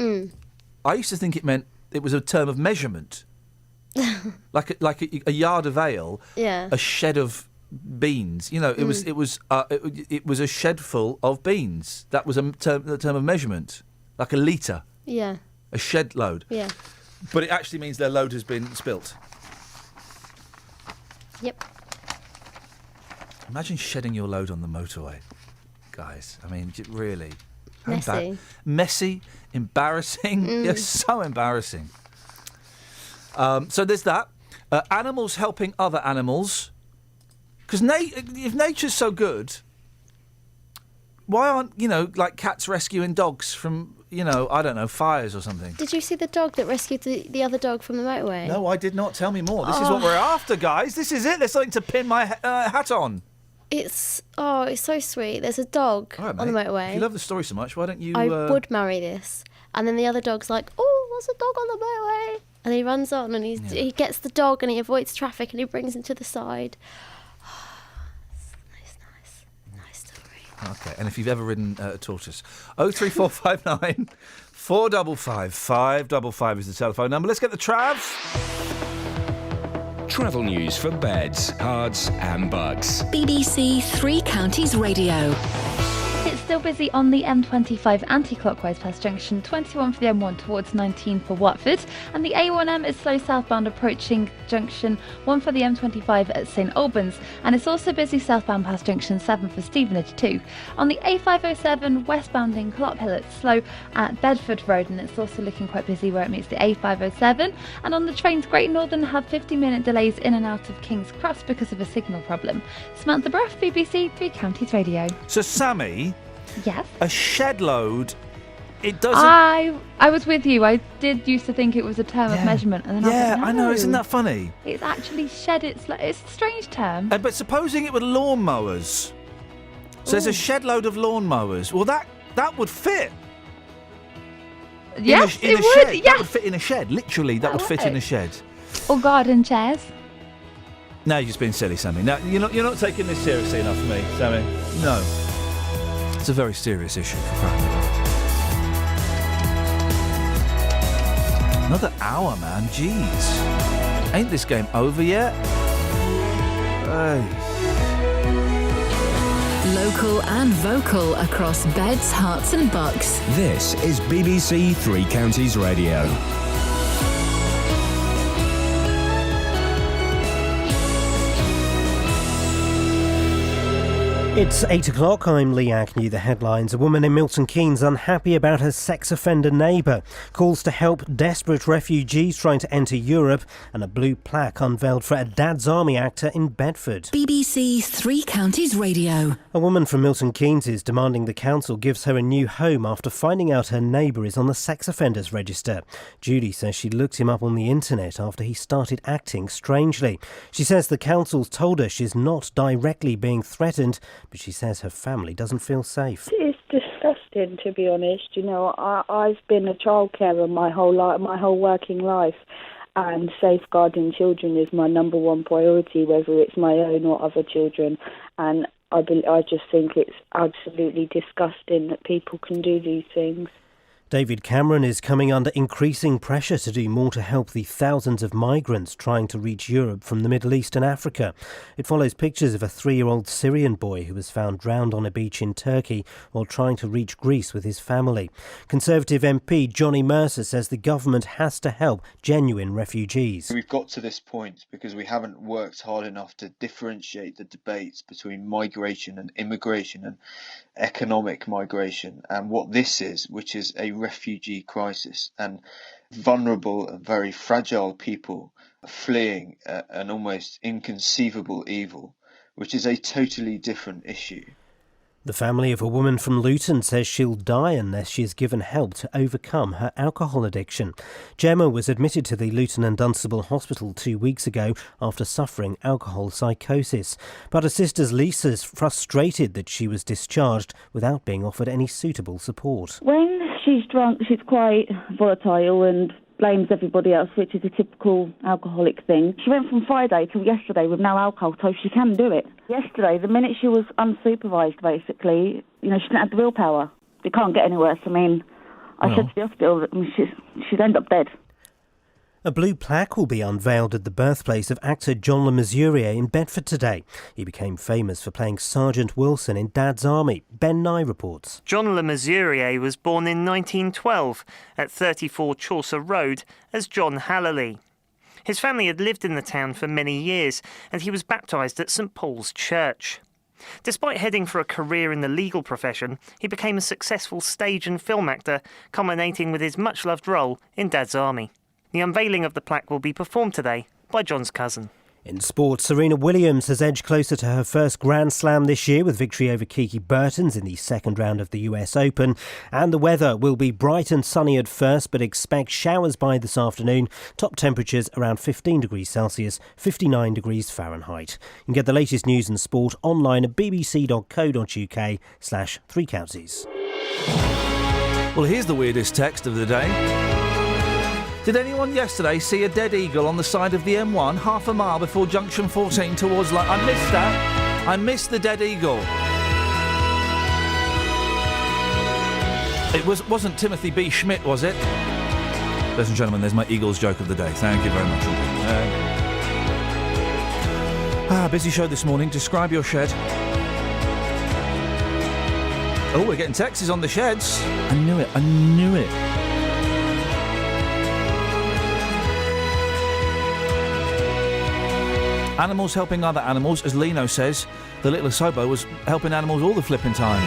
I used to think it was a term of measurement. like a yard of ale, a shed of beans. You know, it was a shed full of beans. That was the term of measurement, like a litre. Yeah. A shed load. Yeah. But it actually means their load has been spilt. Yep. Imagine shedding your load on the motorway, guys. I mean, really. Messy. Messy, embarrassing. Yeah, so embarrassing. So there's that. Animals helping other animals. Because if nature's so good, why aren't, like cats rescuing dogs from, I don't know, fires or something? Did you see the dog that rescued the other dog from the motorway? No, I did not. Tell me more. This is what we're after, guys. This is it. There's something to pin my hat on. It's so sweet. There's a dog on the motorway. If you love the story so much, why don't you... I would marry this. And then the other dog's like, oh, there's a dog on the motorway. And he runs on and he gets the dog and he avoids traffic and he brings him to the side. Nice story. Okay, and if you've ever ridden a tortoise, 03459 455 555 is the telephone number. Let's get the travs. Travel news for beds, cards and bugs. BBC Three Counties Radio. It's still busy on the M25 anti-clockwise past junction 21 for the M1 towards 19 for Watford, and the A1M is slow southbound approaching junction 1 for the M25 at St Albans, and it's also busy southbound past junction 7 for Stevenage too. On the A507 westbound in Clophill, it's slow at Bedford Road, and it's also looking quite busy where it meets the A507, and on the trains Great Northern have 50-minute delays in and out of King's Cross because of a signal problem. Samantha Bruff, BBC Three Counties Radio. So Sammy... Yes. A shed load, it doesn't... I was with you. I did used to think it was a term of measurement. And then I was like, no. I know, isn't that funny? It's actually shed. It's a strange term. But supposing it were lawnmowers. So there's a shed load of lawnmowers. Well, that would fit. Yes, in a it shed. would. That would fit in a shed. Literally, that would fit in a shed. Or garden chairs. No, you're just being silly, Sammy. No, you're not taking this seriously enough for me, Sammy. No. It's a very serious issue for crying out loud. Another hour, man. Jeez. Ain't this game over yet? Hey. Local and vocal across beds, hearts and bucks. This is BBC Three Counties Radio. It's 8 o'clock. I'm Lee Agnew. The headlines. A woman in Milton Keynes unhappy about her sex offender neighbour. Calls to help desperate refugees trying to enter Europe. And a blue plaque unveiled for a Dad's Army actor in Bedford. BBC Three Counties Radio. A woman from Milton Keynes is demanding the council gives her a new home after finding out her neighbour is on the sex offenders register. Judy says she looked him up on the internet after he started acting strangely. She says the council's told her she's not directly being threatened, but she says her family doesn't feel safe. It's disgusting, to be honest. You know, I've been a childcarer my whole working life, and safeguarding children is my number one priority, whether it's my own or other children. And I just think it's absolutely disgusting that people can do these things. David Cameron is coming under increasing pressure to do more to help the thousands of migrants trying to reach Europe from the Middle East and Africa. It follows pictures of a 3-year-old Syrian boy who was found drowned on a beach in Turkey while trying to reach Greece with his family. Conservative MP Johnny Mercer says the government has to help genuine refugees. We've got to this point because we haven't worked hard enough to differentiate the debates between migration and immigration and economic migration and what this is, which is a refugee crisis and vulnerable and very fragile people fleeing an almost inconceivable evil, which is a totally different issue. The family of a woman from Luton says she'll die unless she is given help to overcome her alcohol addiction. Gemma was admitted to the Luton and Dunstable Hospital 2 weeks ago after suffering alcohol psychosis. But her sister Lisa's frustrated that she was discharged without being offered any suitable support. When she's drunk, she's quite volatile and blames everybody else, which is a typical alcoholic thing. She went from Friday till yesterday with no alcohol, so she can do it. Yesterday, the minute she was unsupervised, basically, you know, she didn't have the willpower. It can't get any worse. I mean, I said to the hospital that she'd end up dead. A blue plaque will be unveiled at the birthplace of actor John Le Mesurier in Bedford today. He became famous for playing Sergeant Wilson in Dad's Army. Ben Nye reports. John Le Mesurier was born in 1912 at 34 Chaucer Road as John Hallerley. His family had lived in the town for many years and he was baptised at St Paul's Church. Despite heading for a career in the legal profession, he became a successful stage and film actor, culminating with his much-loved role in Dad's Army. The unveiling of the plaque will be performed today by John's cousin. In sport, Serena Williams has edged closer to her first Grand Slam this year with victory over Kiki Bertens in the second round of the US Open. And the weather will be bright and sunny at first, but expect showers by this afternoon. Top temperatures around 15 degrees Celsius, 59 degrees Fahrenheit. You can get the latest news and sport online at bbc.co.uk/Three Counties. Well, here's the weirdest text of the day. Did anyone yesterday see a dead eagle on the side of the M1 half a mile before junction 14 towards... I missed that. I missed the dead eagle. It wasn't Timothy B. Schmidt, was it? Ladies and gentlemen, there's my Eagles joke of the day. Thank you very much. Busy show this morning. Describe your shed. Oh, we're getting texts on the sheds. I knew it. Animals helping other animals, as Lino says. The little Asobo was helping animals all the flipping time.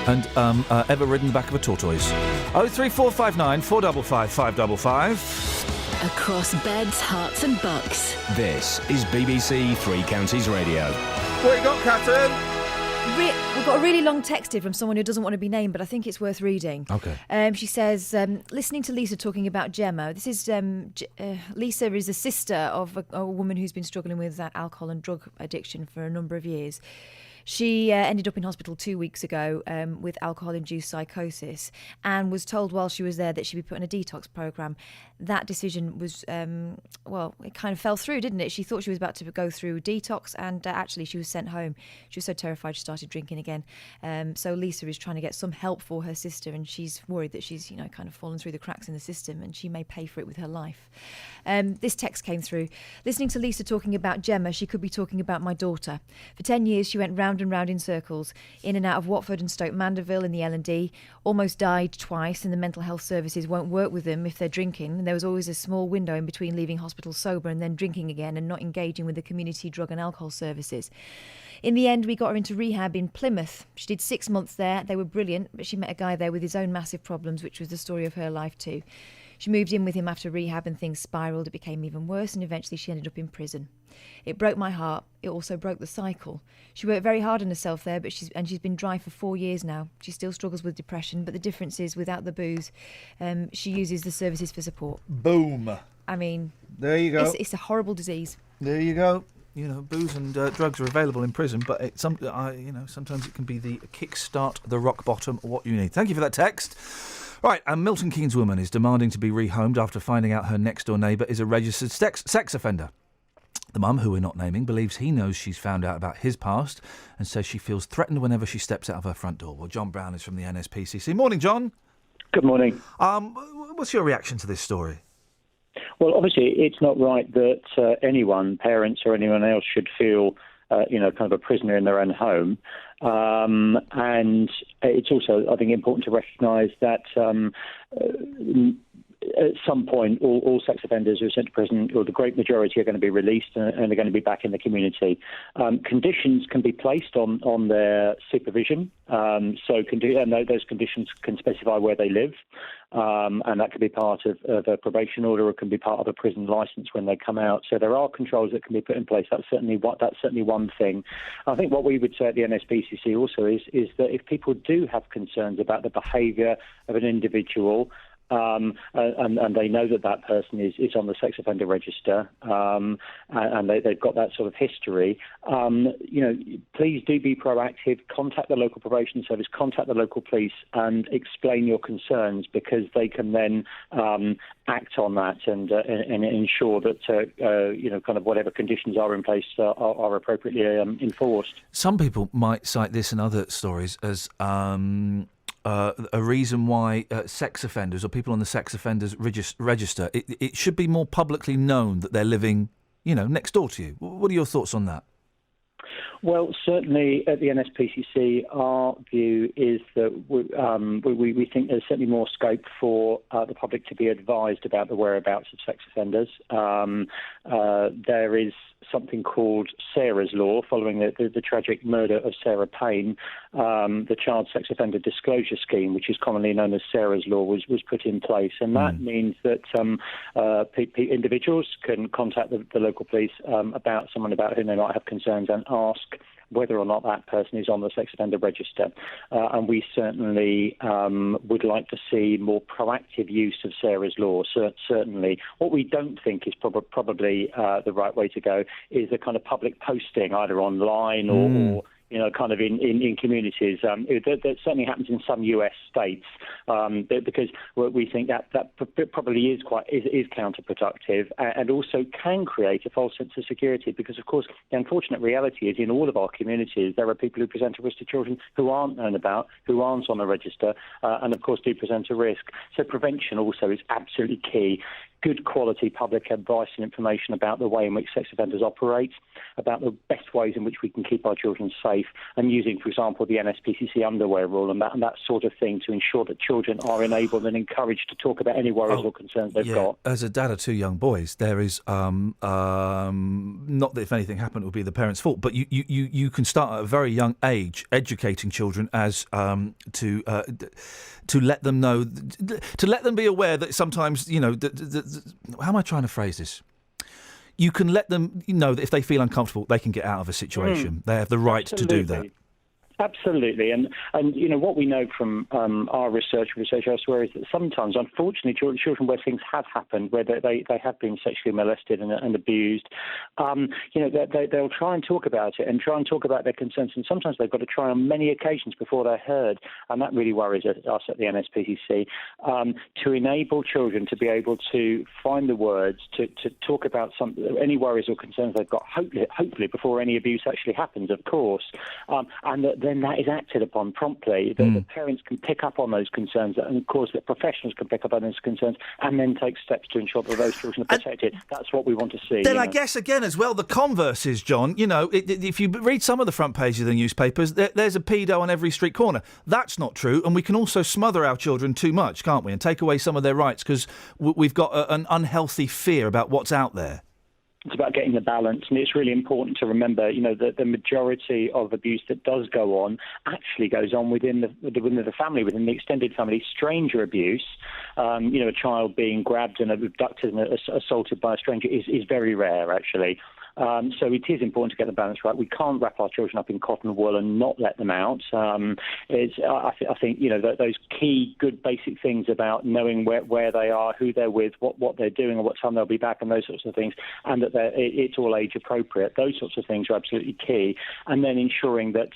And ever ridden the back of a tortoise. 03459 455 555. Across beds, hearts and bucks. This is BBC Three Counties Radio. What you got, Catherine? We've got a really long text here from someone who doesn't want to be named, but I think it's worth reading. Okay. She says, listening to Lisa talking about Gemma, this is Lisa is a sister of a woman who's been struggling with alcohol and drug addiction for a number of years. She ended up in hospital 2 weeks ago with alcohol-induced psychosis, and was told while she was there that she'd be put on a detox programme. That decision was, it kind of fell through, didn't it? She thought she was about to go through detox, and actually she was sent home. She was so terrified she started drinking again. So Lisa is trying to get some help for her sister, and she's worried that she's, kind of fallen through the cracks in the system, and she may pay for it with her life. This text came through. Listening to Lisa talking about Gemma, she could be talking about my daughter. For 10 years, she went round and round in circles, in and out of Watford and Stoke Mandeville in the L&D, almost died twice, and the mental health services won't work with them if they're drinking. And there was always a small window in between leaving hospital sober and then drinking again and not engaging with the community drug and alcohol services. In the end, we got her into rehab in Plymouth. She did 6 months there. They were brilliant, but she met a guy there with his own massive problems, which was the story of her life too. She moved in with him after rehab and things spiralled. It became even worse, and eventually she ended up in prison. It broke my heart. It also broke the cycle. She worked very hard on herself there, but she's been dry for 4 years now. She still struggles with depression, but the difference is, without the booze, she uses the services for support. Boom. I mean, there you go. It's a horrible disease. There you go. Booze and drugs are available in prison, but sometimes it can be the kickstart, the rock bottom, what you need. Thank you for that text. Right, a Milton Keynes woman is demanding to be rehomed after finding out her next-door neighbour is a registered sex offender. The mum, who we're not naming, believes he knows she's found out about his past and says she feels threatened whenever she steps out of her front door. Well, John Brown is from the NSPCC. Morning, John. Good morning. What's your reaction to this story? Well, obviously, it's not right that anyone, parents or anyone else, should feel, kind of a prisoner in their own home. And it's also, I think, important to recognise that at some point, all sex offenders who are sent to prison, or the great majority, are going to be released and are going to be back in the community. Conditions can be placed on their supervision, and those conditions can specify where they live, and that could be part of a probation order, or it can be part of a prison licence when they come out. So there are controls that can be put in place. That's certainly one thing. I think what we would say at the NSPCC also is that if people do have concerns about the behaviour of an individual, and they know that person is on the sex offender register, and they've got that sort of history, please do be proactive. Contact the local probation service, contact the local police, and explain your concerns, because they can then act on that and ensure that kind of whatever conditions are in place are appropriately enforced. Some people might cite this and other stories as a reason why sex offenders or people on the sex offenders register, it should be more publicly known that they're living, next door to you. What are your thoughts on that? Well, certainly at the NSPCC, our view is that we think there's certainly more scope for the public to be advised about the whereabouts of sex offenders. There is something called Sarah's Law, following the tragic murder of Sarah Payne. The Child Sex Offender Disclosure Scheme, which is commonly known as Sarah's Law, was put in place. And that means that individuals can contact the local police about someone about whom they might have concerns and ask whether or not that person is on the sex offender register. And we certainly would like to see more proactive use of Sarah's Law, certainly. What we don't think is probably the right way to go is a kind of public posting, either online or kind of in communities. That certainly happens in some US states, because we think that probably is counterproductive, and also can create a false sense of security, because, of course, the unfortunate reality is in all of our communities there are people who present a risk to children who aren't known about, who aren't on the register, and, of course, do present a risk. So prevention also is absolutely key. Good quality public advice and information about the way in which sex offenders operate, about the best ways in which we can keep our children safe, and using, for example, the NSPCC underwear rule and that sort of thing to ensure that children are enabled and encouraged to talk about any worries or concerns they've got. As a dad of two young boys, there is not that if anything happened it would be the parents' fault, but you can start at a very young age educating children as to let them know, to let them be aware that sometimes, how am I trying to phrase this? You can let them know that if they feel uncomfortable, they can get out of a situation. They have the right to do that. Absolutely, and you know what we know from our research elsewhere is that sometimes, unfortunately, children where things have happened, where they have been sexually molested and abused, they'll try and talk about it and try and talk about their concerns, and sometimes they've got to try on many occasions before they're heard, and that really worries us at the NSPCC. To enable children to be able to find the words to talk about any worries or concerns they've got, hopefully before any abuse actually happens, of course, and then that is acted upon promptly. The parents can pick up on those concerns, and of course the professionals can pick up on those concerns, and then take steps to ensure that those children are protected. That's what we want to see. Then I guess again as well, the converse is, John. If you read some of the front pages of the newspapers, there's a pedo on every street corner. That's not true, and we can also smother our children too much, can't we? And take away some of their rights because we've got an unhealthy fear about what's out there. It's about getting the balance, and it's really important to remember, that the majority of abuse that does go on actually goes on within the family, within the extended family. Stranger abuse, a child being grabbed and abducted and assaulted by a stranger is very rare, actually. So it is important to get the balance right. We can't wrap our children up in cotton wool and not let them out. I think those key good basic things about knowing where they are, who they're with, what they're doing, and what time they'll be back, and those sorts of things, and that it's all age appropriate. Those sorts of things are absolutely key. And then ensuring that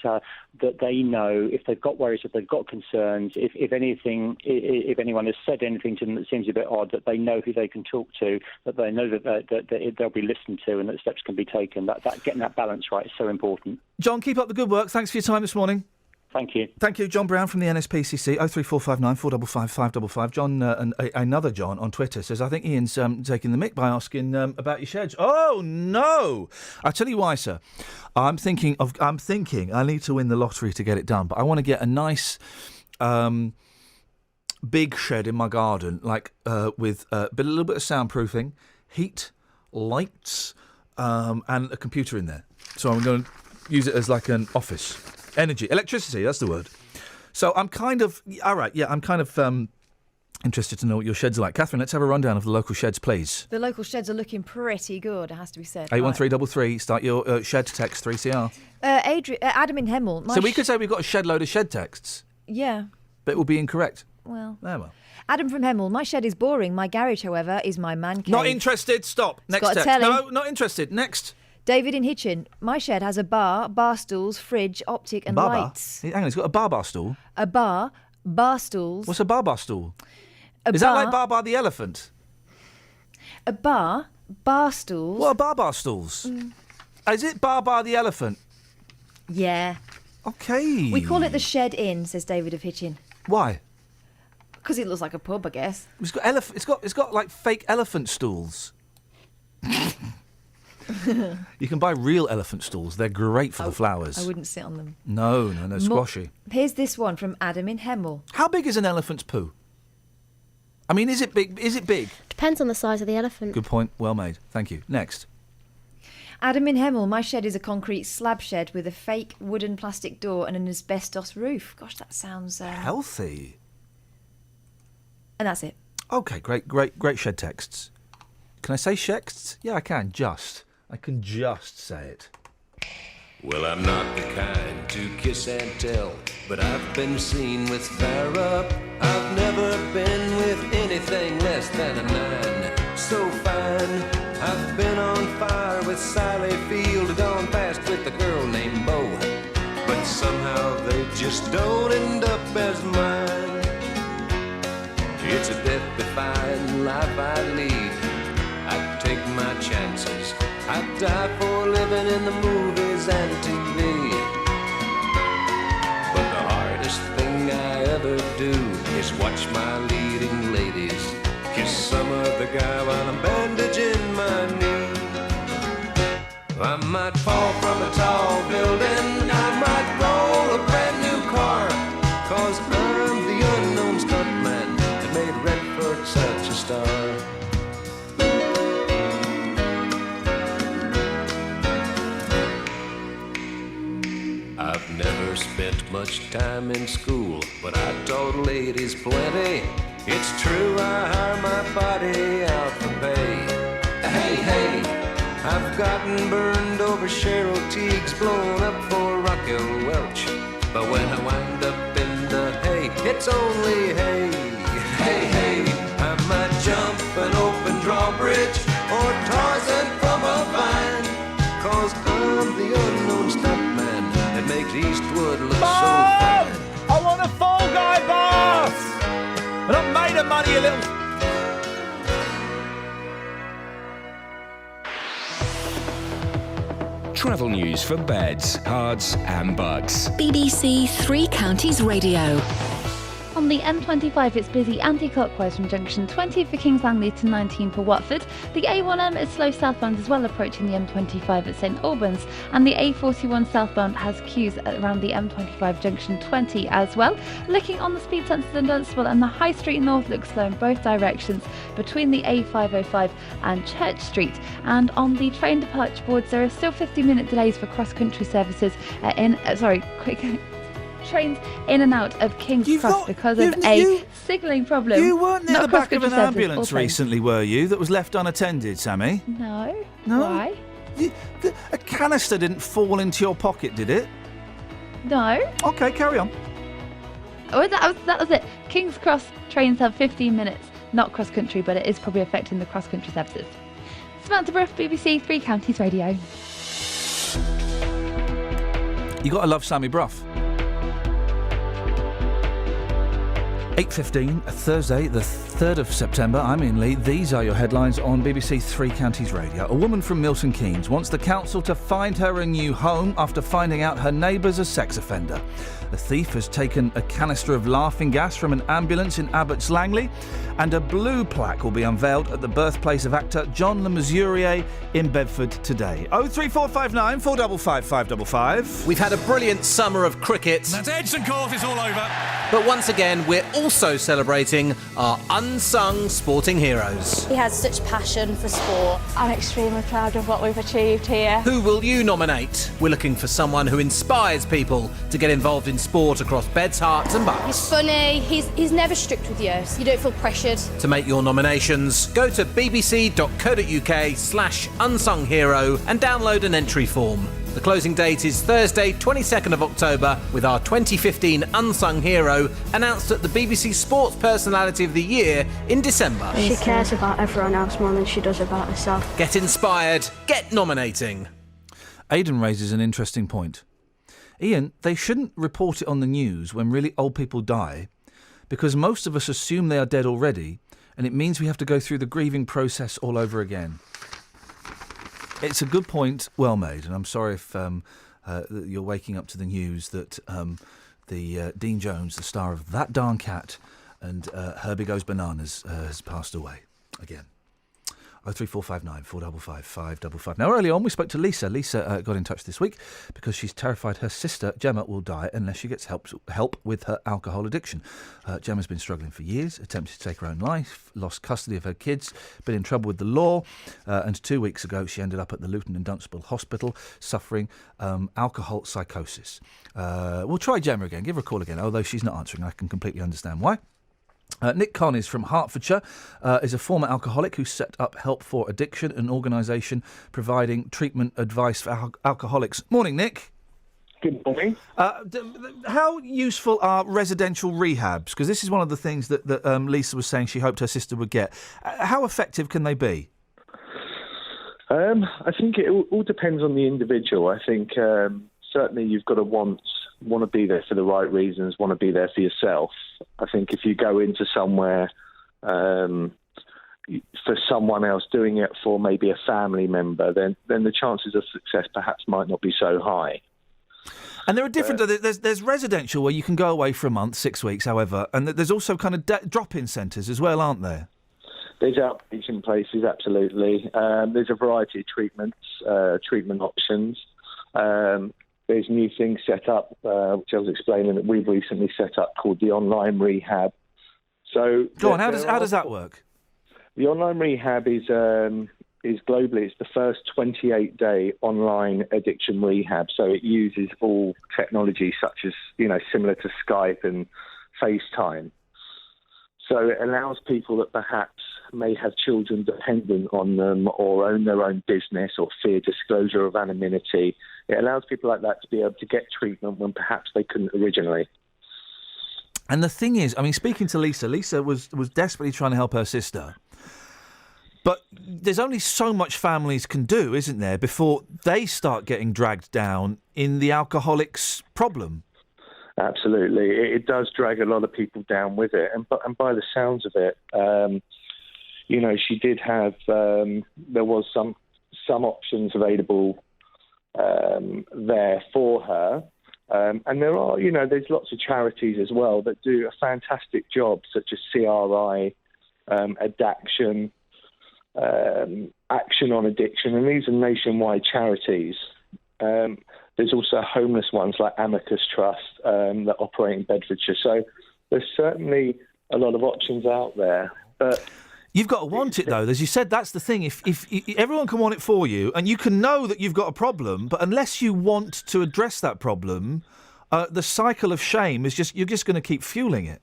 they know if they've got worries, if they've got concerns, if anyone has said anything to them that seems a bit odd, that they know who they can talk to, that they know that they'll be listened to, and that steps can be taken. That getting that balance right is so important. John, keep up the good work. Thanks for your time this morning. Thank you. Thank you, John Brown from the NSPCC, 03459 455 555. John, another John on Twitter says, I think Iain's taking the mick by asking about your sheds. Oh, no! I'll tell you why, sir. I'm thinking I need to win the lottery to get it done, but I want to get a nice big shed in my garden, like with a little bit of soundproofing, heat, lights, and a computer in there. So I'm going to use it as like an office. Electricity, that's the word. So I'm kind of interested to know what your sheds are like. Catherine, let's have a rundown of the local sheds, please. The local sheds are looking pretty good, it has to be said. 81333, start your shed text 3CR. Adam in Hemel. So we could say we've got a shed load of shed texts. Yeah. But it will be incorrect. Well. Oh, well. Adam from Hemel. My shed is boring. My garage, however, is my man cave. Not interested. Stop. It's Next got a text. telly. No, not interested. Next. David in Hitchin. My shed has a bar stools, fridge, optic and lights. Hang on, it's got a bar stool? A bar stools. What's a bar stool? Is that like Bar the elephant? A bar stools. What are bar stools? Is it Bar the elephant? Yeah. Okay. We call it the Shed Inn, says David of Hitchin. Why? Because it looks like a pub, I guess. It's got like fake elephant stools. You can buy real elephant stools. They're great for the flowers. I wouldn't sit on them. No, squashy. Here's this one from Adam in Hemel. How big is an elephant's poo? I mean, is it big? Depends on the size of the elephant. Good point. Well made. Thank you. Next. Adam in Hemel. My shed is a concrete slab shed with a fake wooden plastic door and an asbestos roof. Gosh, that sounds... healthy. And that's it. Okay, great shed texts. Can I say shexts? Yeah, I can. I can just say it. Well, I'm not the kind to kiss and tell, but I've been seen with fire up. I've never been with anything less than a 9. So fine, I've been on fire with Sally Field, gone past with a girl named Bo, but somehow they just don't end up as mine. It's a death-defying life I lead. I take my chances. I die for living in the movies and TV. But the hardest thing I ever do is watch my leading ladies kiss some other guy while I'm bandaging my knee. I might fall from a tall building, I might roll a brand new car, 'cause I'm the unknown stuntman that made Redford such a star. I've never spent much time in school, but I taught ladies plenty. It's true, I hire my body out for pay. Hey, I've gotten burned over Cheryl Teagues, blown up for Raquel Welch. But when I wind up in the hay, it's only hay. Hey, hey, I might jump an open drawbridge or Tarzan from a vine. 'Cause I'm the unknown stuntman that makes Eastwood look so fine. I want a Fall Guy bath! And I'm made of money, you little... Travel news for beds, cards and bugs. BBC Three Counties Radio. On the M25, it's busy anti-clockwise from junction 20 for Kings Langley to 19 for Watford. The A1M is slow southbound as well, approaching the M25 at St Albans. And the A41 southbound has queues around the M25 junction 20 as well. Looking on the speed sensors in Dunstable, and the High Street North looks slow in both directions between the A505 and Church Street. And on the train departure boards, there are still 50-minute delays for cross-country services trains in and out of King's Cross because of a signalling problem. You weren't near Not the back of an cross-country services, ambulance also. recently, were you, that was left unattended, Sammy? No. No? Why? A canister didn't fall into your pocket, did it? No. OK, carry on. Oh, that was it. King's Cross trains have 15 minutes, not cross-country, but it is probably affecting the cross-country services. Samantha Bruff, BBC Three Counties Radio. You got to love Sammy Bruff. 8:15, Thursday, the 3rd of September. I'm Iain Lee. These are your headlines on BBC Three Counties Radio. A woman from Milton Keynes wants the council to find her a new home after finding out her neighbour's a sex offender. The thief has taken a canister of laughing gas from an ambulance in Abbots Langley, and a blue plaque will be unveiled at the birthplace of actor John Le Mesurier in Bedford today. 03459 455 555. We've had a brilliant summer of cricket. That's Edson Court, it's all over. But once again, we're also celebrating our unsung sporting heroes. He has such passion for sport. I'm extremely proud of what we've achieved here. Who will you nominate? We're looking for someone who inspires people to get involved in sport across beds, hearts and bucks. He's funny, he's never strict with you, so you don't feel pressured. To make your nominations, go to bbc.co.uk/unsung hero and download an entry form. The closing date is Thursday, 22nd of October, with our 2015 Unsung Hero announced at the BBC Sports Personality of the Year in December. She cares about everyone else more than she does about herself. Get inspired, get nominating. Aidan raises an interesting point. Iain, they shouldn't report it on the news when really old people die, because most of us assume they are dead already, and it means we have to go through the grieving process all over again. It's a good point, well made, and I'm sorry if you're waking up to the news that Dean Jones, the star of That Darn Cat and Herbie Goes Bananas, has passed away again. 03459 455 555. Now, early on, we spoke to Lisa. Lisa got in touch this week because she's terrified her sister, Gemma, will die unless she gets help with her alcohol addiction. Gemma's been struggling for years, attempted to take her own life, lost custody of her kids, been in trouble with the law, and 2 weeks ago she ended up at the Luton and Dunstable Hospital suffering alcohol psychosis. We'll try Gemma again, give her a call again, although she's not answering. I can completely understand why. Nick Conn is from Hertfordshire, is a former alcoholic who set up Help for Addiction, an organisation providing treatment advice for alcoholics. Morning, Nick. Good morning. How useful are residential rehabs? Because this is one of the things that Lisa was saying she hoped her sister would get. How effective can they be? I think it all depends on the individual. I think certainly you've got to want to be there for the right reasons, want to be there for yourself. I think if you go into somewhere for someone else, doing it for maybe a family member, then the chances of success perhaps might not be so high. And there are different... There's residential where you can go away for a month, 6 weeks, however, and there's also kind of drop-in centres as well, aren't there? There's outpatient places, absolutely. There's a variety of treatment options. There's new things set up, which I was explaining that we've recently set up, called the online rehab. So go on. How does that work? The online rehab is globally. It's the first 28-day online addiction rehab. So it uses all technology, such as similar to Skype and FaceTime. So it allows people that perhaps may have children dependent on them or own their own business or fear disclosure of anonymity. It allows people like that to be able to get treatment when perhaps they couldn't originally. And the thing is, I mean, speaking to Lisa was desperately trying to help her sister. But there's only so much families can do, isn't there, before they start getting dragged down in the alcoholic's problem? Absolutely. It does drag a lot of people down with it. And by the sounds of it, she did have, there was some options available there for her. And there are, there's lots of charities as well that do a fantastic job, such as CRI, Addaction, Action on Addiction, and these are nationwide charities. There's also homeless ones like Amicus Trust that operate in Bedfordshire. So there's certainly a lot of options out there. But you've got to want it, though. As you said, that's the thing. If everyone can want it for you, and you can know that you've got a problem, but unless you want to address that problem, the cycle of shame is you're just going to keep fueling it.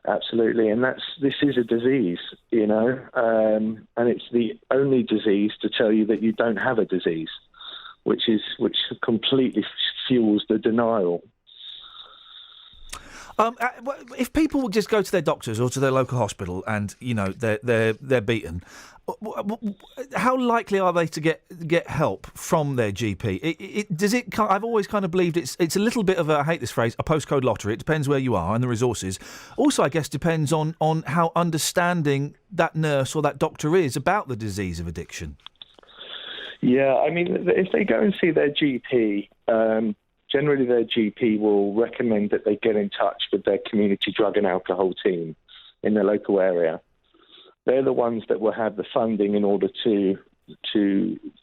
Absolutely, and this is a disease, and it's the only disease to tell you that you don't have a disease, which completely fuels the denial. If people would just go to their doctors or to their local hospital and they're beaten, how likely are they to get help from their GP? I've always kind of believed it's a little bit of I hate this phrase, a postcode lottery. It depends where you are and the resources. Also, I guess depends on how understanding that nurse or that doctor is about the disease of addiction. Yeah, I mean, if they go and see their GP. Generally, their GP will recommend that they get in touch with their community drug and alcohol team in their local area. They're the ones that will have the funding in order to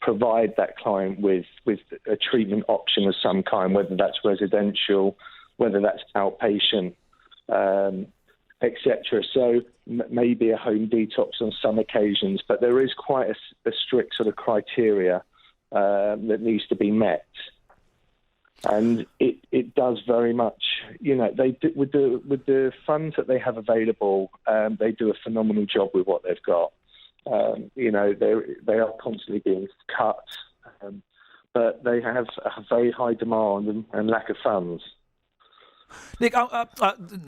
provide that client with a treatment option of some kind, whether that's residential, whether that's outpatient, etc. So maybe a home detox on some occasions, but there is quite a strict sort of criteria that needs to be met. And it does very much, they do, with the funds that they have available, they do a phenomenal job with what they've got. They are constantly being cut, but they have a very high demand and lack of funds. Nick,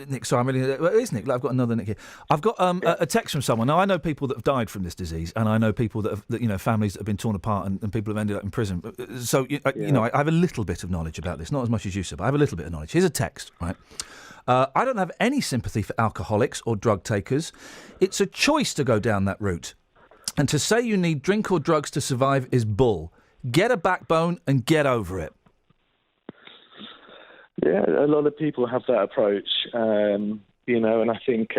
Nick, sorry, I'm really. It is Nick. I've got another Nick here. I've got a text from someone. Now, I know people that have died from this disease, and I know people that have, families that have been torn apart, and people have ended up in prison. So, I have a little bit of knowledge about this, not as much as you said, but I have a little bit of knowledge. Here's a text, right? I don't have any sympathy for alcoholics or drug takers. It's a choice to go down that route, and to say you need drink or drugs to survive is bull. Get a backbone and get over it. Yeah, a lot of people have that approach, and I think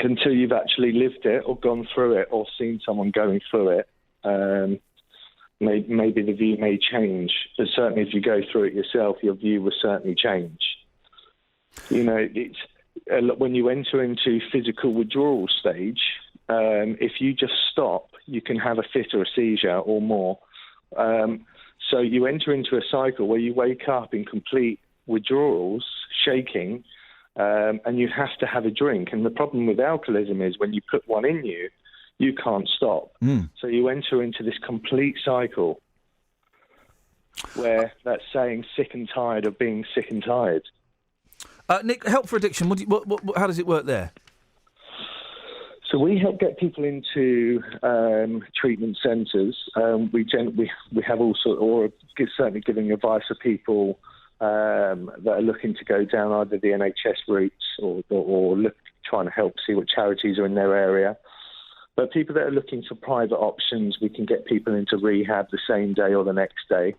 until you've actually lived it or gone through it or seen someone going through it, maybe the view may change. But certainly, if you go through it yourself, your view will certainly change. It's when you enter into physical withdrawal stage, if you just stop, you can have a fit or a seizure or more. So you enter into a cycle where you wake up in complete withdrawals, shaking, and you have to have a drink. And the problem with alcoholism is when you put one in you, you can't stop. So you enter into this complete cycle where that's saying sick and tired of being sick and tired. Nick, Help for Addiction, how does it work there? So we help get people into treatment centres. We have also, or certainly giving advice for people that are looking to go down either the NHS routes or trying to help see what charities are in their area. But people that are looking for private options, we can get people into rehab the same day or the next day.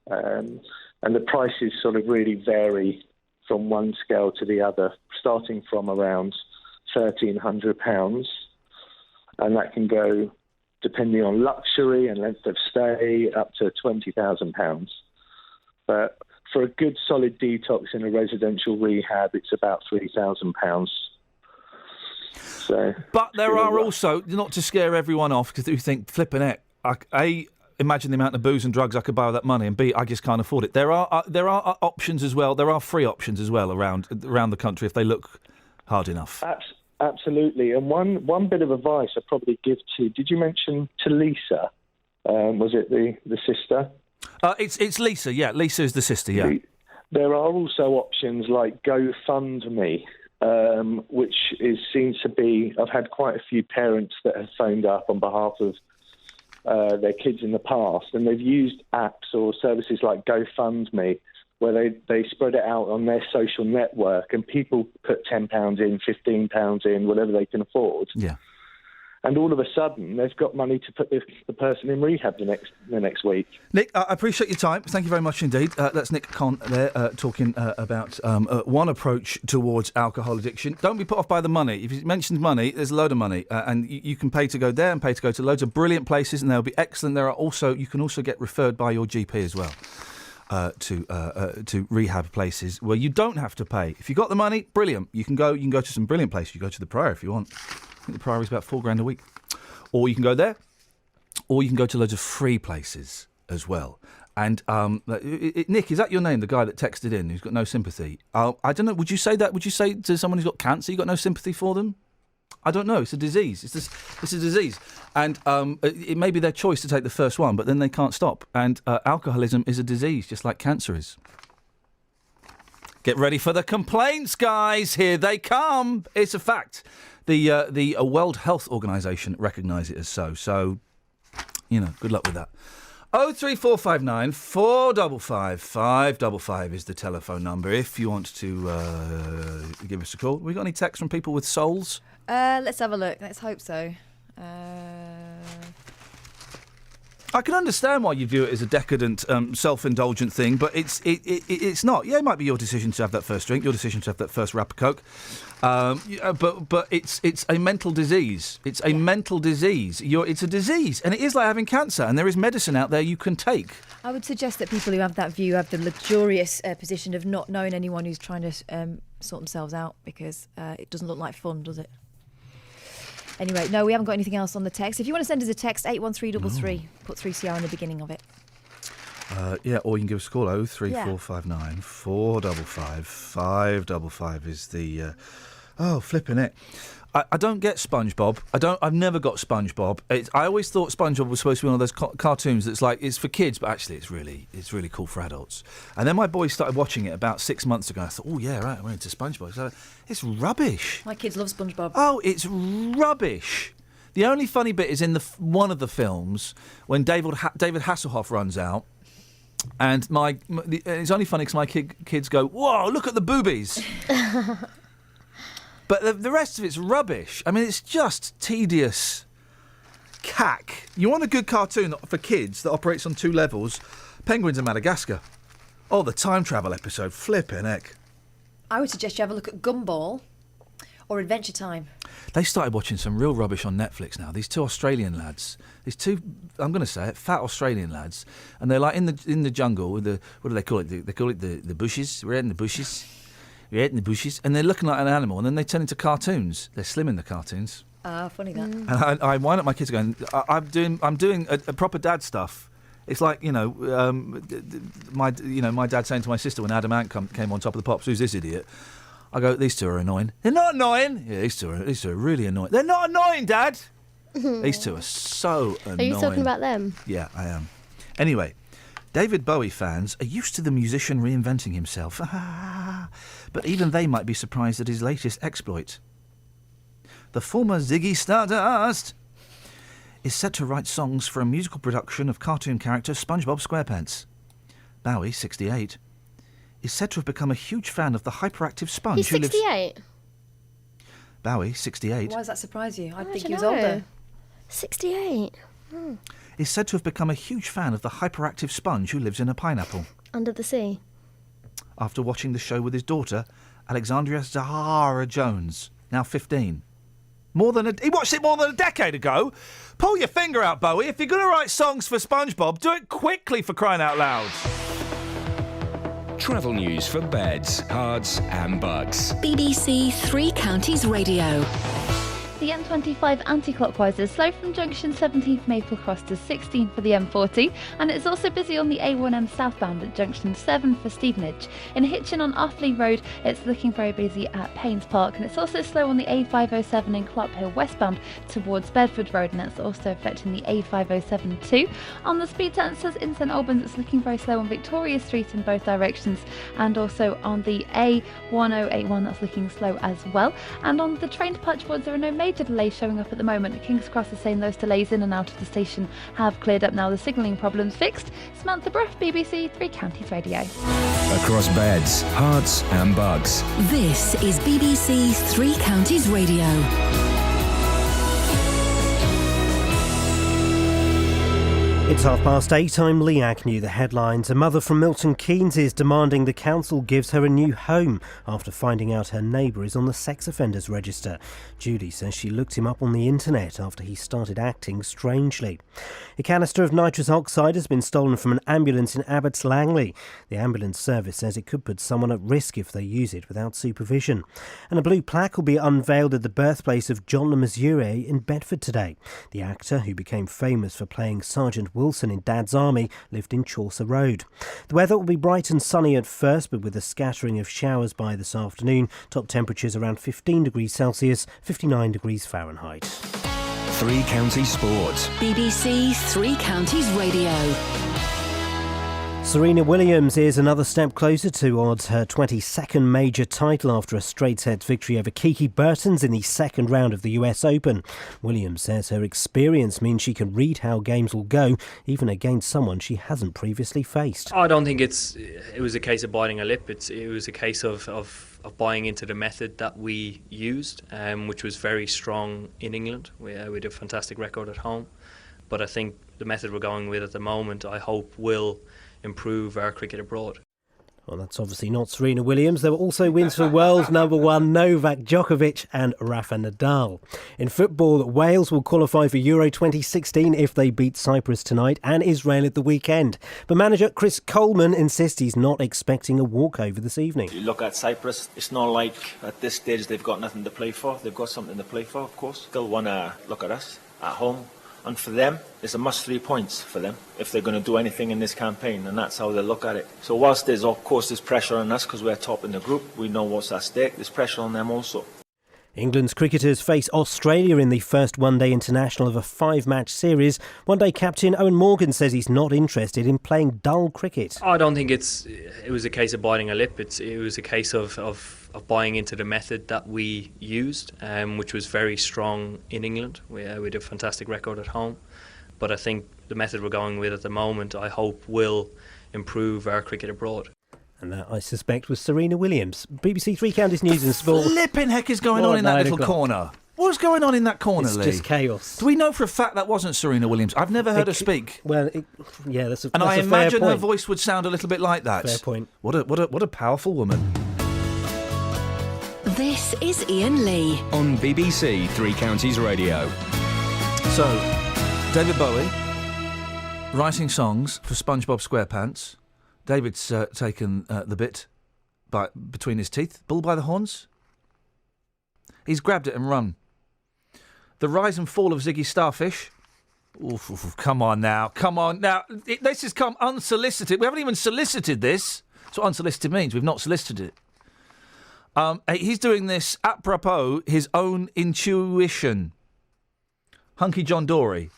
And the prices sort of really vary from one scale to the other, starting from around £1,300, and that can go, depending on luxury and length of stay, up to £20,000. But for a good solid detox in a residential rehab, it's about £3,000. So, but there are also, not to scare everyone off, because you think, flipping it, imagine the amount of booze and drugs I could buy with that money, and B, I just can't afford it. There are options as well. There are free options as well around the country if they look hard enough. Absolutely. And one bit of advice I'd probably give to, did you mention to Lisa? Was it the sister? It's Lisa, yeah. Lisa is the sister, yeah. There are also options like GoFundMe, which seems to be... I've had quite a few parents that have phoned up on behalf of their kids in the past, and they've used apps or services like GoFundMe, where they spread it out on their social network, and people put £10 in, £15 in, whatever they can afford. Yeah. And all of a sudden, they've got money to put the person in rehab the next week. Nick, I appreciate your time. Thank you very much indeed. That's Nick Conn there talking about one approach towards alcohol addiction. Don't be put off by the money. If you mentioned money, there's a load of money, and you can pay to go there and pay to go to loads of brilliant places, and they'll be excellent. You can also get referred by your GP as well. To rehab places where you don't have to pay. If you got the money, brilliant. You can go to some brilliant places. You go to the Priory if you want. I think the Priory is about $4,000 a week. Or you can go there, or you can go to loads of free places as well. And Nick, is that your name? The guy that texted in who's got no sympathy. I don't know. Would you say that? Would you say to someone who's got cancer, you got no sympathy for them? I don't know. It's a disease. It's a disease, and it may be their choice to take the first one, but then they can't stop. And alcoholism is a disease, just like cancer is. Get ready for the complaints, guys. Here they come. It's a fact. The World Health Organization recognise it as so. So, good luck with that. 03459 455 555 is the telephone number if you want to give us a call. We got any texts from people with souls? Let's have a look. Let's hope so. I can understand why you view it as a decadent, self-indulgent thing, but it's not. Yeah, it might be your decision to have that first drink, your decision to have that first wrap of Coke, but it's a mental disease. It's a mental disease. It's a disease, and it is like having cancer, and there is medicine out there you can take. I would suggest that people who have that view have the luxurious position of not knowing anyone who's trying to sort themselves out, because it doesn't look like fun, does it? Anyway, no, we haven't got anything else on the text. If you want to send us a text, 81333, put 3CR in the beginning of it. Or you can give us a call, 03459 455 555 is the... flipping it. I don't get SpongeBob. I've never got SpongeBob. I always thought SpongeBob was supposed to be one of those cartoons that's like, it's for kids, but actually it's really cool for adults. And then my boys started watching it about 6 months ago. I thought, oh yeah, right, we're into SpongeBob. So it's rubbish. My kids love SpongeBob. Oh, it's rubbish. The only funny bit is in one of the films when David Hasselhoff runs out, and it's only funny because my kids go, whoa, look at the boobies. But the rest of it's rubbish. I mean, it's just tedious cack. You want a good cartoon for kids that operates on two levels? Penguins in Madagascar. Oh, the time travel episode. Flipping heck. I would suggest you have a look at Gumball or Adventure Time. They started watching some real rubbish on Netflix now. These two Australian lads. These two, I'm going to say it, fat Australian lads. And they're like in the jungle with what do they call it? They call it the bushes. We're out in the bushes. We're out in the bushes. And they're looking like an animal. And then they turn into cartoons. They're slim in the cartoons. Funny that. And I wind up my kids going, I'm doing a proper dad stuff. It's like, my dad saying to my sister when Adam Ant came on Top of the Pops, who's this idiot? I go, these two are annoying. They're not annoying. Yeah, these two are really annoying. They're not annoying, Dad. These two are so annoying. Are you talking about them? Yeah, I am. Anyway, David Bowie fans are used to the musician reinventing himself. But even they might be surprised at his latest exploit. The former Ziggy Stardust is set to write songs for a musical production of cartoon character SpongeBob SquarePants. Bowie, 68, is said to have become a huge fan of the hyperactive sponge. He's 68? Bowie, 68. Why does that surprise you? I think he was older. 68? Is said to have become a huge fan of the hyperactive sponge who lives in a pineapple. Under the sea? After watching the show with his daughter, Alexandria Zahara Jones, now 15. He watched it more than a decade ago. Pull your finger out, Bowie. If you're going to write songs for SpongeBob, do it quickly, for crying out loud. Travel news for beds, cards and bugs. BBC Three Counties Radio. The M25 anti-clockwise is slow from junction 17 for Maple Cross to 16 for the M40, and it's also busy on the A1M southbound at junction 7 for Stevenage. In Hitchin on Offaly Road, it's looking very busy at Paynes Park, and it's also slow on the A507 in Clop Hill westbound towards Bedford Road, and that's also affecting the A507 too. On the speed sensors in St Albans, it's looking very slow on Victoria Street in both directions, and also on the A1081, that's looking slow as well. And on the train departure boards, there are no major delays showing up at the moment. At King's Cross is saying those delays in and out of the station have cleared up now. The signalling problem's fixed. Samantha Bruff, BBC Three Counties Radio. Across beds, hearts and bugs. This is BBC Three Counties Radio. It's 8:30. I'm Lee Agnew. The headlines. A mother from Milton Keynes is demanding the council gives her a new home after finding out her neighbour is on the sex offenders register. Judy says she looked him up on the internet after he started acting strangely. A canister of nitrous oxide has been stolen from an ambulance in Abbots Langley. The ambulance service says it could put someone at risk if they use it without supervision. And a blue plaque will be unveiled at the birthplace of John Le Mesurier in Bedford today. The actor, who became famous for playing Sergeant Wilson in Dad's Army, lived in Chaucer Road. The weather will be bright and sunny at first, but with a scattering of showers by this afternoon. Top temperatures around 15 degrees Celsius, 59 degrees Fahrenheit. Three Counties Sports. BBC Three Counties Radio. Serena Williams is another step closer towards her 22nd major title after a straight-set victory over Kiki Bertens in the second round of the US Open. Williams says her experience means she can read how games will go, even against someone she hasn't previously faced. I don't think it was a case of biting a lip. It was a case of buying into the method that we used, which was very strong in England. We did a fantastic record at home. But I think the method we're going with at the moment, I hope, will improve our cricket abroad. Well, that's obviously not Serena Williams. There were also wins for world number one Novak Djokovic and Rafa Nadal. In football, Wales will qualify for Euro 2016 if they beat Cyprus tonight and Israel at the weekend. But manager Chris Coleman insists he's not expecting a walkover this evening. You look at Cyprus, it's not like at this stage they've got nothing to play for. They've got something to play for, of course. Still want to look at us at home. And for them, it's a must 3 points for them if they're going to do anything in this campaign, and that's how they look at it. So whilst there's, of course, there's pressure on us because we're top in the group, we know what's at stake, there's pressure on them also. England's cricketers face Australia in the first one-day international of a 5-match series. One-day captain Owen Morgan says he's not interested in playing dull cricket. I don't think it was a case of biting a lip. It was a case of buying into the method that we used, which was very strong in England. We did a fantastic record at home. But I think the method we're going with at the moment, I hope, will improve our cricket abroad. And that, I suspect, was Serena Williams. BBC Three Counties News and Sport. Flipping heck is going on in that little corner? What's going on in that corner, It's Lee? just chaos. Do we know for a fact that wasn't Serena Williams? I've never heard her speak. Well, yeah, that's a And that's I a fair imagine her point. voice would sound a little bit like that. Fair point. What a powerful woman. This is Iain Lee. On BBC Three Counties Radio. So, David Bowie, writing songs for SpongeBob SquarePants. David's taken the bit between his teeth. Bull by the horns. He's grabbed it and run. The rise and fall of Ziggy Starfish. Oof, come on now. This has come unsolicited. We haven't even solicited this. That's what unsolicited means. We've not solicited it. He's doing this apropos his own intuition. Hunky John Dory.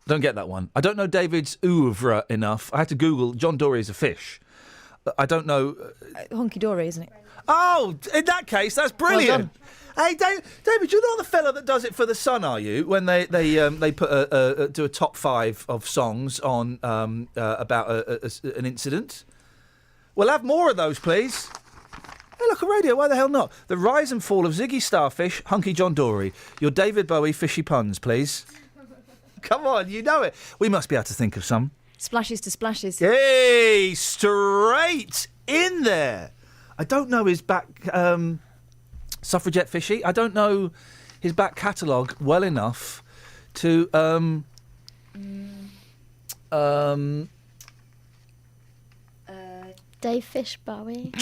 Don't get that one. I don't know David's oeuvre enough. I had to Google John Dory is a fish. I don't know. Honky Dory, isn't it? Oh, in that case, that's brilliant. Well Hey, David, you're not the fella that does it for the Sun, are you? When they put do a top 5 of songs on about an incident. We'll have more of those, please. Hey, look, a radio, why the hell not? The rise and fall of Ziggy Starfish, Hunky John Dory. Your David Bowie fishy puns, please. Come on, you know it. We must be able to think of some. Splashes to splashes. Hey, straight in there. I don't know his back... Suffragette Fishy. I don't know his back catalogue well enough to... Dave Fish Bowie.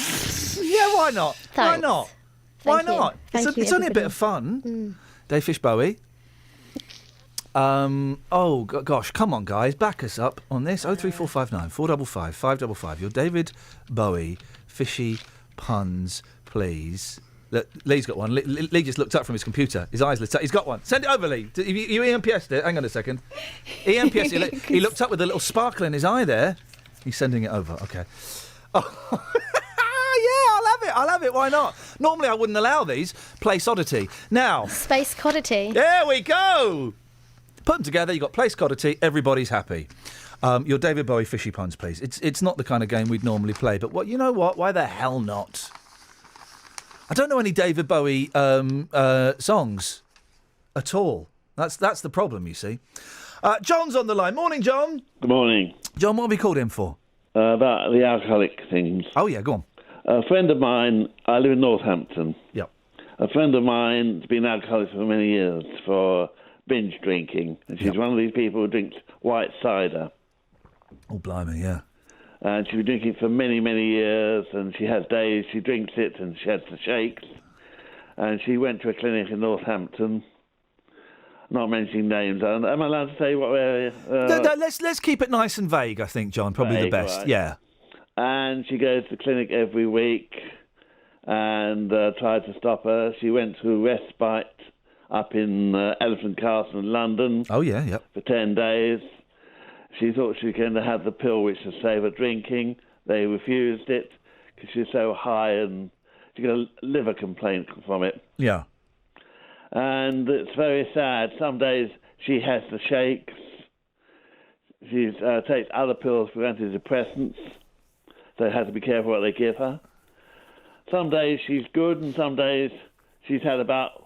Yeah, why not? Why Thanks. not? Thank Why you. not? Thank you, It's only a bit everybody. of fun. Dave Fish Bowie. Gosh, come on, guys, back us up on this. 03459 455 555. Your David Bowie fishy puns, please. Look, Lee's got one. Lee just looked up from his computer. His eyes lit up. He's got one. Send it over, Lee. You EMPS'd it. Hang on a second. EMPS'd it. He looked up with a little sparkle in his eye there. He's sending it over. Okay. Oh. I'll have it. Why not? Normally I wouldn't allow these. Place oddity. Now. Space coddity. There we go. Put them together. You got place coddity. Everybody's happy. Your David Bowie fishy puns, please. It's not the kind of game we'd normally play, but you know what? Why the hell not? I don't know any David Bowie songs at all. That's the problem, you see. John's on the line. Morning, John. Good morning. John, what have we called him for? About the alcoholic things. Oh, yeah, go on. A friend of mine, I live in Northampton. Yep. A friend of mine's been alcoholic for many years for binge drinking. And she's one of these people who drinks white cider. Oh, blimey, yeah. And she's been drinking for many, many years, and she has days she drinks it and she has the shakes. And she went to a clinic in Northampton, not mentioning names. Am I allowed to say what area? Let's keep it nice and vague, I think, John. Probably vague, the best, right. Yeah. And she goes to the clinic every week and tried to stop her. She went to a respite up in Elephant Castle in London. Oh, yeah, yep. For 10 days. She thought she was going to have the pill which would save her drinking. They refused it because she was so high and she got a liver complaint from it. Yeah. And it's very sad. Some days she has the shakes. She takes other pills for antidepressants, so has to be careful what they give her. Some days she's good, and some days she's had about...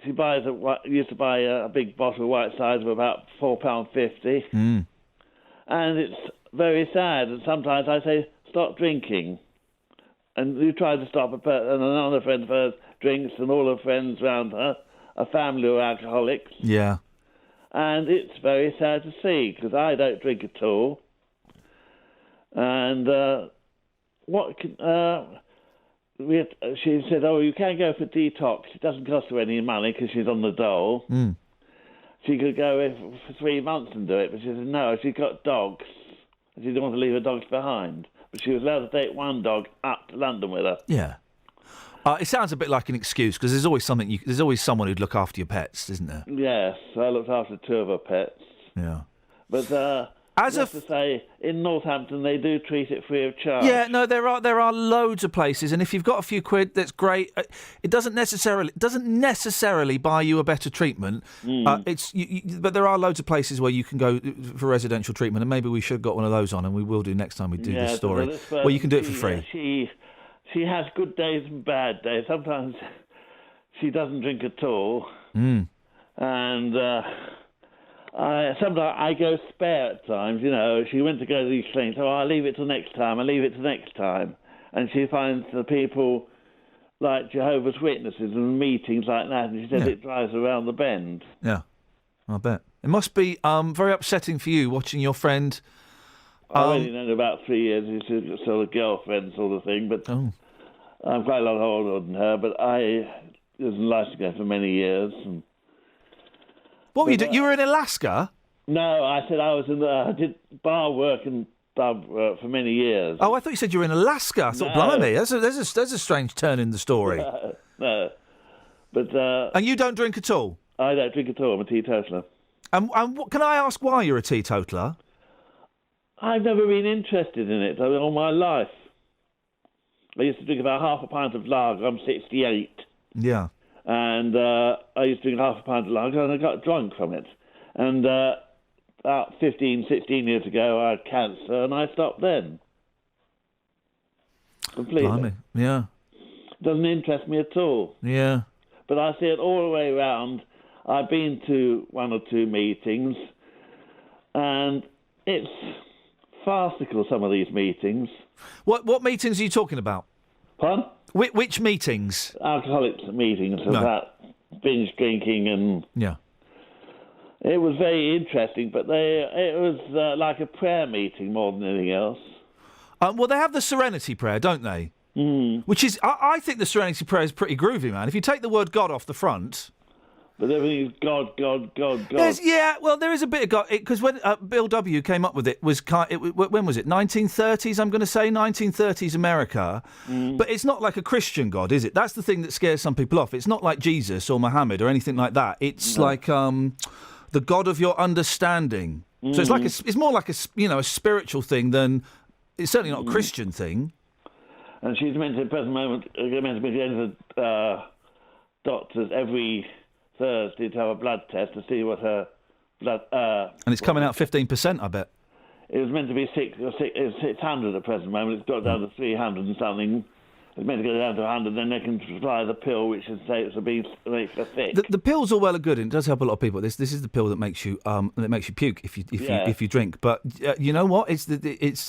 She used to buy a big bottle of white cider for about £4.50. Mm. And it's very sad. And sometimes I say, stop drinking. And you try to stop and another friend of hers drinks, and all her friends around her, a family of alcoholics. Yeah. And it's very sad to see, because I don't drink at all. And she said, you can go for detox. It doesn't cost her any money because she's on the dole. Mm. She could go for 3 months and do it, but she said no, she's got dogs. She didn't want to leave her dogs behind. But she was allowed to take one dog up to London with her. Yeah. It sounds a bit like an excuse, because there's always there's always someone who'd look after your pets, isn't there? Yes, I looked after 2 of her pets. Yeah. But to say, in Northampton they do treat it free of charge. Yeah, no, there are loads of places, and if you've got a few quid, that's great. It doesn't necessarily buy you a better treatment. But there are loads of places where you can go for residential treatment, and maybe we should have got one of those on, and we will do next time we do this story. Where you can do it for free. She has good days and bad days. Sometimes she doesn't drink at all, and sometimes I go spare at times. You know, she went to go to these things. I'll leave it till next time. And she finds the people like Jehovah's Witnesses and meetings like that, and she says it drives her around the bend. Yeah, I bet. It must be very upsetting for you watching your friend. I've only known her about 3 years. She's sort of girlfriend sort of thing, but I'm quite a lot older than her. But I was in Alaska for many years. What were you doing? You were in Alaska? No, I said I did bar work and pub work for many years. Oh, I thought you said you were in Alaska. I thought, blimey, there's a strange turn in the story. No, but and you don't drink at all? I don't drink at all. I'm a teetotaler. And can I ask why you're a teetotaler? I've never been interested in it all my life. I used to drink about half a pint of lager. I'm 68. Yeah. And I used to drink half a pint of lager, and I got drunk from it. And about 15, 16 years ago, I had cancer, and I stopped then. Completely. Blimey. Yeah. Doesn't interest me at all. Yeah. But I see it all the way around. I've been to 1 or 2 meetings, and it's farcical, some of these meetings. What meetings are you talking about? Pardon? Which meetings? Alcoholics meetings about binge drinking and... Yeah. It was very interesting, but it was like a prayer meeting more than anything else. Well, they have the Serenity Prayer, don't they? Mm. Which is... I think the Serenity Prayer is pretty groovy, man. If you take the word God off the front... But everything's God. There is a bit of God, because when Bill W. came up with it, when was it? 1930s, I'm going to say, 1930s America. But it's not like a Christian God, is it? That's the thing that scares some people off. It's not like Jesus or Muhammad or anything like that. It's like the God of your understanding. So it's more like a spiritual thing than, it's certainly not a Christian thing. And she's meant to, at the present moment, meant to be going to the doctors every Thursday to have a blood test to see what her blood... and it's coming out 15%, I bet. It was meant to be 600 at the present moment. It's got down to 300 and something. It's meant to go down to 100, then they can supply the pill, which is say it's makes her thick. The pills are well and good, and it does help a lot of people. This is the pill that makes you puke if you drink. But you know what?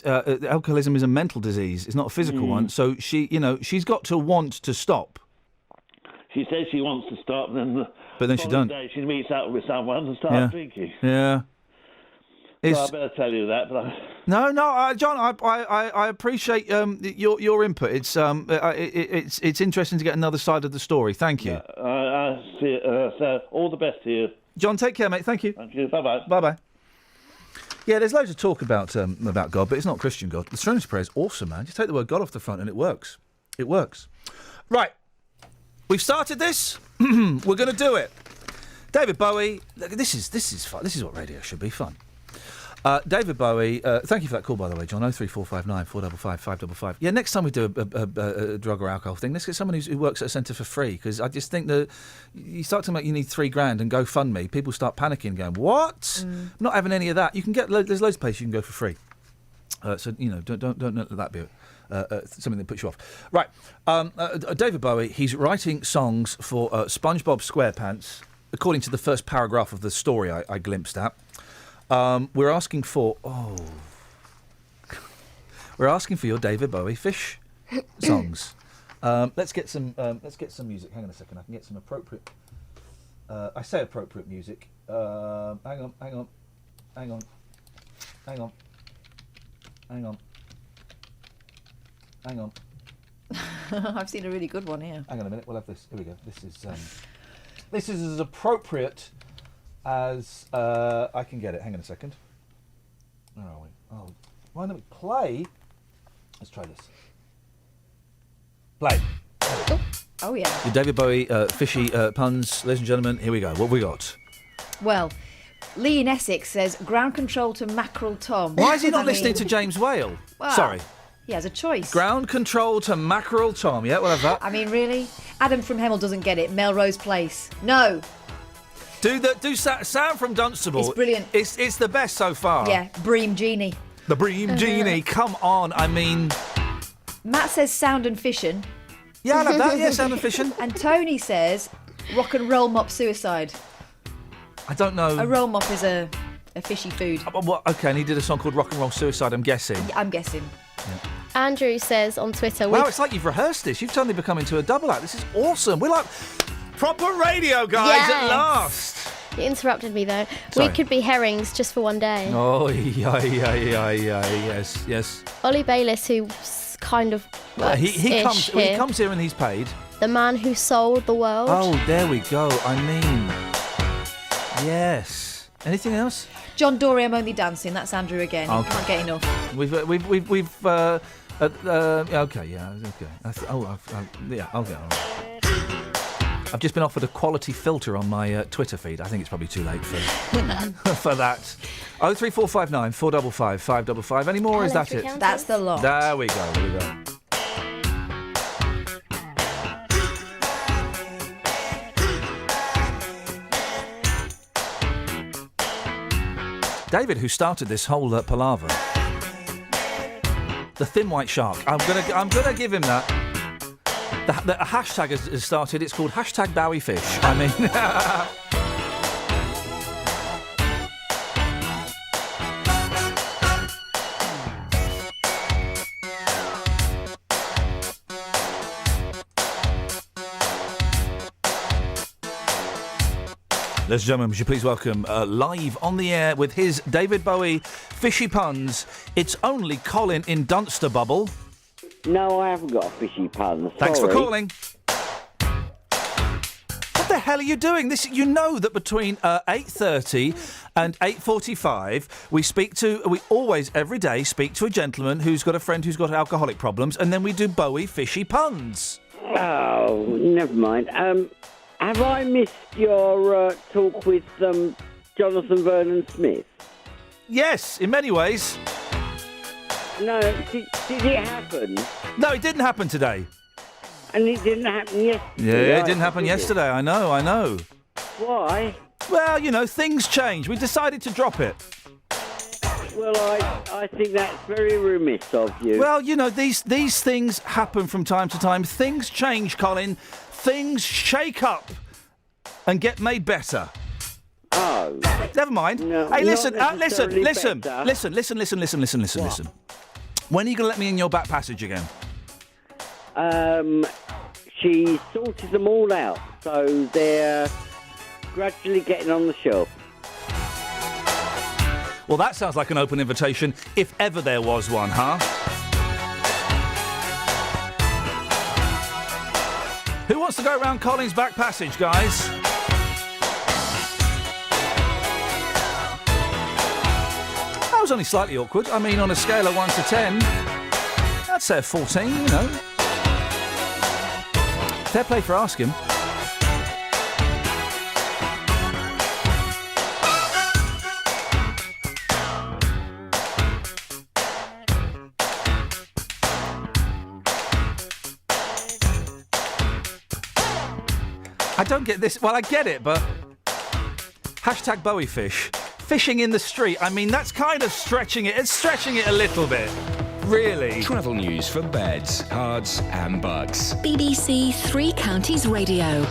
Alcoholism is a mental disease. It's not a physical one. So she's got to want to stop. She says she wants to stop, but then she don't. Day she meets up with someone and starts drinking. Yeah. So I better tell you that. But No, John. I appreciate your input. It's interesting to get another side of the story. Thank you. I see it. So all the best to you, John. Take care, mate. Thank you. Thank you. Bye bye. Bye bye. Yeah, there's loads of talk about God, but it's not Christian God. The Serenity Prayer is awesome, man. Just take the word God off the front, and it works. It works. Right. We've started this. We're going to do it. David Bowie. This is fun. This is what radio should be, fun. David Bowie, thank you for that call, by the way, John. 03459 455 555. Yeah, next time we do a drug or alcohol thing, let's get someone who works at a centre for free, because I just think that you start to make you need $3,000 and GoFundMe, people start panicking, going, what? I'm not having any of that. You can get there's loads of places you can go for free. So don't let that be something that puts you off. Right, David Bowie. He's writing songs for SpongeBob SquarePants, according to the first paragraph of the story I glimpsed at. We're asking for your David Bowie fish songs. Let's get some music. Hang on a second. I can get some appropriate. I say appropriate music. Hang on. I've seen a really good one here. Hang on a minute. We'll have this. Here we go. This is as appropriate as I can get it. Hang on a second. Where are we? Oh, why don't we play? Let's try this. Play. Oh yeah. Your David Bowie fishy puns, ladies and gentlemen. Here we go. What have we got? Well, Lee in Essex says ground control to Mackerel Tom. Why is he not listening to James Whale? Well, sorry. He has a choice. Ground control to Mackerel Tom. Yeah, we'll have that. I mean, really? Adam from Hemel doesn't get it. Melrose Place. No. Do Sam from Dunstable. It's brilliant. It's the best so far. Yeah, Bream Genie. The Bream Genie. Come on, I mean. Matt says sound and fishing. Yeah, I love that. Yeah, sound and fishing. And Tony says rock and roll mop suicide. I don't know. A roll mop is a fishy food. Okay, and he did a song called Rock and Roll Suicide, I'm guessing. Yeah, I'm guessing. Yeah. Andrew says on Twitter... Wow, it's like you've rehearsed this. You've suddenly become into a double act. This is awesome. We're like proper radio guys at last. You interrupted me, though. Sorry. We could be herrings just for one day. Oh, yeah, yes. Ollie Bayliss, who's kind of he comes here and he's paid. The man who sold the world. Oh, there we go. I mean, yes. Anything else? John Dory, I'm only dancing. That's Andrew again. Okay. Can't get enough. We've okay, yeah, okay. I'll get on. I've just been offered a quality filter on my Twitter feed. I think it's probably too late for that. 03459 455 555. Any more? Or is that it? That's the lot. There we go. David, who started this whole palaver, the thin white shark. I'm gonna give him that. The hashtag has started. It's called #BowieFish. I mean. Ladies and gentlemen, would you please welcome live on the air with his David Bowie fishy puns. It's only Colin in Dunstable. No, I haven't got a fishy pun. Thanks for calling. the hell are you doing? This, you know that between 8:30 and 8:45, we always, every day, speak to a gentleman who's got a friend who's got alcoholic problems, and then we do Bowie fishy puns. Oh, never mind. Have I missed your talk with Jonathan Vernon Smith? Yes, in many ways. No, did it happen? No, it didn't happen today. And it didn't happen yesterday? Yeah, it didn't happen yesterday, I know. Why? Well, you know, things change. We decided to drop it. Well, I think that's very remiss of you. Well, you know, these things happen from time to time. Things change, Colin. Things shake up and get made better. Oh. Never mind. No, hey, listen. not necessarily Listen. better. When are you going to let me in your back passage again? She sorted them all out, so they're gradually getting on the shelf. Well, that sounds like an open invitation, if ever there was one, huh? Who wants to go around Colin's back passage, guys? That was only slightly awkward. I mean, on a scale of 1 to 10, I'd say a 14, you know. Fair play for asking. I don't get this. Well, I get it, but hashtag Bowie fish. Fishing in the street. I mean, that's kind of stretching it. It's stretching it a little bit. Really. Travel news for beds, cards and bugs. BBC Three Counties Radio.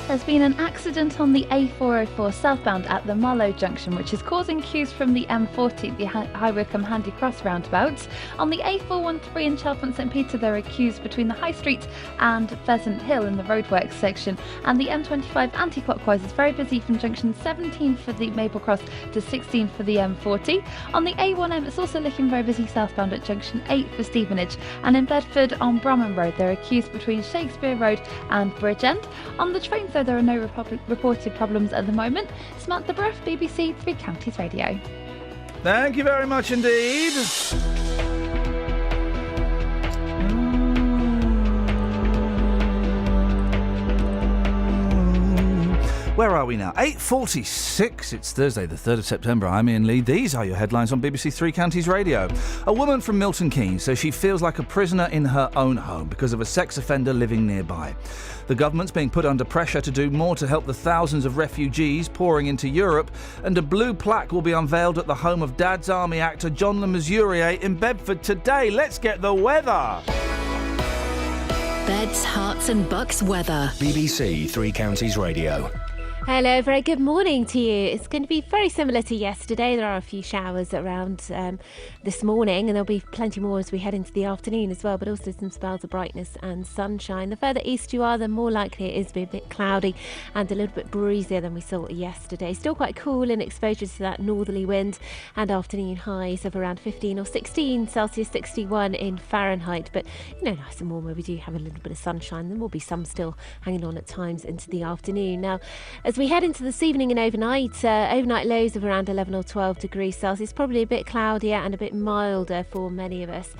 There's been an accident on the A404 southbound at the Marlow junction, which is causing queues from the M40, the High Wycombe Handy Cross roundabout. On the A413 in Chalfont St Peter, there are queues between the High Street and Pheasant Hill in the roadworks section. And the M25 anti-clockwise is very busy from junction 17 for the Maple Cross to 16 for the M40. On the A1M, it's also looking very busy southbound at junction 8 for Stevenage. And in Bedford on Bromham Road, there are queues between Shakespeare Road and Bridgend. On the trains, though, there are no reported problems at the moment. Samantha Bruff, BBC Three Counties Radio. Thank you very much indeed. Where are we now? 8:46. It's Thursday, the 3rd of September. I'm Iain Lee. These are your headlines on BBC Three Counties Radio. A woman from Milton Keynes says she feels like a prisoner in her own home because of a sex offender living nearby. The government's being put under pressure to do more to help the thousands of refugees pouring into Europe, and a blue plaque will be unveiled at the home of Dad's Army actor John Le Mesurier in Bedford today. Let's get the weather. Beds, Hearts and Bucks weather. BBC Three Counties Radio. Hello, very good morning to you. It's going to be very similar to yesterday. There are a few showers around this morning, and there'll be plenty more as we head into the afternoon as well, but also some spells of brightness and sunshine. The further east you are, the more likely it is to be a bit cloudy and a little bit breezier than we saw yesterday. Still quite cool in exposure to that northerly wind, and afternoon highs of around 15 or 16 Celsius, 61 in Fahrenheit. But, you know, nice and warm where we do have a little bit of sunshine. There will be some still hanging on at times into the afternoon. Now, as we head into this evening and overnight lows of around 11 or 12 degrees Celsius, probably a bit cloudier and a bit milder for many of us.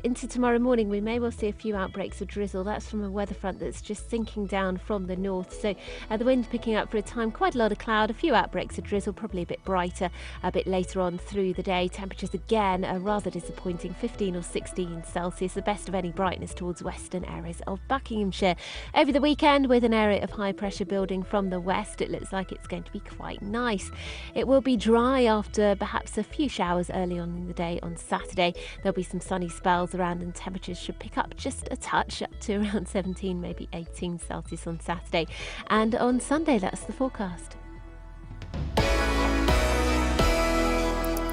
Into tomorrow morning, we may well see a few outbreaks of drizzle. That's from a weather front that's just sinking down from the north. So the wind picking up for a time, quite a lot of cloud, a few outbreaks of drizzle, probably a bit brighter a bit later on through the day. Temperatures again are rather disappointing, 15 or 16 Celsius, the best of any brightness towards western areas of Buckinghamshire. Over the weekend, with an area of high pressure building from the west, it looks like it's going to be quite nice. It will be dry after perhaps a few showers early on in the day on Saturday. There'll be some sunny spells around, and temperatures should pick up just a touch, up to around 17, maybe 18 Celsius on Saturday. And on Sunday, that's the forecast.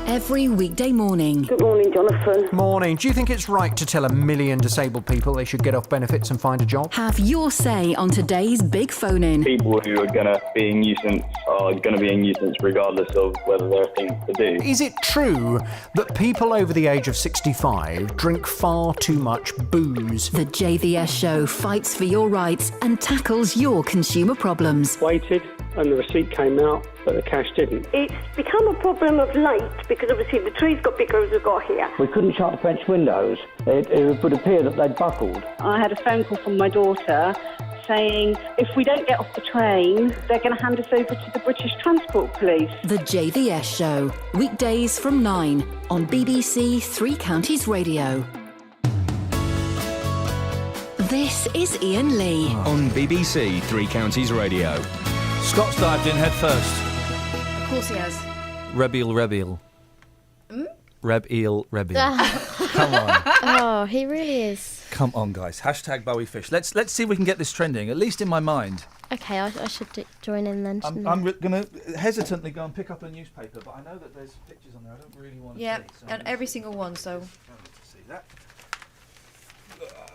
every weekday morning. Good morning, Jonathan. Morning. Do you think it's right to tell 1 million disabled people they should get off benefits and find a job? Have your say on today's big phone-in. People who are going to be a nuisance are going to be a nuisance regardless of whether there are things to do. Is it true that people over the age of 65 drink far too much booze? The JVS show fights for your rights and tackles your consumer problems. Waited and the receipt came out, but the cash didn't. It's become a problem of late because obviously the trees got bigger as we got here. We couldn't shut the French windows. It would appear that they'd buckled. I had a phone call from my daughter saying if we don't get off the train, they're going to hand us over to the British Transport Police. The JVS show, weekdays from 9 on BBC Three Counties Radio. This is Iain Lee. On BBC Three Counties Radio. Scott's dived in head first. Of course he has. Rebeel. Rebeel. Ah. Come on. Oh, he really is. Come on, guys. Hashtag Bowie Fish. Let's see if we can get this trending, at least in my mind. Okay, I should join in then. I'm going to hesitantly go and pick up a newspaper, but I know that there's pictures on there I don't really want to see. Yeah, and every single one, so... I don't need to see that.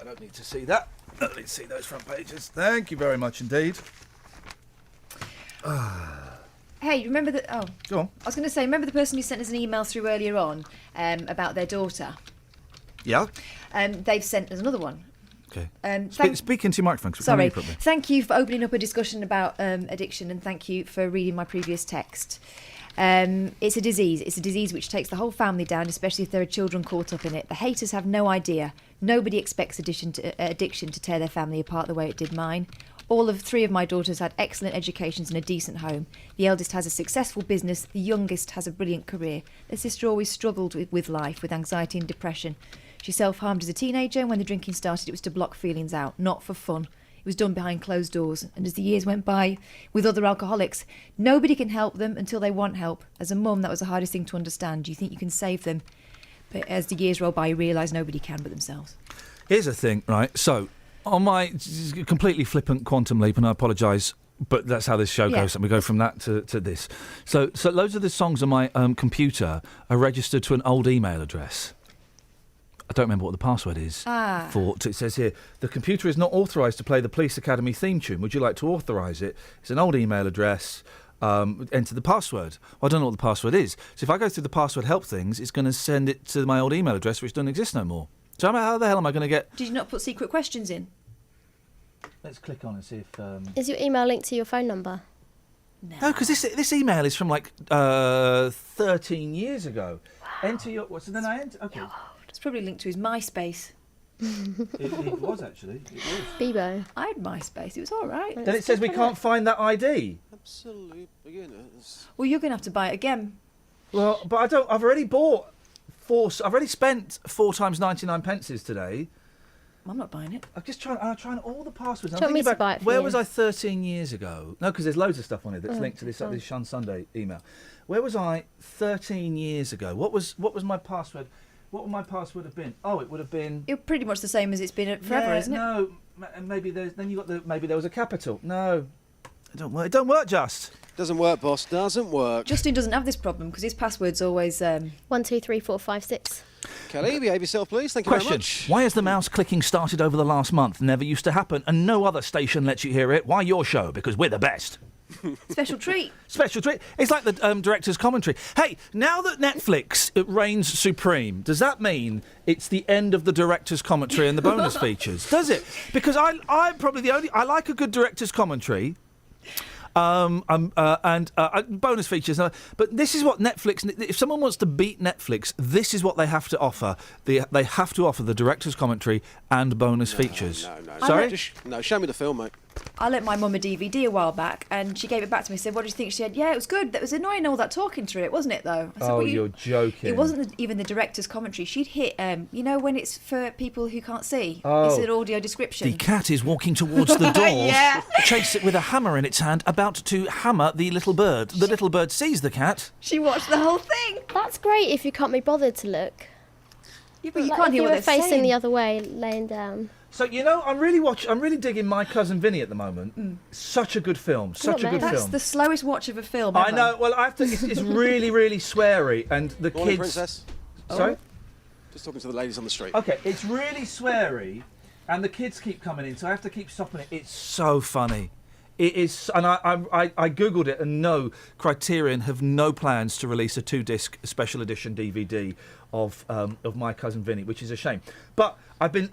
I don't need to see that. I don't need to see those front pages. Thank you very much indeed. Hey, remember that? Oh, go on. I was going to say, remember the person who sent us an email through earlier on about their daughter? Yeah. They've sent us another one. Okay. Speak into your microphone. Sorry. Thank you for opening up a discussion about addiction, and thank you for reading my previous text. It's a disease. It's a disease which takes the whole family down, especially if there are children caught up in it. The haters have no idea. Nobody expects addiction to tear their family apart the way it did mine. All of 3 of my daughters had excellent educations in a decent home. The eldest has a successful business. The youngest has a brilliant career. Their sister always struggled with life, with anxiety and depression. She self-harmed as a teenager, and when the drinking started, it was to block feelings out, not for fun. It was done behind closed doors. And as the years went by with other alcoholics, nobody can help them until they want help. As a mum, that was the hardest thing to understand. You think you can save them, but as the years roll by, you realise nobody can but themselves. Here's the thing, right? So, on my completely flippant quantum leap, and I apologise, but that's how this show goes, and we go from that to this. So loads of the songs on my computer are registered to an old email address. I don't remember what the password is. It says here, the computer is not authorised to play the Police Academy theme tune. Would you like to authorise it? It's an old email address. Enter the password. Well, I don't know what the password is. So if I go through the password help things, it's going to send it to my old email address, which doesn't exist no more. So how the hell am I going to get... Did you not put secret questions in? Let's click on and see if... Is your email linked to your phone number? No, because this email is from 13 years ago. Wow. Enter your... So then I enter... Okay. It's probably linked to his MySpace. It was, actually. It was. Bebo. I had MySpace. It was all right. Then it says we can't find that ID. Absolute beginners. Well, you're going to have to buy it again. Well, but I don't... I've already bought... I've already spent 4 times 99 pences today. I'm not buying it. I'm trying all the passwords. Do you want me to buy it for where you? was I 13 years ago? No, because there's loads of stuff on it that's linked to this Shun Sunday email. Where was I 13 years ago? What was my password? What would my password have been? Oh, it would have been... It's pretty much the same as it's been forever, isn't it? No, maybe there's... Then you got maybe there was a capital. No, it don't work. It don't work, Just. Doesn't work, boss. Doesn't work. Justin doesn't have this problem because his password's always 1, 2, 3, 4, 5, 6. Kelly, behave yourself, please. Thank you Question. very much. Why has the mouse clicking started over the last month? Never used to happen, and no other station lets you hear it. Why your show? Because we're the best. Special treat. Special treat. It's like the director's commentary. Hey, now that Netflix reigns supreme, does that mean it's the end of the director's commentary and the bonus features? Does it? Because I'm probably the only... I like a good director's commentary. And bonus features. But this is what Netflix... If someone wants to beat Netflix, this is what they have to offer. They have to offer the director's commentary and bonus features. No. Sorry? No, show me the film, mate. I lent my mum a DVD a while back, and she gave it back to me and said, what do you think? She said, yeah, it was good. That was annoying, all that talking through it, wasn't it, though? I said, well, you're joking. It wasn't even the director's commentary. She'd hit, you know, when it's for people who can't see. Oh. It's an audio description. The cat is walking towards the door. Yeah. Chase it with a hammer in its hand, about to hammer the little bird. The little bird sees the cat. She watched the whole thing. That's great if you can't be bothered to look. Yeah, but you like can't if hear you what were they're facing saying. the other way, laying down. So I'm really digging My Cousin Vinny at the moment. Such a good film. Such a good That's film. the slowest watch of a film I ever. know. Well, it's really, really sweary, and the Morning, kids. Princess. Sorry. Just talking to the ladies on the street. Okay, it's really sweary, and the kids keep coming in, so I have to keep stopping it. It's so funny. It is, and I googled it, and no, Criterion have no plans to release a 2-disc special edition DVD of My Cousin Vinny, which is a shame. But I've been.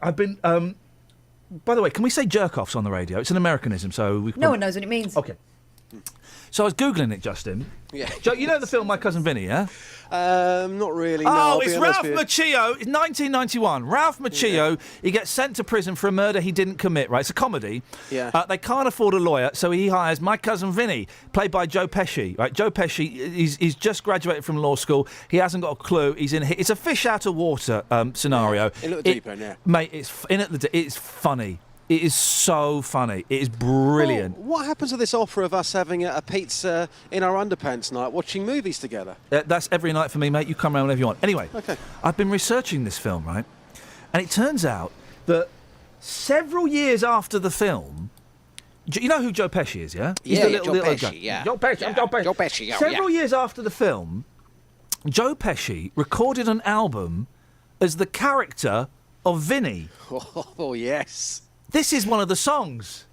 By the way, can we say jerk-offs on the radio? It's an Americanism, so we. No one knows what it means. Okay. So I was googling it, Justin. Yeah. Joe, you know the film My Cousin Vinny, yeah? Not really. No, Oh, I'll be it's honest Ralph with you. Macchio. It's 1991. Ralph Macchio. He gets sent to prison for a murder he didn't commit. Right, it's a comedy. Yeah. They can't afford a lawyer, so he hires My Cousin Vinny, played by Joe Pesci. Right, Joe Pesci. He's just graduated from law school. He hasn't got a clue. He's in. It's a fish out of water scenario. In at the deep end, yeah. Mate, it's funny. It is so funny. It is brilliant. Well, what happens to this offer of us having a pizza in our underpants night, watching movies together? That's every night for me, mate. You come around whenever you want. Anyway, Okay. I've been researching this film, right? And it turns out that several years after the film, you know who Joe Pesci is, yeah? He's Yeah, the Joe little Pesci, guy. yeah. Joe Pesci, Yeah, Joe Pesci. Joe Pesci, oh, Several yeah. years after the film, Joe Pesci recorded an album as the character of Vinny. Oh, yes. This is one of the songs.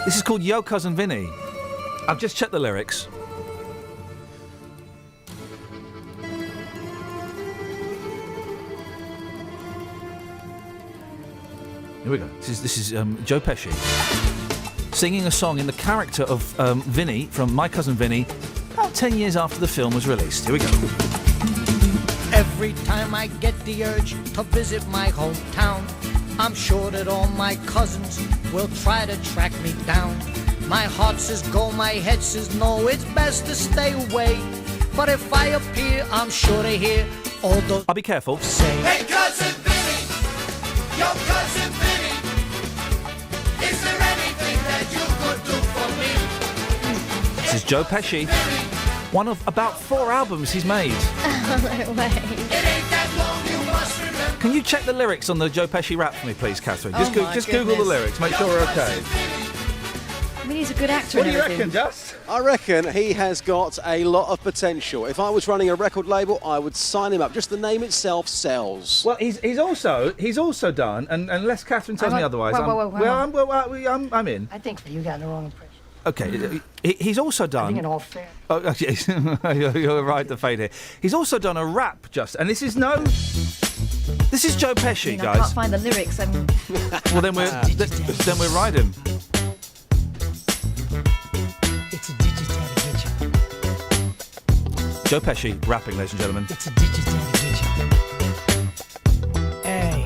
This is called Yo Cousin Vinny. I've just checked the lyrics. Here we go. This is Joe Pesci singing a song in the character of Vinny from My Cousin Vinny about 10 years after the film was released. Here we go. Every time I get the urge to visit my hometown, I'm sure that all my cousins will try to track me down. My heart says go, my head says no, it's best to stay away. But if I appear, I'm sure to hear all those... I'll be careful. Say, Hey, Cousin Vinny, yo, Cousin Vinny, is there anything that you could do for me? This is Joe Pesci. One of about 4 albums he's made. Oh, no way. It ain't that long, you must remember. Can you check the lyrics on the Joe Pesci rap for me, please, Catherine? Just, Oh my just Google the goodness. lyrics. Make sure we're okay. I mean, he's a good actor. What do and you everything. reckon, Just? I reckon he has got a lot of potential. If I was running a record label, I would sign him up. Just the name itself sells. Well, he's also done, and unless Catherine tells me otherwise, I'm in. I think you got the wrong impression. Okay, he's also I done. think in all fair. Oh, yes, you're right to fade here. He's also done a rap, and this is Joe Pesci, I mean, I guys. can't find the lyrics. Well, then we're riding. It's a digit to get Joe Pesci rapping, ladies and gentlemen. It's a digit to get Hey,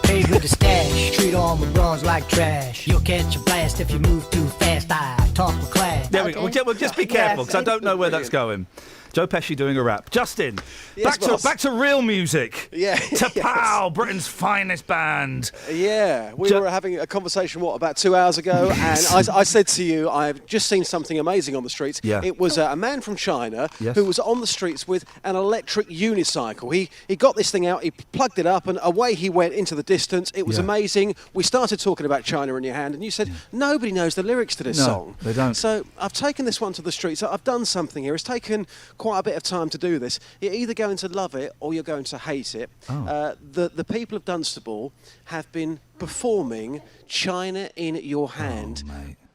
pay with the stash. Treat all my bras like trash. You'll catch a blast if you move too fast. I talk with class. There we go. Well, just be careful, because I don't know where that's going. Joe Pesci doing a rap. Justin, Yes, boss. back to real music. Yeah. To POW, Britain's finest band. Yeah, we were having a conversation, about 2 hours ago, and I said to you, I've just seen something amazing on the streets. Yeah. It was a man from China Yes. who was on the streets with an electric unicycle. He got this thing out, he plugged it up, and away he went into the distance. It was Yeah. amazing. We started talking about China in your hand, and you said, nobody knows the lyrics to this No, song. they don't. So I've taken this one to the streets. I've done something here. It's taken quite a bit of time to do this. You're either going to love it or you're going to hate it. Oh. The people of Dunstable have been performing China in Your Hand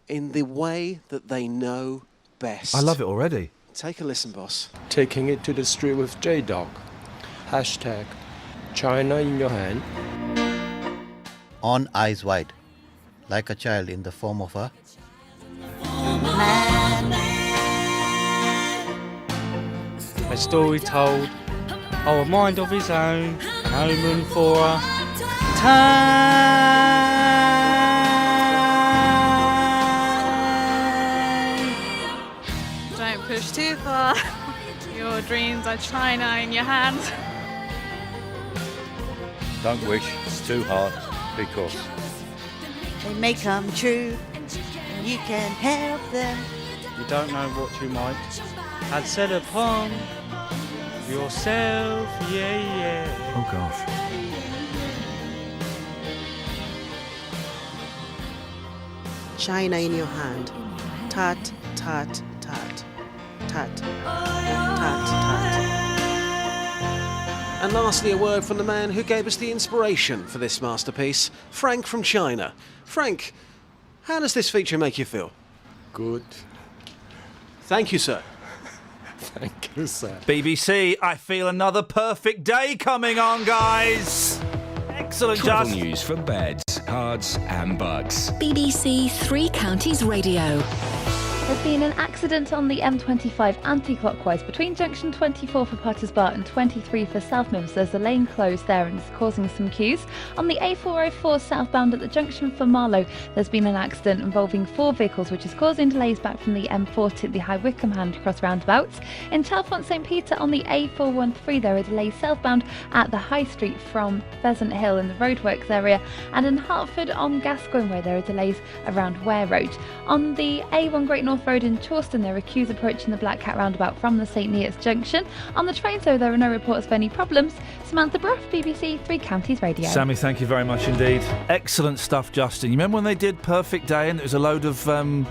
in the way that they know best. I love it already. Take a listen, boss. Taking it to the street with J-Dog. Hashtag China in your hand. On eyes wide, like a child in the form of a A story told, a mind of his own, no room for a Don't push too far. Your dreams are China in your hand. Don't wish too hard, because They may come true, and you can help them. You don't know what you might had set upon. yourself, yeah. Oh, gosh. China in your hand. Tat, tat, tat. Tat, tat, tat. And lastly, a word from the man who gave us the inspiration for this masterpiece, Frank from China. Frank, how does this feature make you feel? Good. Thank you, sir. Thank you, sir. BBC, I feel another perfect day coming on, guys. Excellent, Travel Just. news for beds, cards and bugs. BBC Three Counties Radio. There's been an accident on the M25 anti-clockwise between junction 24 for Potters Bar and 23 for South Mims. There's a lane closed there and it's causing some queues. On the A404 southbound at the junction for Marlow, there's been an accident involving 4 vehicles which is causing delays back from the M4 to the High Wycombe Handcross roundabouts. In Chalfont St Peter on the A413 there are delays southbound at the High Street from Pheasant Hill in the roadworks area, and in Hertford on Gascoigne Way there are delays around Ware Road. On the A1 Great North Road in Chawston there are queues approaching the Black Cat roundabout from the St Neots junction. On the trains though there are no reports of any problems. Samantha Bruff, BBC Three Counties Radio. Sammy, thank you very much indeed. Excellent stuff, Justin. You remember when they did Perfect Day and there was a load of, in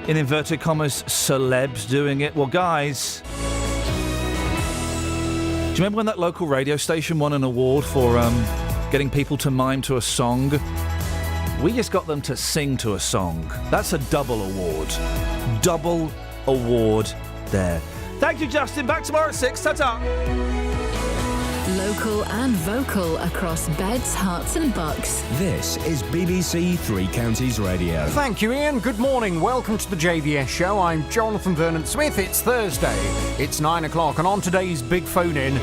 inverted commas, celebs doing it? Well, guys, do you remember when that local radio station won an award for getting people to mime to a song? We just got them to sing to a song. That's a double award. Double award there. Thank you, Justin. Back tomorrow at 6. Ta-ta. Local and vocal across beds, hearts and bucks. This is BBC Three Counties Radio. Thank you, Ian. Good morning. Welcome to the JVS show. I'm Jonathan Vernon-Smith. It's Thursday. It's 9 o'clock, and on today's Big Phone In,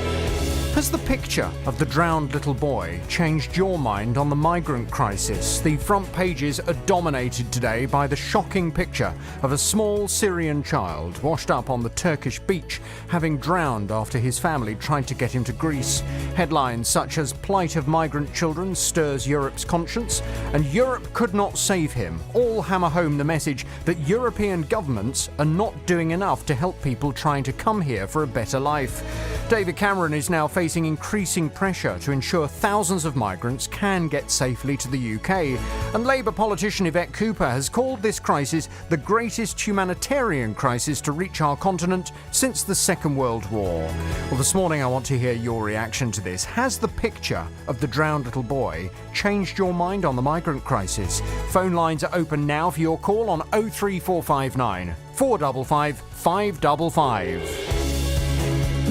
has the picture of the drowned little boy changed your mind on the migrant crisis? The front pages are dominated today by the shocking picture of a small Syrian child washed up on the Turkish beach, having drowned after his family tried to get him to Greece. Headlines such as "Plight of Migrant Children Stirs Europe's Conscience" and "Europe Could Not Save Him" all hammer home the message that European governments are not doing enough to help people trying to come here for a better life. David Cameron is now facing increasing pressure to ensure thousands of migrants can get safely to the UK. And Labour politician Yvette Cooper has called this crisis the greatest humanitarian crisis to reach our continent since the Second World War. Well, this morning I want to hear your reaction to this. Has the picture of the drowned little boy changed your mind on the migrant crisis? Phone lines are open now for your call on 03459 455 555.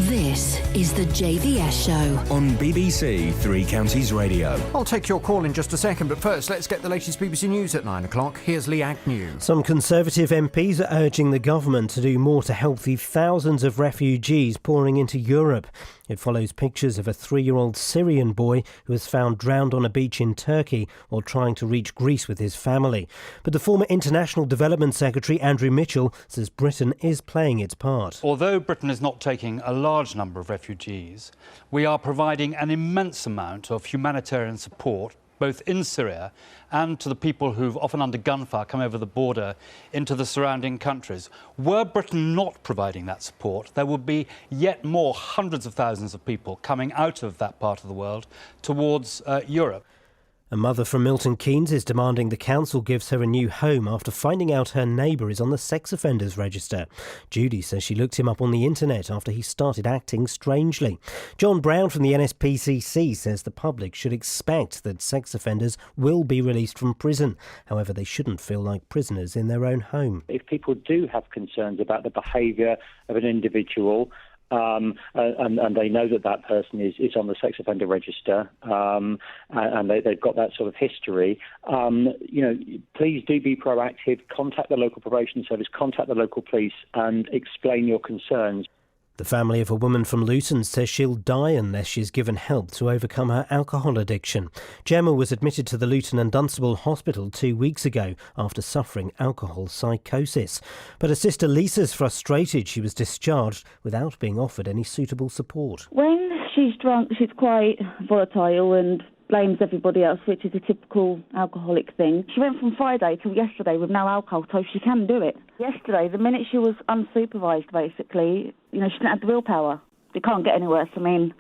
This is the JVS show on BBC Three Counties Radio. I'll take your call in just a second, but first let's get the latest BBC News at 9 o'clock. Here's Lee Agnew. Some Conservative MPs are urging the government to do more to help the thousands of refugees pouring into Europe. It follows pictures of a 3-year-old Syrian boy who was found drowned on a beach in Turkey while trying to reach Greece with his family. But the former International Development Secretary Andrew Mitchell says Britain is playing its part. Although Britain is not taking a large number of refugees, we are providing an immense amount of humanitarian support both in Syria and to the people who've often under gunfire come over the border into the surrounding countries. Were Britain not providing that support, there would be yet more hundreds of thousands of people coming out of that part of the world towards Europe. A mother from Milton Keynes is demanding the council gives her a new home after finding out her neighbour is on the sex offenders register. Judy says she looked him up on the internet after he started acting strangely. John Brown from the NSPCC says the public should expect that sex offenders will be released from prison. However, they shouldn't feel like prisoners in their own home. If people do have concerns about the behaviour of an individual, and they know that person is on the sex offender register, and they've got that sort of history, please do be proactive. Contact the local probation service, contact the local police and explain your concerns. The family of a woman from Luton says she'll die unless she's given help to overcome her alcohol addiction. Gemma was admitted to the Luton and Dunstable Hospital 2 weeks ago after suffering alcohol psychosis. But her sister Lisa's frustrated she was discharged without being offered any suitable support. When she's drunk, she's quite volatile and blames everybody else, which is a typical alcoholic thing. She went from Friday till yesterday with no alcohol, so she can do it. Yesterday, the minute she was unsupervised, basically, she didn't have the willpower. It can't get any worse. I mean,